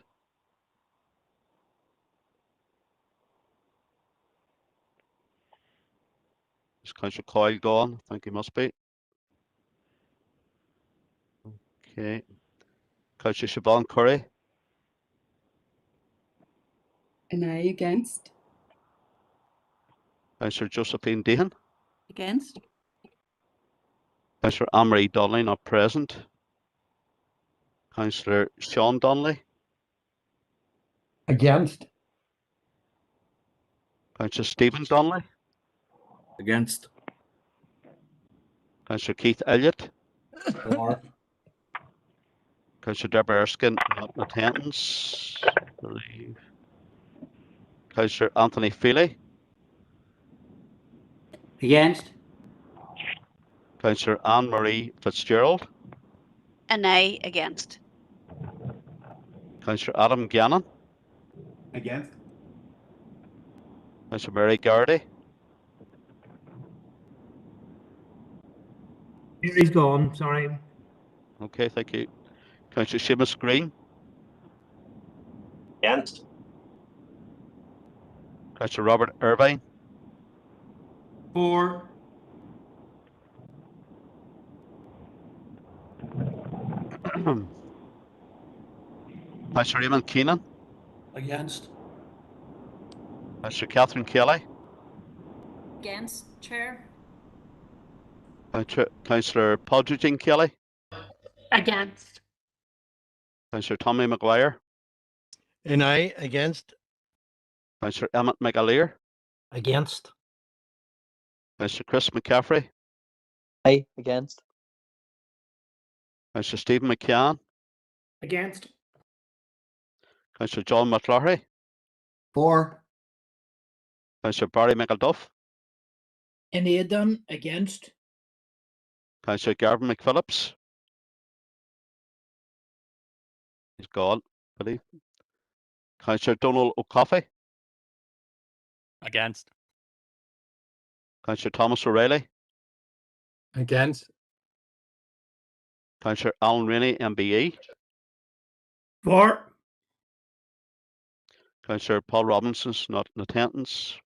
A: Is Councillor Coyle gone? I think he must be. Okay. Councillor Siobhan Curry.
I: An aye against.
A: Councillor Josephine Dehan.
M: Against.
A: Councillor Anne-Marie Donnelly, not present. Councillor Sean Donnelly.
R: Against.
A: Councillor Stephen Donnelly.
D: Against.
A: Councillor Keith Elliott.
R: For.
A: Councillor Deborah Erskine, not in attendance. I believe. Councillor Anthony Feely.
T: Against.
A: Councillor Anne-Marie Fitzgerald.
W: An aye against.
A: Councillor Adam Gannon.
J: Against.
A: Councillor Mary Gardy.
R: Mary's gone, sorry.
A: Okay, thank you. Councillor Seamus Green.
F: Against.
A: Councillor Robert Irvine.
R: For.
A: Councillor Ayman Keenan.
G: Against.
A: Councillor Catherine Kelly.
B: Against, Chair.
A: Councillor Podrigan Kelly.
W: Against.
A: Councillor Tommy Maguire.
R: An aye against.
A: Councillor Emmett McAleer.
N: Against.
A: Councillor Chris McCaffrey.
P: Aye against.
A: Councillor Stephen McCann.
R: Against.
A: Councillor John McLaughlin.
R: For.
A: Councillor Barry McElduff.
L: In Aidan, against.
A: Councillor Garvin McPhillips. He's gone, I believe. Councillor Donald O'Coffey.
K: Against.
A: Councillor Thomas O'Reilly.
R: Against.
A: Councillor Alan Rainey, MBE.
R: For.
A: Councillor Paul Robinson's not in attendance.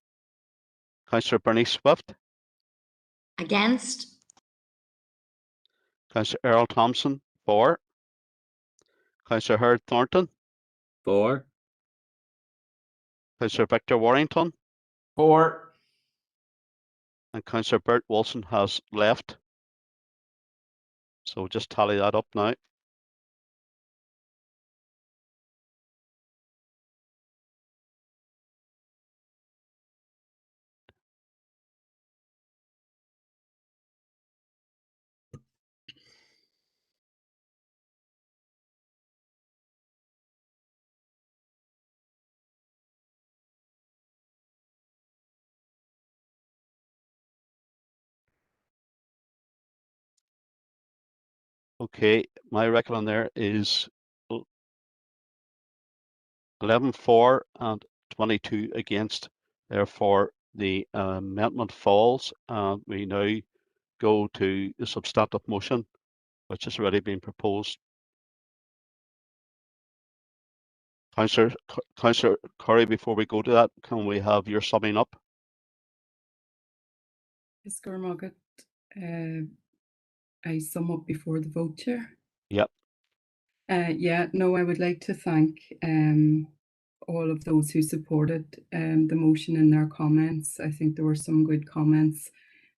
A: Councillor Bernice Swift.
W: Against.
A: Councillor Errol Thompson, for. Councillor Howard Thornton.
R: For.
A: Councillor Victor Warrington.
R: For.
A: And Councillor Bert Wilson has left. So just tally that up now. Okay, my record on there is 11 for and 22 against. Therefore, the amendment falls, and we now go to the substantive motion, which has already been proposed. Councillor Curry, before we go to that, can we have your summing up?
I: Yes, Gormagat. I sum up before the vote, Chair.
A: Yep.
I: Yeah, no, I would like to thank all of those who supported the motion in their comments. I think there were some good comments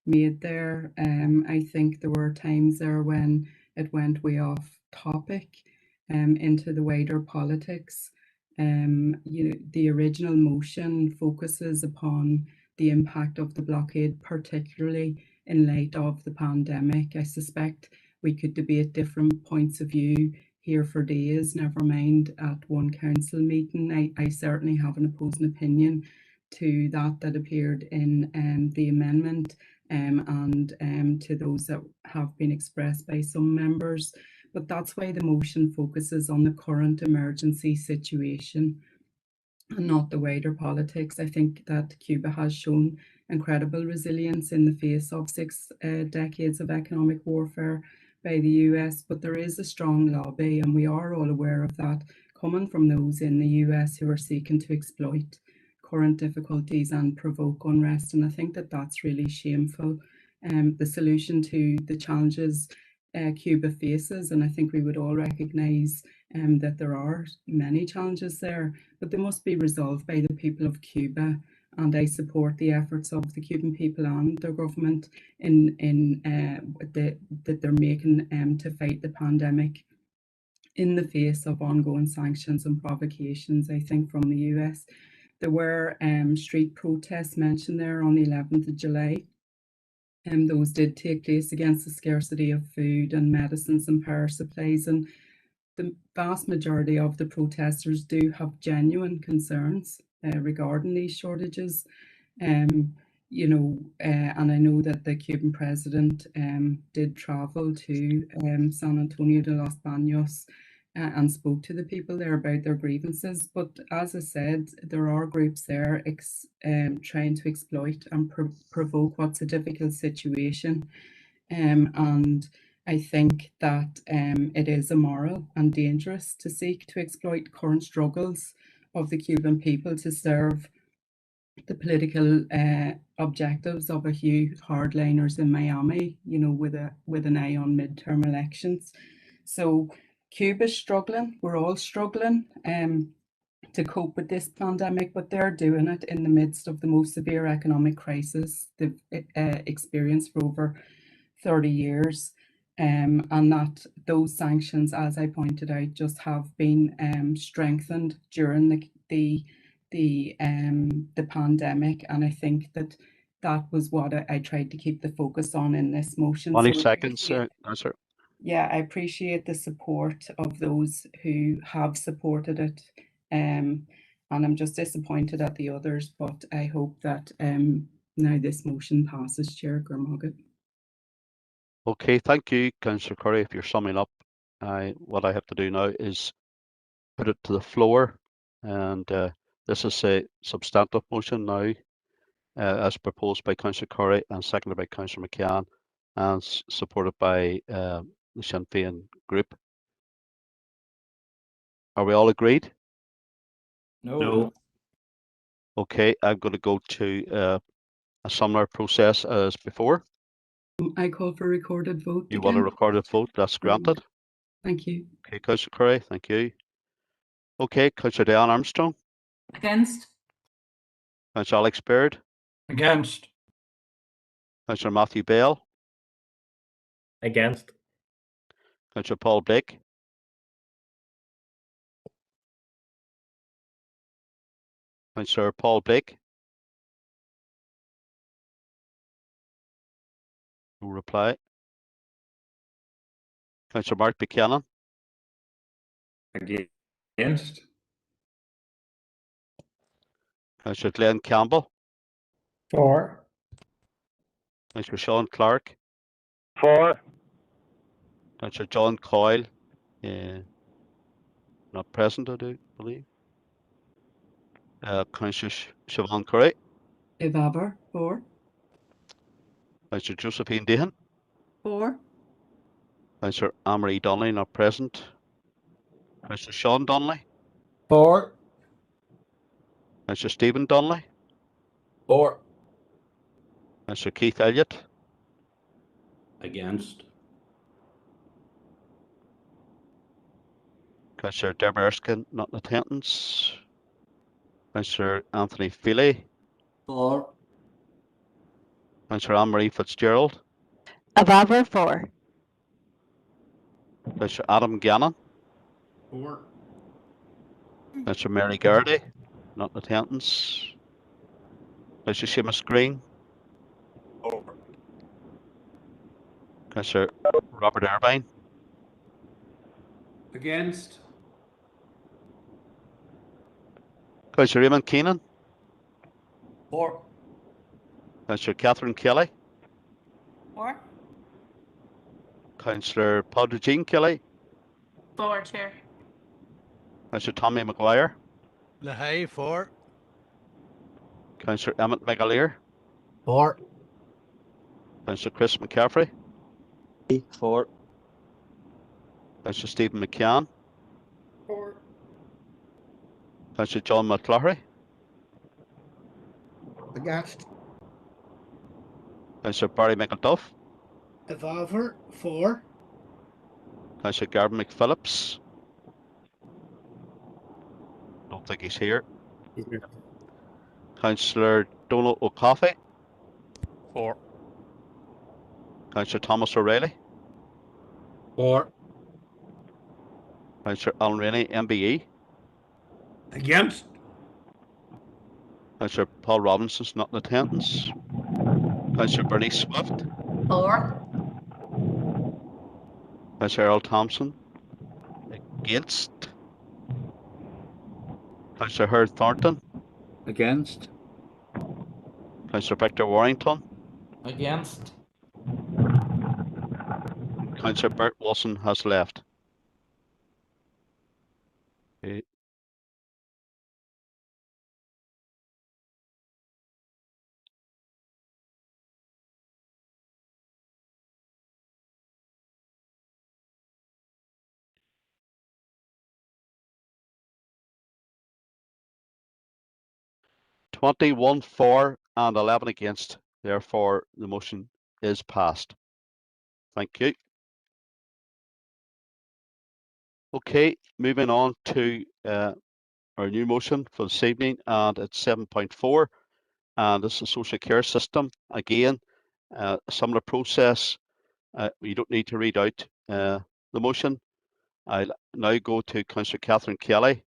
I: made there. I think there were times there when it went way off topic into the wider politics. You know, the original motion focuses upon the impact of the blockade, particularly in light of the pandemic. I suspect we could debate different points of view here for days, never mind at one council meeting. I certainly have an opposing opinion to that appeared in the amendment and to those that have been expressed by some members. But that's why the motion focuses on the current emergency situation and not the wider politics. I think that Cuba has shown incredible resilience in the face of 6 decades of economic warfare by the US. But there is a strong lobby, and we are all aware of that, coming from those in the US who are seeking to exploit current difficulties and provoke unrest. And I think that that's really shameful. The solution to the challenges Cuba faces, and I think we would all recognise that there are many challenges there, but they must be resolved by the people of Cuba. And I support the efforts of the Cuban people and their government that they're making to fight the pandemic in the face of ongoing sanctions and provocations, I think, from the US. There were street protests mentioned there on the 11th of July. Those did take place against the scarcity of food and medicines and power supplies. And the vast majority of the protesters do have genuine concerns regarding these shortages. You know, and I know that the Cuban president did travel to San Antonio de los Baños and spoke to the people there about their grievances. But as I said, there are groups there trying to exploit and provoke what's a difficult situation. And I think that it is immoral and dangerous to seek to exploit current struggles of the Cuban people to serve the political objectives of a few hardliners in Miami, you know, with an eye on midterm elections. So Cuba's struggling, we're all struggling to cope with this pandemic, but they're doing it in the midst of the most severe economic crisis they've experienced for over 30 years. And that those sanctions, as I pointed out, just have been strengthened during the pandemic. And I think that was what I tried to keep the focus on in this motion.
A: 20 seconds, Councillor.
I: Yeah, I appreciate the support of those who have supported it. And I'm just disappointed at the others, but I hope that now this motion passes, Chair Gurmoggett.
A: Okay, thank you, Councillor Curry. If you're summing up, what I have to do now is put it to the floor, and this is a substantive motion now, as proposed by Councillor Curry and seconded by Councillor McCann, and supported by the Sinn Féin group. Are we all agreed?
E: No.
A: Okay, I'm going to go to a similar process as before.
I: I call for recorded vote.
A: You want a recorded vote? That's granted.
I: Thank you.
A: Okay, Councillor Curry, thank you. Okay, Councillor Diane Armstrong.
B: Against.
A: Councillor Alex Baird.
S: Against.
A: Councillor Matthew Bale.
C: Against.
A: Councillor Paul Blake. Councillor Paul Blake. No reply. Councillor Mark Buchanan.
Q: Against.
A: Councillor Glenn Campbell.
F: For.
A: Councillor Sean Clark.
F: For.
A: Councillor John Coyle. Not present, I do believe. Councillor Siobhan Curry.
I: Ivaber, for.
A: Councillor Josephine Dehan.
M: For.
A: Councillor Anne-Marie Donnelly, not present. Councillor Sean Donnelly.
R: For.
A: Councillor Stephen Donnelly.
R: For.
A: Councillor Keith Elliott.
V: Against.
A: Councillor Deborah Erskine, not in attendance. Councillor Anthony Feely.
R: For.
A: Councillor Anne-Marie Fitzgerald.
W: Avaver for.
A: Councillor Adam Gannon.
J: For.
A: Councillor Mary Gardy, not in attendance. Councillor Seamus Green.
R: For.
A: Councillor Robert Irvine.
V: Against.
A: Councillor Ayman Keenan.
R: For.
A: Councillor Catherine Kelly.
W: For.
A: Councillor Padre Jean Kelly.
W: For, Chair.
A: Councillor Tommy Maguire.
R: Lahey for.
A: Councillor Emmett McAleer.
N: For.
A: Councillor Chris McCaffrey.
P: For.
A: Councillor Stephen McCann.
L: For.
A: Councillor John McCloughery.
L: Against.
A: Councillor Barry McElduff.
L: Evolver. For.
A: Councillor Gavin McPhillips. Don't think he's here. Councillor Donald O'Coffey.
K: For.
A: Councillor Thomas O'Reilly.
R: For.
A: Councillor Alan Rainey, MBE.
R: Against.
A: Councillor Paul Robinson's not in attendance. Councillor Bernice Swift.
W: For.
A: Councillor Earl Thompson. Against. Councillor Hurd Thornton.
R: Against.
A: Councillor Victor Warrington.
E: Against.
A: Councillor Bert Wilson has left. Okay. "21 for and 11 against. Therefore, the motion is passed. Thank you. Okay, moving on to our new motion for this evening, and it's 7.4, and this is the social care system. Again, a similar process. You don't need to read out the motion. I'll now go to Councillor Catherine Kelly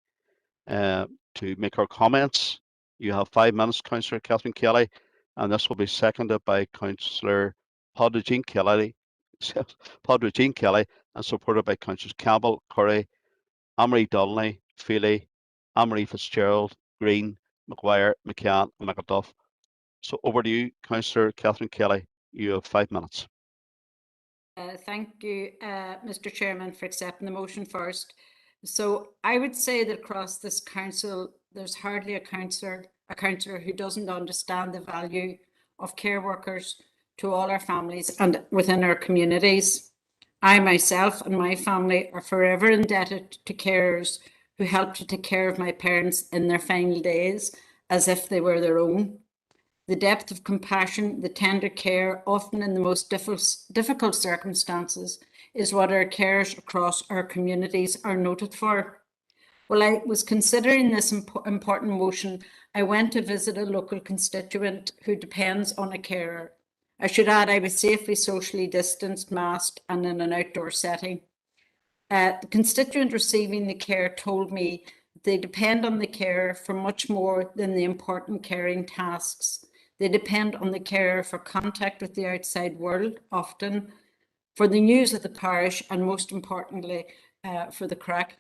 A: to make her comments. You have 5 minutes, Councillor Catherine Kelly, and this will be seconded by Councillor Padraig Kelly, and supported by Councillors Campbell, Curry, Anne-Marie Donnelly, Feely, Anne-Marie Fitzgerald, Green, McGuire, McCann, and McElduff. So over to you, Councillor Catherine Kelly. You have 5 minutes.
B: Thank you, Mr. Chairman, for accepting the motion first. So I would say that across this council, there's hardly a councillor who doesn't understand the value of care workers to all our families and within our communities. I myself and my family are forever indebted to carers who helped to take care of my parents in their final days as if they were their own. The depth of compassion, the tender care, often in the most difficult circumstances, is what our carers across our communities are noted for. While I was considering this important motion, I went to visit a local constituent who depends on a carer. I should add, I was safely socially distanced, masked, and in an outdoor setting. The constituent receiving the care told me they depend on the carer for much more than the important caring tasks. They depend on the carer for contact with the outside world, often for the news of the parish, and most importantly, for the crack.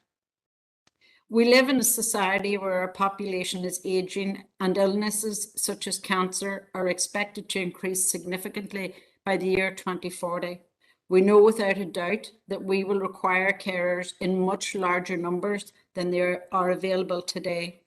B: We live in a society where our population is aging and illnesses such as cancer are expected to increase significantly by the year 2040. We know without a doubt that we will require carers in much larger numbers than there are available today.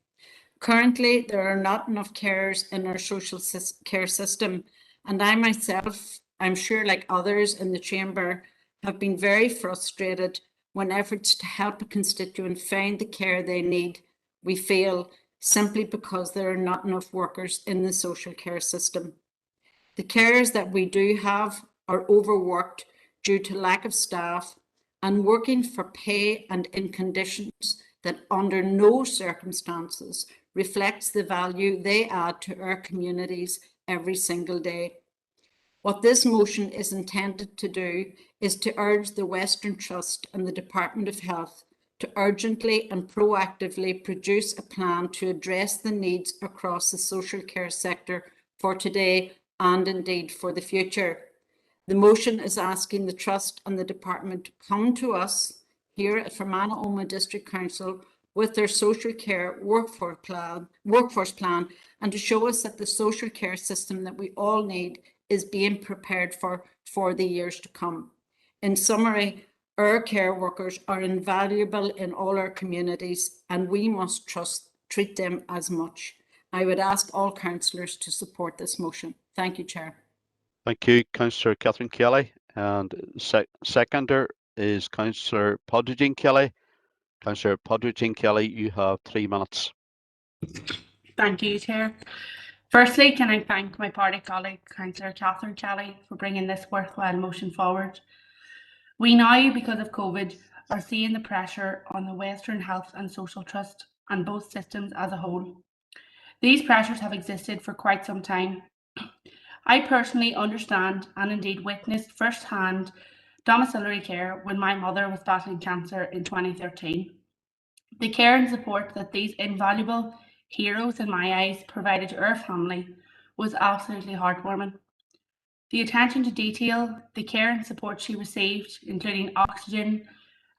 B: Currently, there are not enough carers in our social care system, and I myself, I'm sure like others in the chamber, have been very frustrated when efforts to help a constituent find the care they need, we fail simply because there are not enough workers in the social care system. The carers that we do have are overworked due to lack of staff and working for pay and in conditions that under no circumstances reflects the value they add to our communities every single day. What this motion is intended to do is to urge the Western Trust and the Department of Health to urgently and proactively produce a plan to address the needs across the social care sector for today and indeed for the future. The motion is asking the Trust and the Department to come to us here at Fermanagh Omagh District Council with their social care workforce plan and to show us that the social care system that we all need is being prepared for the years to come. In summary, our care workers are invaluable in all our communities and we must treat them as much. I would ask all councillors to support this motion.
W: Thank you, Chair.
A: Thank you, Councillor Catherine Kelly. And seconder is Councillor Podrigan Kelly. Councillor Podrigan Kelly, you have 3 minutes.
W: Thank you, Chair. Firstly, can I thank my party colleague, Councillor Catherine Kelly, for bringing this worthwhile motion forward. We now, because of COVID, are seeing the pressure on the Western Health and Social Trust and both systems as a whole. These pressures have existed for quite some time. I personally understand and indeed witnessed firsthand domiciliary care when my mother was battling cancer in 2013. The care and support that these invaluable heroes in my eyes provided to her family was absolutely heartwarming. The attention to detail, the care and support she received, including oxygen,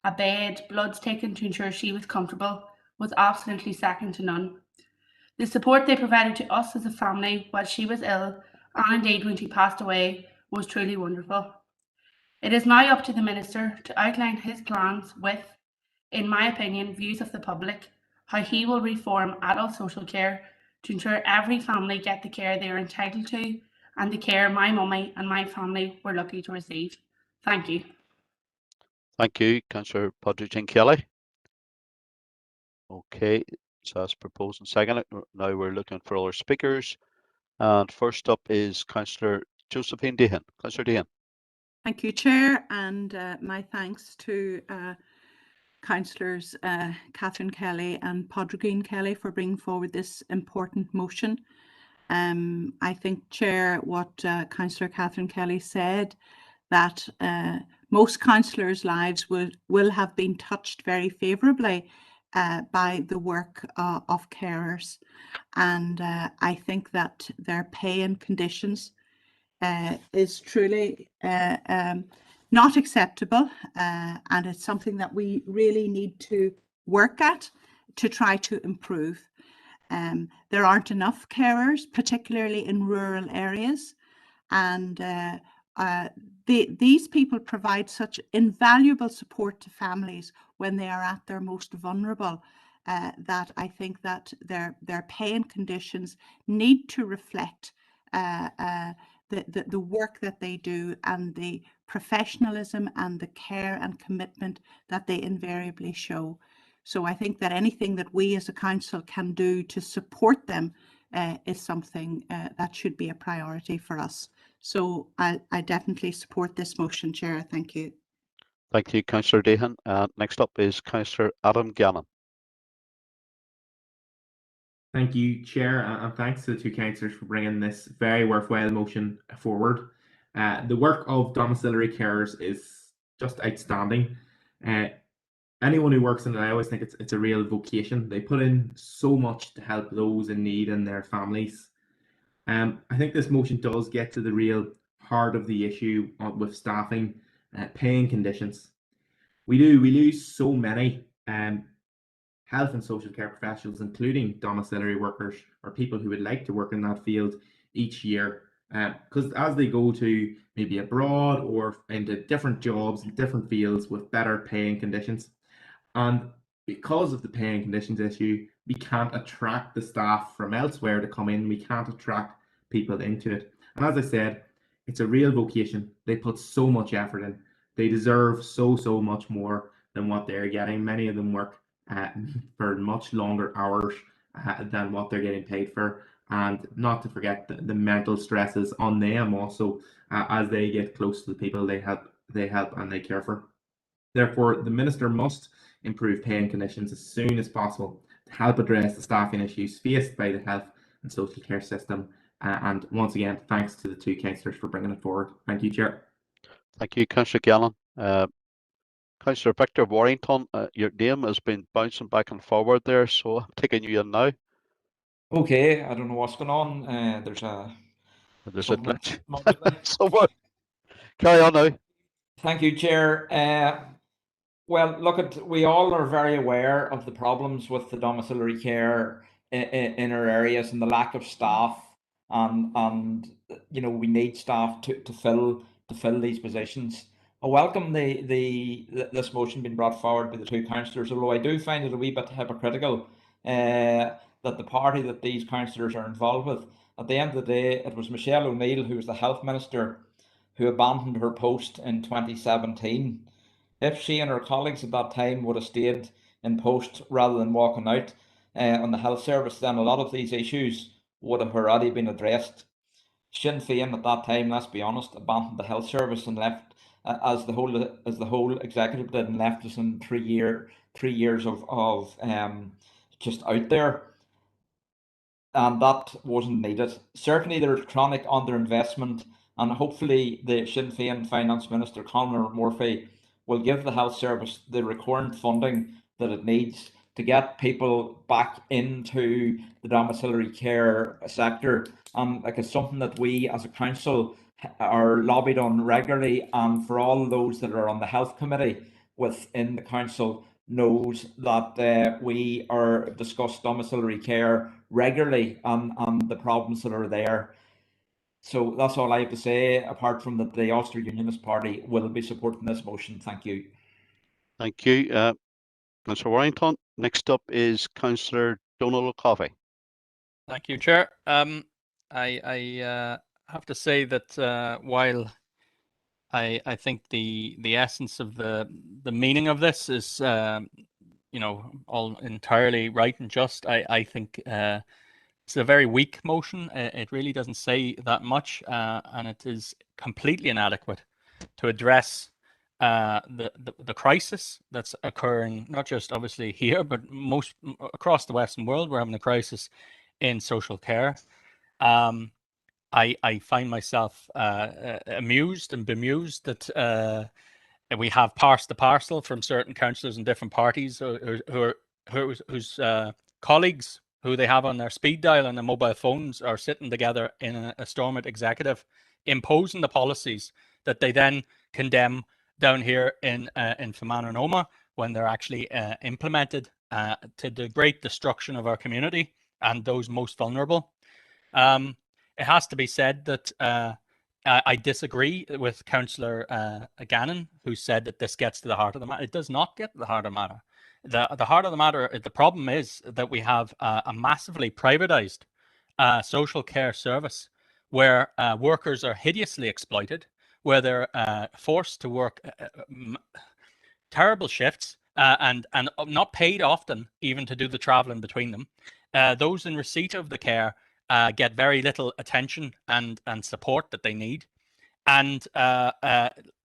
W: a bed, bloods taken to ensure she was comfortable, was absolutely second to none. The support they provided to us as a family while she was ill, and indeed when she passed away, was truly wonderful. It is now up to the Minister to outline his plans with, in my opinion, views of the public, how he will reform adult social care to ensure every family get the care they are entitled to and the care my mummy and my family were lucky to receive. Thank you.
A: Thank you, Councillor Podrigan Kelly. Okay, so as proposed and seconded, now we're looking for other speakers. And first up is Councillor Josephine Dehan. Councillor Dehan.
M: Thank you, Chair, and my thanks to Councillors Catherine Kelly and Podrigan Kelly for bringing forward this important motion. I think, Chair, what Councillor Catherine Kelly said, that most councillors' lives will have been touched very favourably by the work of carers. And I think that their pay and conditions is truly not acceptable, and it's something that we really need to work at to try to improve. There aren't enough carers, particularly in rural areas, and these people provide such invaluable support to families when they are at their most vulnerable, that I think that their pay and conditions need to reflect the work that they do and the professionalism and the care and commitment that they invariably show. So I think that anything that we as a council can do to support them is something that should be a priority for us. So I definitely support this motion, Chair. Thank you.
A: Thank you, Councillor Dehan. Next up is Councillor Adam Gannon.
J: Thank you, Chair, and thanks to the two councillors for bringing this very worthwhile motion forward. The work of domiciliary carers is just outstanding. Anyone who works in it, I always think it's a real vocation. They put in so much to help those in need and their families. I think this motion does get to the real heart of the issue with staffing, pay and conditions. We lose so many health and social care professionals, including domiciliary workers or people who would like to work in that field each year, because as they go to maybe abroad or into different jobs in different fields with better pay and conditions, and because of the pay and conditions issue, we can't attract the staff from elsewhere to come in. We can't attract people into it. And as I said, it's a real vocation. They put so much effort in. They deserve so much more than what they're getting. Many of them work for much longer hours than what they're getting paid for, and not to forget the mental stresses on them also as they get close to the people they help and they care for. Therefore, the Minister must improve pay and conditions as soon as possible to help address the staffing issues faced by the health and social care system. And once again, thanks to the two councillors for bringing it forward. Thank you, Chair.
A: Thank you, Councillor Gannon. Councillor Victor Warrington, your name has been bouncing back and forward there, so I'm taking you in now.
E: Okay, I don't know what's going on. There's a
A: glitch somewhere. Carry on now.
E: Thank you, Chair. Well, look, we all are very aware of the problems with the domiciliary care in our areas and the lack of staff, and you know, we need staff to fill these positions. I welcome this motion being brought forward by the two councillors, although I do find it a wee bit hypocritical that the party that these councillors are involved with At the end of the day, it was Michelle O'Neill, who was the Health Minister, who abandoned her post in 2017. If she and her colleagues at that time would have stayed in post rather than walking out on the health service, then a lot of these issues would have already been addressed. Sinn Féin at that time, let's be honest, abandoned the health service and left as the whole executive did, and left us in 3 years of just out there. And that wasn't needed. Certainly there's chronic underinvestment, and hopefully the Sinn Féin Finance Minister Conor Murphy will give the health service the recurrent funding that it needs to get people back into the domiciliary care sector. Like, it's something that we as a council are lobbied on regularly, and for all those that are on the health committee within the council knows that we are discuss domiciliary care regularly and the problems that are there. So that's all I have to say, apart from that the Ulster Unionist Party will be supporting this motion. Thank you.
A: Thank you, Councillor Warrington. Next up is Councillor Donnelly Coffey.
K: Thank you, Chair. I have to say that while I think the essence of the meaning of this is all entirely right and just, I think it's a very weak motion. It really doesn't say that much, and it is completely inadequate to address the crisis that's occurring, not just obviously here, but most across the Western world. We're having a crisis in social care. I find myself amused and bemused that we have parsed the parcel from certain councillors in different parties whose colleagues who they have on their speed dial and their mobile phones are sitting together in a Stormont executive, imposing the policies that they then condemn down here in Fermanagh and Omagh when they're actually implemented to the great destruction of our community and those most vulnerable. It has to be said that I disagree with Councillor Gannon, who said that this gets to the heart of the matter. It does not get to the heart of the matter. The heart of the matter, the problem is that we have a massively privatized social care service where workers are hideously exploited, where they're forced to work terrible shifts and not paid often even to do the traveling between them. Those in receipt of the care get very little attention and support that they need. And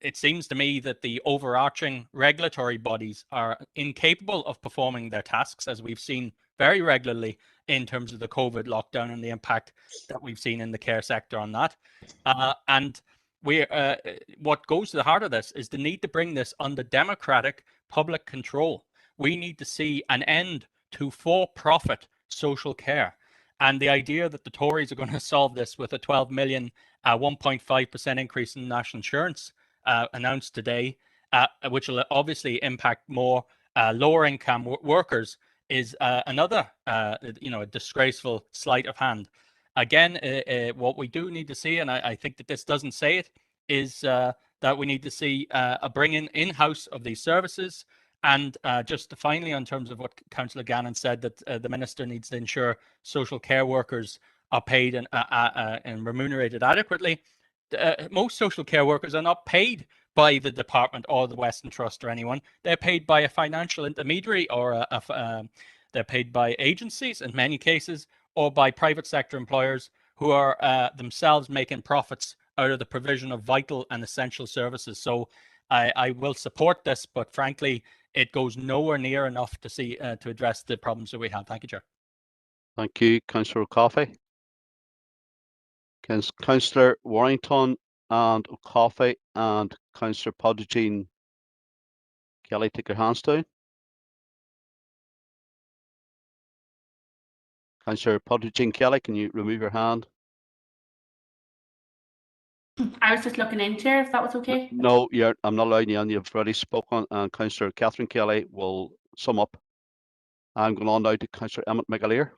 K: it seems to me that the overarching regulatory bodies are incapable of performing their tasks, as we've seen very regularly in terms of the COVID lockdown and the impact that we've seen in the care sector on that. And what goes to the heart of this is the need to bring this under democratic public control. We need to see an end to for-profit social care. And the idea that the Tories are going to solve this with a 12 million, 1.5% increase in national insurance announced today, which will obviously impact more lower income workers, is another, a disgraceful sleight of hand. Again, what we do need to see, and I think that this doesn't say it, is that we need to see a bringing in-house of these services. And just finally, in terms of what Councillor Gannon said, that the Minister needs to ensure social care workers are paid and remunerated adequately. Most social care workers are not paid by the department or the Western Trust or anyone. They're paid by a financial intermediary, or they're paid by agencies in many cases, or by private sector employers who are themselves making profits out of the provision of vital and essential services. So I will support this, but frankly, it goes nowhere near enough to see to address the problems that we have. Thank you, Chair.
A: Thank you, Councillor Coffey. Councillor Warrington and Coffey and Councillor Podgeen Kelly, take your hands down. Councillor Podgeen Kelly, can you remove your hand?
W: I was just looking in, Chair, if that was okay.
A: No, I'm not allowing you on. You've already spoken, and Councillor Catherine Kelly will sum up. I'm going on now to Councillor Emmett McAleer.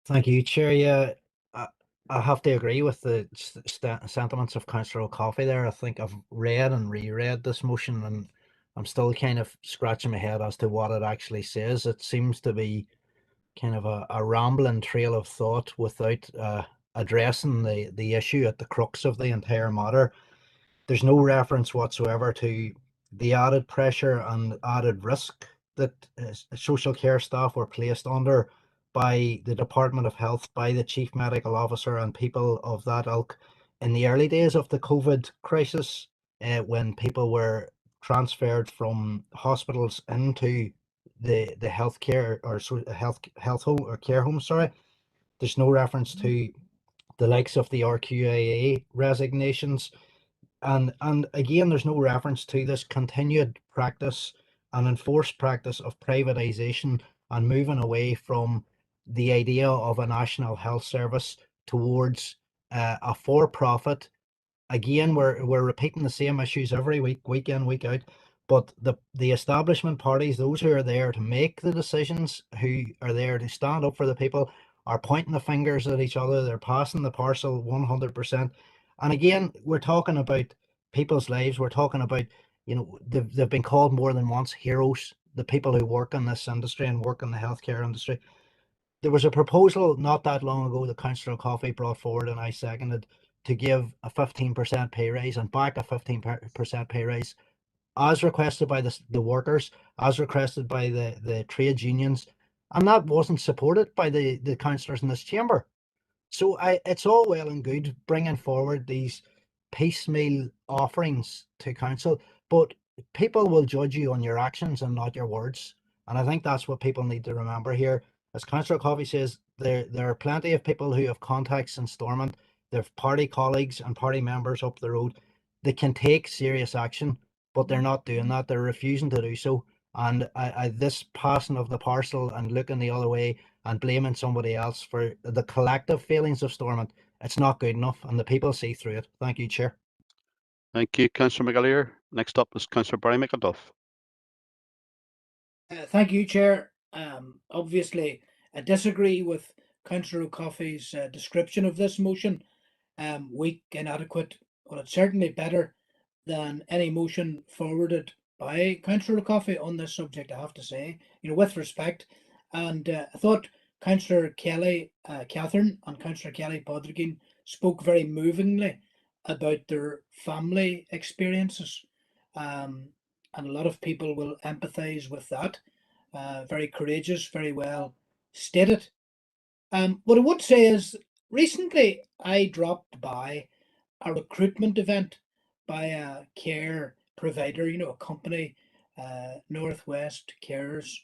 N: Thank you, Chair. Yeah, I have to agree with the sentiments of Councillor Coffey there. I think I've read and reread this motion, and I'm still kind of scratching my head as to what it actually says. It seems to be kind of a rambling trail of thought without addressing the issue at the crux of the entire matter. There's no reference whatsoever to the added pressure and added risk that social care staff were placed under by the Department of Health, by the Chief Medical Officer and people of that ilk in the early days of the COVID crisis, when people were transferred from hospitals into the healthcare or health home or care home. Sorry, there's no reference to the likes of the RQIA resignations, and again, there's no reference to this continued practice and enforced practice of privatization and moving away from the idea of a national health service towards a for-profit. Again, we're repeating the same issues every week, week in, week out. But the establishment parties, those who are there to make the decisions, who are there to stand up for the people, are pointing the fingers at each other. They're passing the parcel 100%. And again, we're talking about people's lives. We're talking about, you know, they've been called more than once heroes, the people who work in this industry and work in the healthcare industry. There was a proposal not that long ago that Councillor Coffey brought forward, and I seconded, to give a 15% pay raise and back a 15% pay raise, as requested by the workers, as requested by the trades unions, and that wasn't supported by the councillors in this chamber. So it's all well and good bringing forward these piecemeal offerings to council, but people will judge you on your actions and not your words. And I think that's what people need to remember here. As Councillor Coffey says, there are plenty of people who have contacts in Stormont. They have party colleagues and party members up the road. They can take serious action, but they're not doing that. They're refusing to do so. And this passing of the parcel and looking the other way and blaming somebody else for the collective failings of Stormont, it's not good enough, and the people see through it. Thank you, Chair.
A: Thank you, Councillor McAleer. Next up is Councillor Barry McAduff.
L: Thank you, Chair. Obviously, I disagree with Councillor Coffey's description of this motion. Weak, inadequate, well, it's certainly better than any motion forwarded by Councillor Coffey on this subject, I have to say, you know, with respect. And I thought Councillor Kelly, Catherine and Councillor Kelly Podrigan spoke very movingly about their family experiences. And a lot of people will empathise with that. Very courageous, very well stated. What I would say is, recently I dropped by a recruitment event by a care provider, you know, a company, Northwest Carers,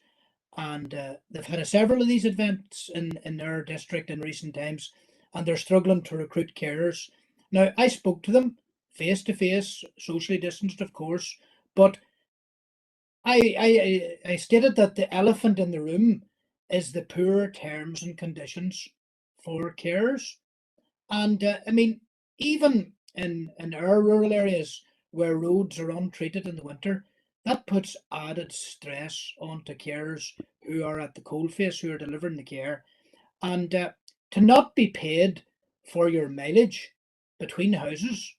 L: and they've had several of these events in their district in recent times, and they're struggling to recruit carers. Now, I spoke to them face to face, socially distanced, of course, but I stated that the elephant in the room is the poor terms and conditions for carers. And I mean, even in our rural areas where roads are untreated in the winter, that puts added stress onto carers who are at the coalface, who are delivering the care. And to not be paid for your mileage between houses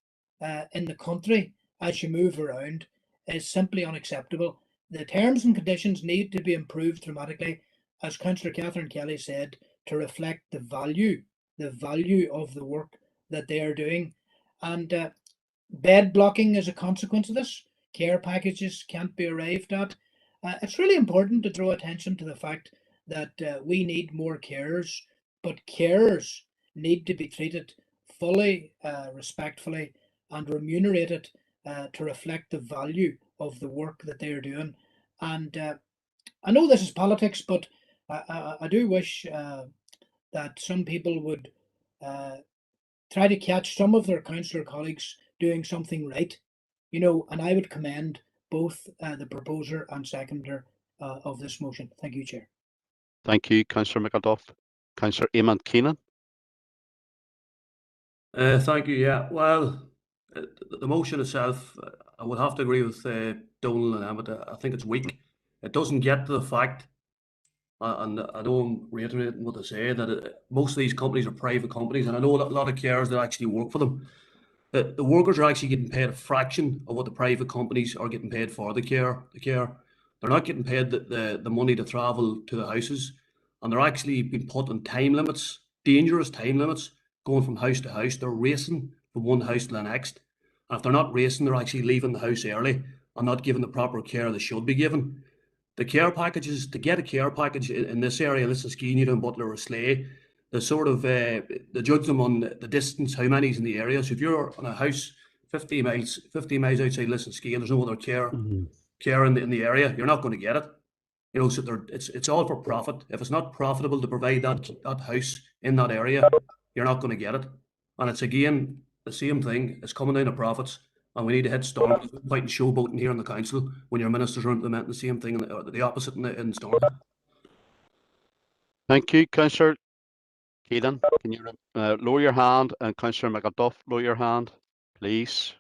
L: in the country as you move around is simply unacceptable. The terms and conditions need to be improved dramatically, as Councillor Catherine Kelly said, to reflect the value of the work that they are doing. And bed blocking is a consequence of this. Care packages can't be arrived at. It's really important to draw attention to the fact that we need more carers, but carers need to be treated fully, respectfully, and remunerated to reflect the value of the work that they are doing. And I know this is politics, but I do wish that some people would try to catch some of their councillor colleagues doing something right, you know, and I would commend both the proposer and seconder of this motion. Thank you, Chair.
A: Thank you, Councillor McAduff. Councillor Ayman Keenan.
G: Thank you. Yeah, well, the motion itself, I would have to agree with Donald and Emmett. I think it's weak. It doesn't get to the fact, and I don't reiterate what they say, that most of these companies are private companies, and I know a lot of carers that actually work for them. The workers are actually getting paid a fraction of what the private companies are getting paid for the care. They're not getting paid the money to travel to the houses. and they're actually being put on time limits, dangerous time limits, going from house to house. They're racing from one house to the next. And if they're not racing, they're actually leaving the house early and not given the proper care they should be given. The care packages, to get a care package in this area, this is Keenan and Butler or Slay, they sort of they judge them on the distance, how many's in the area. So if you're on a house 50 miles outside Lisson-Skea, there's no other care in the area, you're not going to get it. You know, so it's all for profit. If it's not profitable to provide that house in that area, you're not going to get it. And it's again the same thing. It's coming down to profits, and we need to hit Storm. There's no point in showboating here in the council when your ministers are implementing the same thing, the opposite in Storm.
A: Thank you, Councillor Keenan. Can you lower your hand, and Councillor McAduff, lower your hand, please.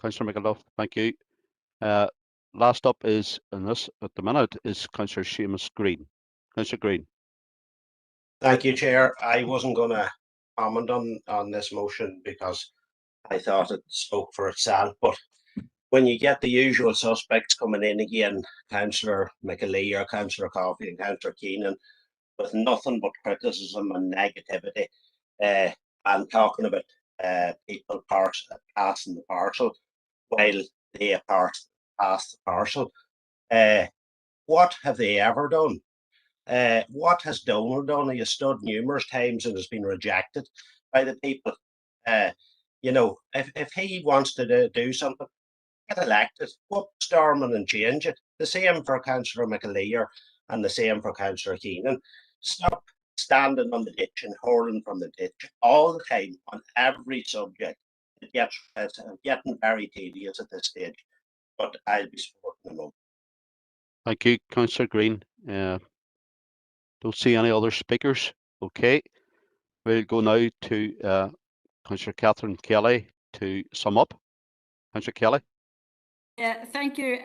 A: Councillor McAduff, thank you. Last up is, in this at the minute, is Councillor Seamus Green. Councillor Green.
O: Thank you, Chair. I wasn't going to comment on this motion because I thought it spoke for itself, but when you get the usual suspects coming in again, Councillor McAlee or Councillor Coffey and Councillor Keenan, with nothing but criticism and negativity, and talking about people passing the parcel while they pass the parcel, what have they ever done? What has Donald done? He has stood numerous times and has been rejected by the people. You know, if he wants to do something, get elected, go up to Stormont and change it. The same for Councillor McAleer and the same for Councillor Keenan. Stop standing on the ditch and hurling from the ditch all the time on every subject. It's getting very tedious at this stage, but I'll be supporting them.
A: Thank you, Councillor Green. Don't see any other speakers. Okay, we'll go now to Councillor Catherine Kelly to sum up. Councillor Kelly.
B: Yeah, thank you,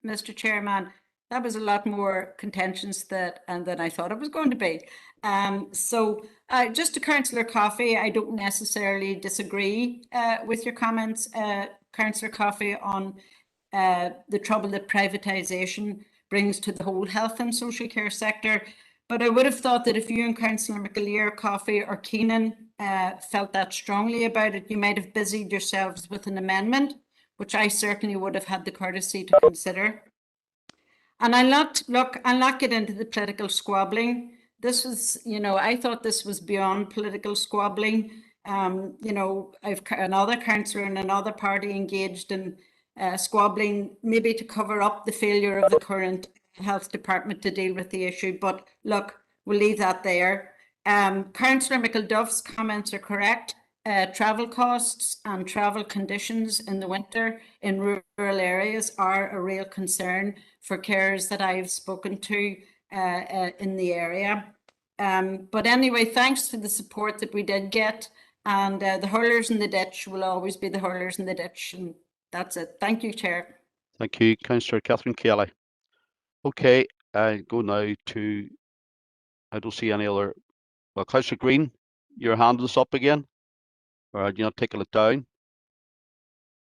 B: Mr. Chairman. That was a lot more contentious than I thought it was going to be. So just to Councillor Coffey, I don't necessarily disagree with your comments, Councillor Coffey, on the trouble that privatisation brings to the whole health and social care sector. But I would have thought that if you and Councillor McAleer, Coffey or Keenan felt that strongly about it, you might have busied yourselves with an amendment, which I certainly would have had the courtesy to consider. And I'll not get into the political squabbling. This was, you know, I thought this was beyond political squabbling. You know, I've another councillor in another party engaged in squabbling, maybe to cover up the failure of the current health department to deal with the issue. But look, we'll leave that there. Councillor McAduff's comments are correct. Travel costs and travel conditions in the winter in rural areas are a real concern for carers that I've spoken to in the area. But anyway, thanks for the support that we did get, and the hurlers in the ditch will always be the hurlers in the ditch, and that's it. Thank you, Chair.
A: Thank you, Councillor Catherine Kelly. Okay, I go now to, I don't see any other, well, Councillor Green, your hand is up again, or are you not taking it down?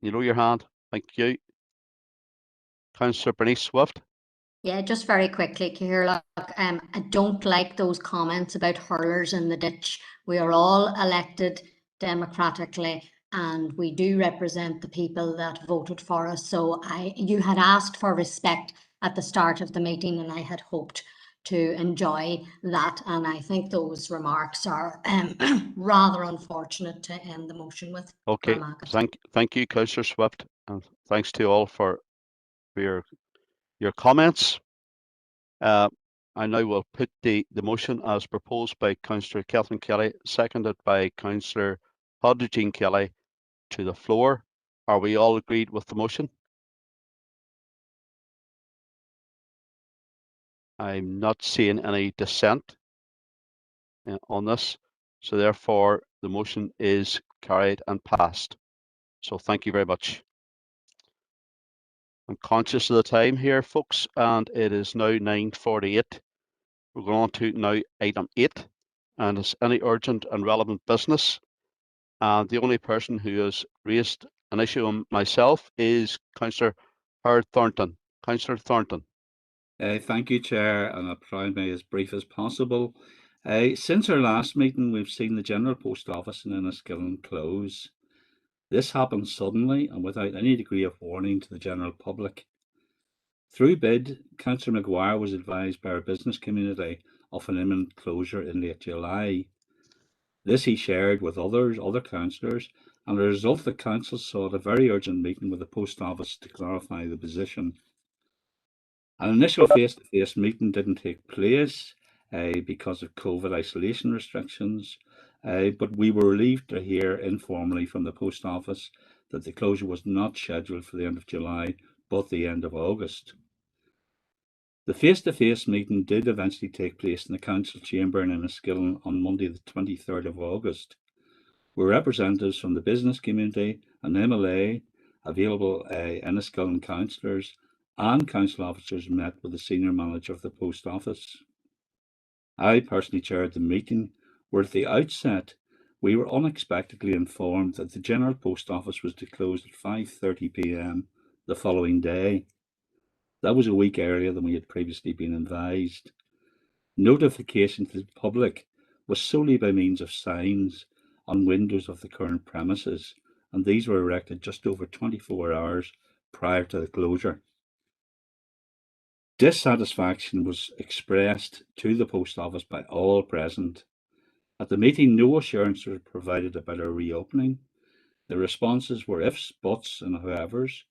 A: You know your hand, thank you. Councillor Bernice Swift.
T: Yeah, just very quickly, Ciara, I don't like those comments about hurlers in the ditch. We are all elected democratically and we do represent the people that voted for us. So you had asked for respect at the start of the meeting and I had hoped to enjoy that. And I think those remarks are rather unfortunate to end the motion with.
A: Okay, thank you, Councillor Swift, and thanks to all for your comments. I now will put the motion as proposed by Councillor Catherine Kelly, seconded by Councillor Jean Kelly, to the floor. Are we all agreed with the motion? I'm not seeing any dissent on this, so therefore the motion is carried and passed. So thank you very much. I'm conscious of the time here, folks, and it is now 9:48. We're going on to now item 8, and it's any urgent and relevant business. And the only person who has raised an issue on myself is Councillor Howard Thornton. Councillor Thornton.
R: Thank you, Chair, and I'll try and be as brief as possible. Since our last meeting, we've seen the General Post Office in Enniskillen close. This happened suddenly and without any degree of warning to the general public. Through bid, Councillor Maguire was advised by our business community of an imminent closure in late July. This he shared with other councillors, and as a result, the council sought a very urgent meeting with the post office to clarify the position. An initial face-to-face meeting didn't take place because of COVID isolation restrictions, but we were relieved to hear informally from the post office that the closure was not scheduled for the end of July, but the end of August. The face-to-face meeting did eventually take place in the council chamber in Enniskillen on Monday the 23rd of August, where representatives from the business community and MLA, available Enniskillen councillors and council officers met with the senior manager of the post office. I personally chaired the meeting, where at the outset we were unexpectedly informed that the General Post Office was to close at 5:30 p.m. the following day. That was a week earlier than we had previously been advised. Notification to the public was solely by means of signs on windows of the current premises, and these were erected just over 24 hours prior to the closure. Dissatisfaction was expressed to the post office by all present. At the meeting, no assurances were provided about our reopening. The responses were ifs, buts, and however's,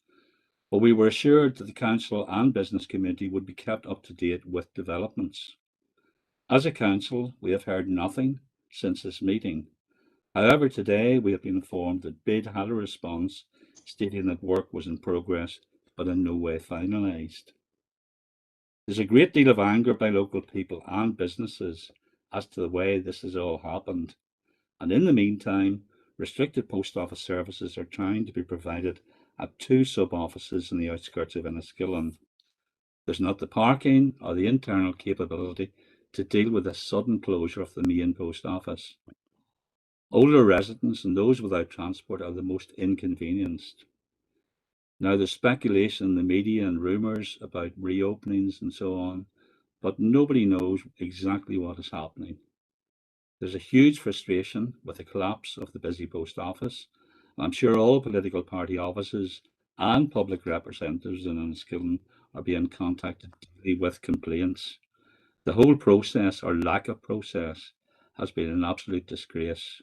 R: but we were assured that the council and business community would be kept up to date with developments. As a council, we have heard nothing since this meeting. However, today we have been informed that BID had a response stating that work was in progress, but in no way finalised. There's a great deal of anger by local people and businesses as to the way this has all happened. And in the meantime, restricted post office services are trying to be provided at 2 sub-offices in the outskirts of Enniskillen. There's not the parking or the internal capability to deal with a sudden closure of the main post office. Older residents and those without transport are the most inconvenienced. Now, there's speculation in the media and rumours about reopenings and so on, but nobody knows exactly what is happening. There's a huge frustration with the collapse of the busy post office. I'm sure all political party offices and public representatives in Enniskillen are being contacted daily with complaints. The whole process, or lack of process, has been an absolute disgrace.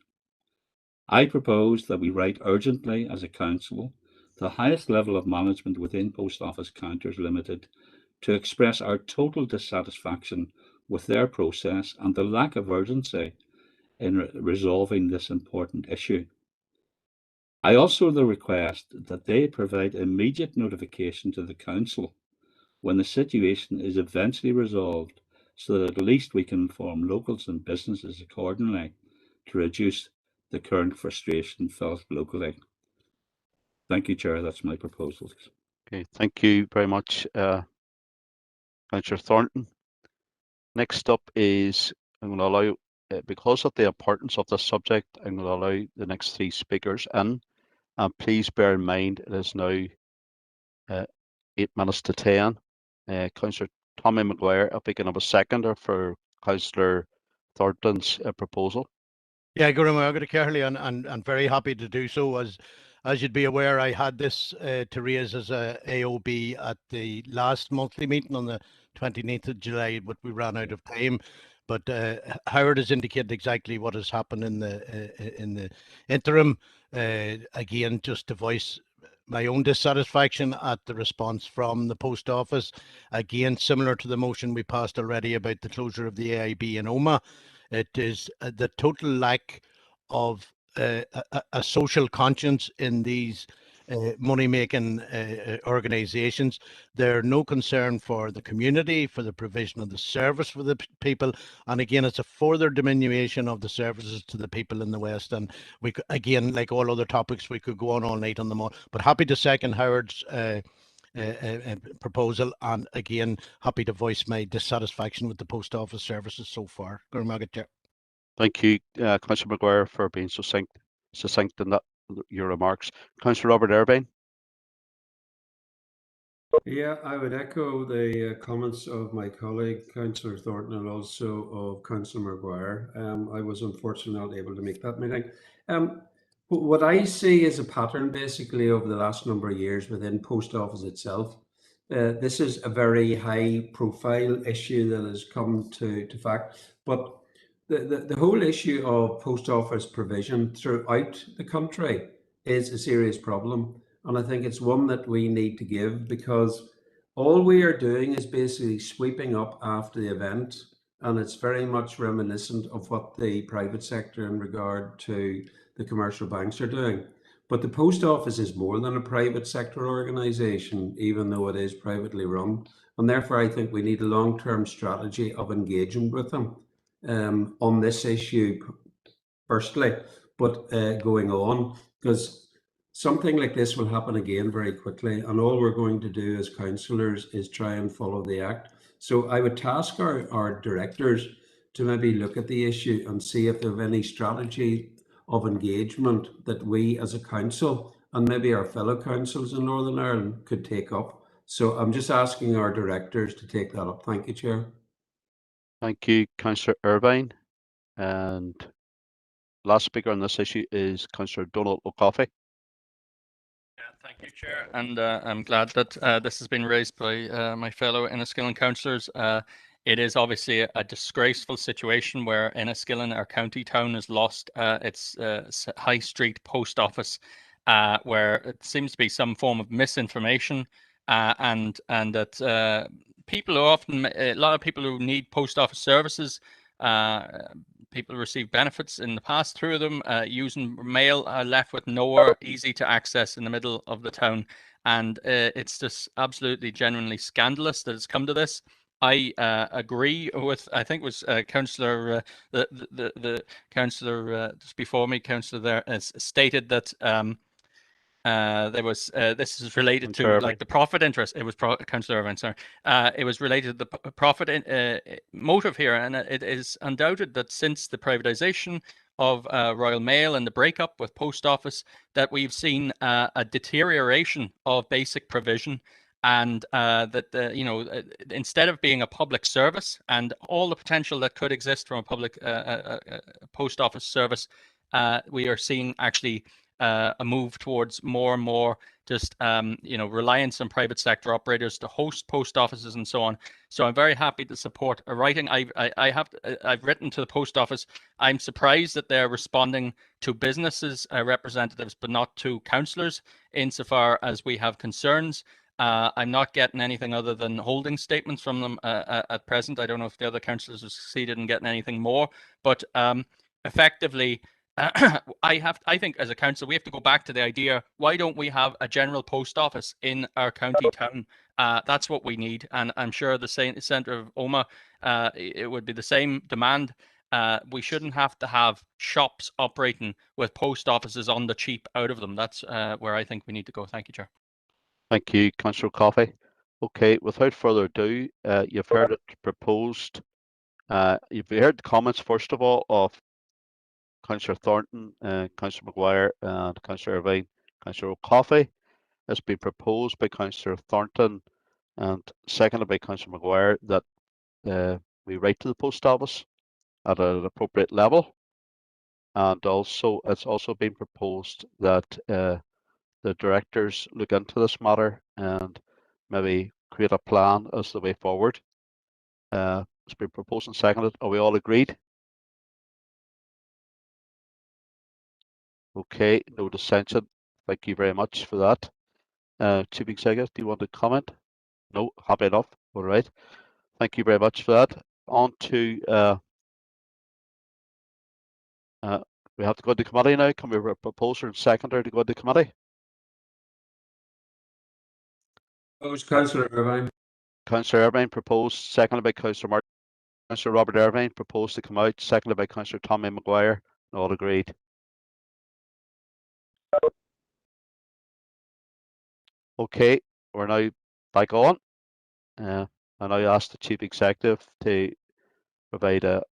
R: I propose that we write urgently as a council the highest level of management within Post Office Counters Limited to express our total dissatisfaction with their process and the lack of urgency in resolving this important issue. I also request that they provide immediate notification to the council when the situation is eventually resolved, so that at least we can inform locals and businesses accordingly to reduce the current frustration felt locally. Thank you, Chair. That's my proposals.
A: Okay, thank you very much, Councillor Thornton. Next up is, I'm going to allow, because of the importance of this subject, I'm going to allow the next 3 speakers in. And please bear in mind, it is now 8 minutes to 10. Councillor Tommy Maguire, if we can have a seconder for Councillor Thornton's proposal.
N: Yeah, good morning, Carly, and very happy to do so. As you'd be aware, I had this to raise as a AOB at the last monthly meeting on the 29th of July, but we ran out of time. But Howard has indicated exactly what has happened in the interim. Again, just to voice my own dissatisfaction at the response from the post office. Again, similar to the motion we passed already about the closure of the AIB in Omagh. It is the total lack of a social conscience in these money-making organisations. They're no concern for the community, for the provision of the service for the people, and again, it's a further diminution of the services to the people in the West. And we, again, like all other topics, we could go on all night on them all. But happy to second Howard's proposal, and again, happy to voice my dissatisfaction with the post office services so far.
A: Thank you, Councillor Maguire, for being succinct in that your remarks. Councillor Robert Irvine.
D: Yeah, I would echo the comments of my colleague, Councillor Thornton, and also of Councillor Maguire. I was unfortunately not able to make that meeting. But what I see is a pattern basically over the last number of years within Post Office itself. This is a very high profile issue that has come to fact, but the whole issue of Post Office provision throughout the country is a serious problem. And I think it's one that we need to give, because all we are doing is basically sweeping up after the event. And it's very much reminiscent of what the private sector in regard to the commercial banks are doing. But the post office is more than a private sector organisation, even though it is privately run. And therefore, I think we need a long-term strategy of engagement with them on this issue, firstly, but going on, because something like this will happen again very quickly, and all we're going to do as councillors is try and follow the act. So I would task our directors to maybe look at the issue and see if they have any strategy of engagement that we as a council and maybe our fellow councils in Northern Ireland could take up. So I'm just asking our directors to take that up. Thank you, Chair.
A: Thank you, Councillor Irvine. And last speaker on this issue is Councillor Donald Coffey.
K: Thank you, Chair, and I'm glad that this has been raised by my fellow Enniskillen councillors. It is obviously a disgraceful situation where Enniskillen, our county town, has lost its high street post office, where it seems to be some form of misinformation, and that people who often, a lot of people who need post office services, people receive benefits in the past through them, using mail, are left with nowhere easy to access in the middle of the town. And it's just absolutely genuinely scandalous that it's come to this. I agree with, I think it was Councillor, the Councillor just before me, Councillor there, has stated that there was this is related to like the profit interest. It was Councillor Irvine, sorry. It was related to the profit motive here, and it is undoubted that since the privatisation of Royal Mail and the breakup with Post Office, that we've seen a deterioration of basic provision, and that you know, instead of being a public service and all the potential that could exist from a public post office service, we are seeing actually a move towards more and more just you know, reliance on private sector operators to host post offices and so on. So I'm very happy to support a writing. I've written to the post office. I'm surprised that they're responding to businesses representatives, but not to councillors, insofar as we have concerns. I'm not getting anything other than holding statements from them at present. I don't know if the other councillors have succeeded in getting anything more, but effectively, I think as a council, we have to go back to the idea, why don't we have a general post office in our county town? That's what we need. And I'm sure the centre of Omagh, it would be the same demand. We shouldn't have to have shops operating with post offices on the cheap out of them. That's where I think we need to go. Thank you, Chair.
A: Thank you, Councillor Coffey. Okay, without further ado, you've heard it proposed. You've heard the comments, first of all, of Councillor Thornton, Councillor Maguire, and Councillor Irvine. Councillor Coffey has been proposed by Councillor Thornton and seconded by Councillor Maguire that we write to the post office at an appropriate level. And also, it's also been proposed that the directors look into this matter and maybe create a plan as the way forward. It's been proposed and seconded. Are we all agreed? Okay, no dissension. Thank you very much for that. Chief Executive, do you want to comment? No, happy enough. All right. Thank you very much for that. On to we have to go to committee now. Can we have a proposer and seconder to go to committee?
D: Councillor Irvine.
A: Councillor Irvine proposed, seconded by Councillor Martin. Councillor Robert Irvine proposed to come out, seconded by Councillor Tommy Maguire. All agreed. Okay, we're now back on. And I ask the Chief Executive to provide a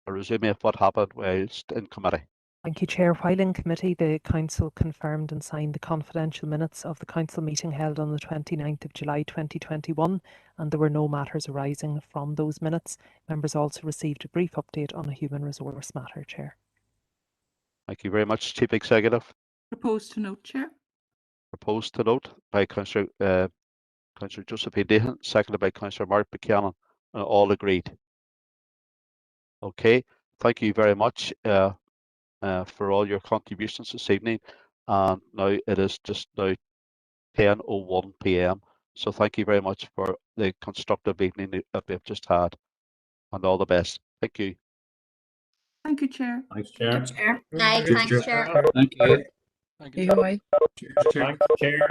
A: resume of what happened whilst in committee.
H: Thank you, Chair. While in committee, the Council confirmed and signed the confidential minutes of the Council meeting held on the 29th of July 2021, and there were no matters arising from those minutes. Members also received a brief update on a human resource matter, Chair.
A: Thank you very much, Chief Executive.
M: Proposed to note, Chair.
A: Proposed to note by Councillor Josephine Dehan, seconded by Councillor Mark Buchanan, and all agreed. Okay, thank you very much for all your contributions this evening. And now it is just now 10:01 p.m. So thank you very much for the constructive evening that we've just had, and all the best. Thank you.
M: Thank you, Chair.
J: Thanks, Chair.
T: Aye, thanks, Chair.
R: Thank you.
L: Thank you.
J: Chair.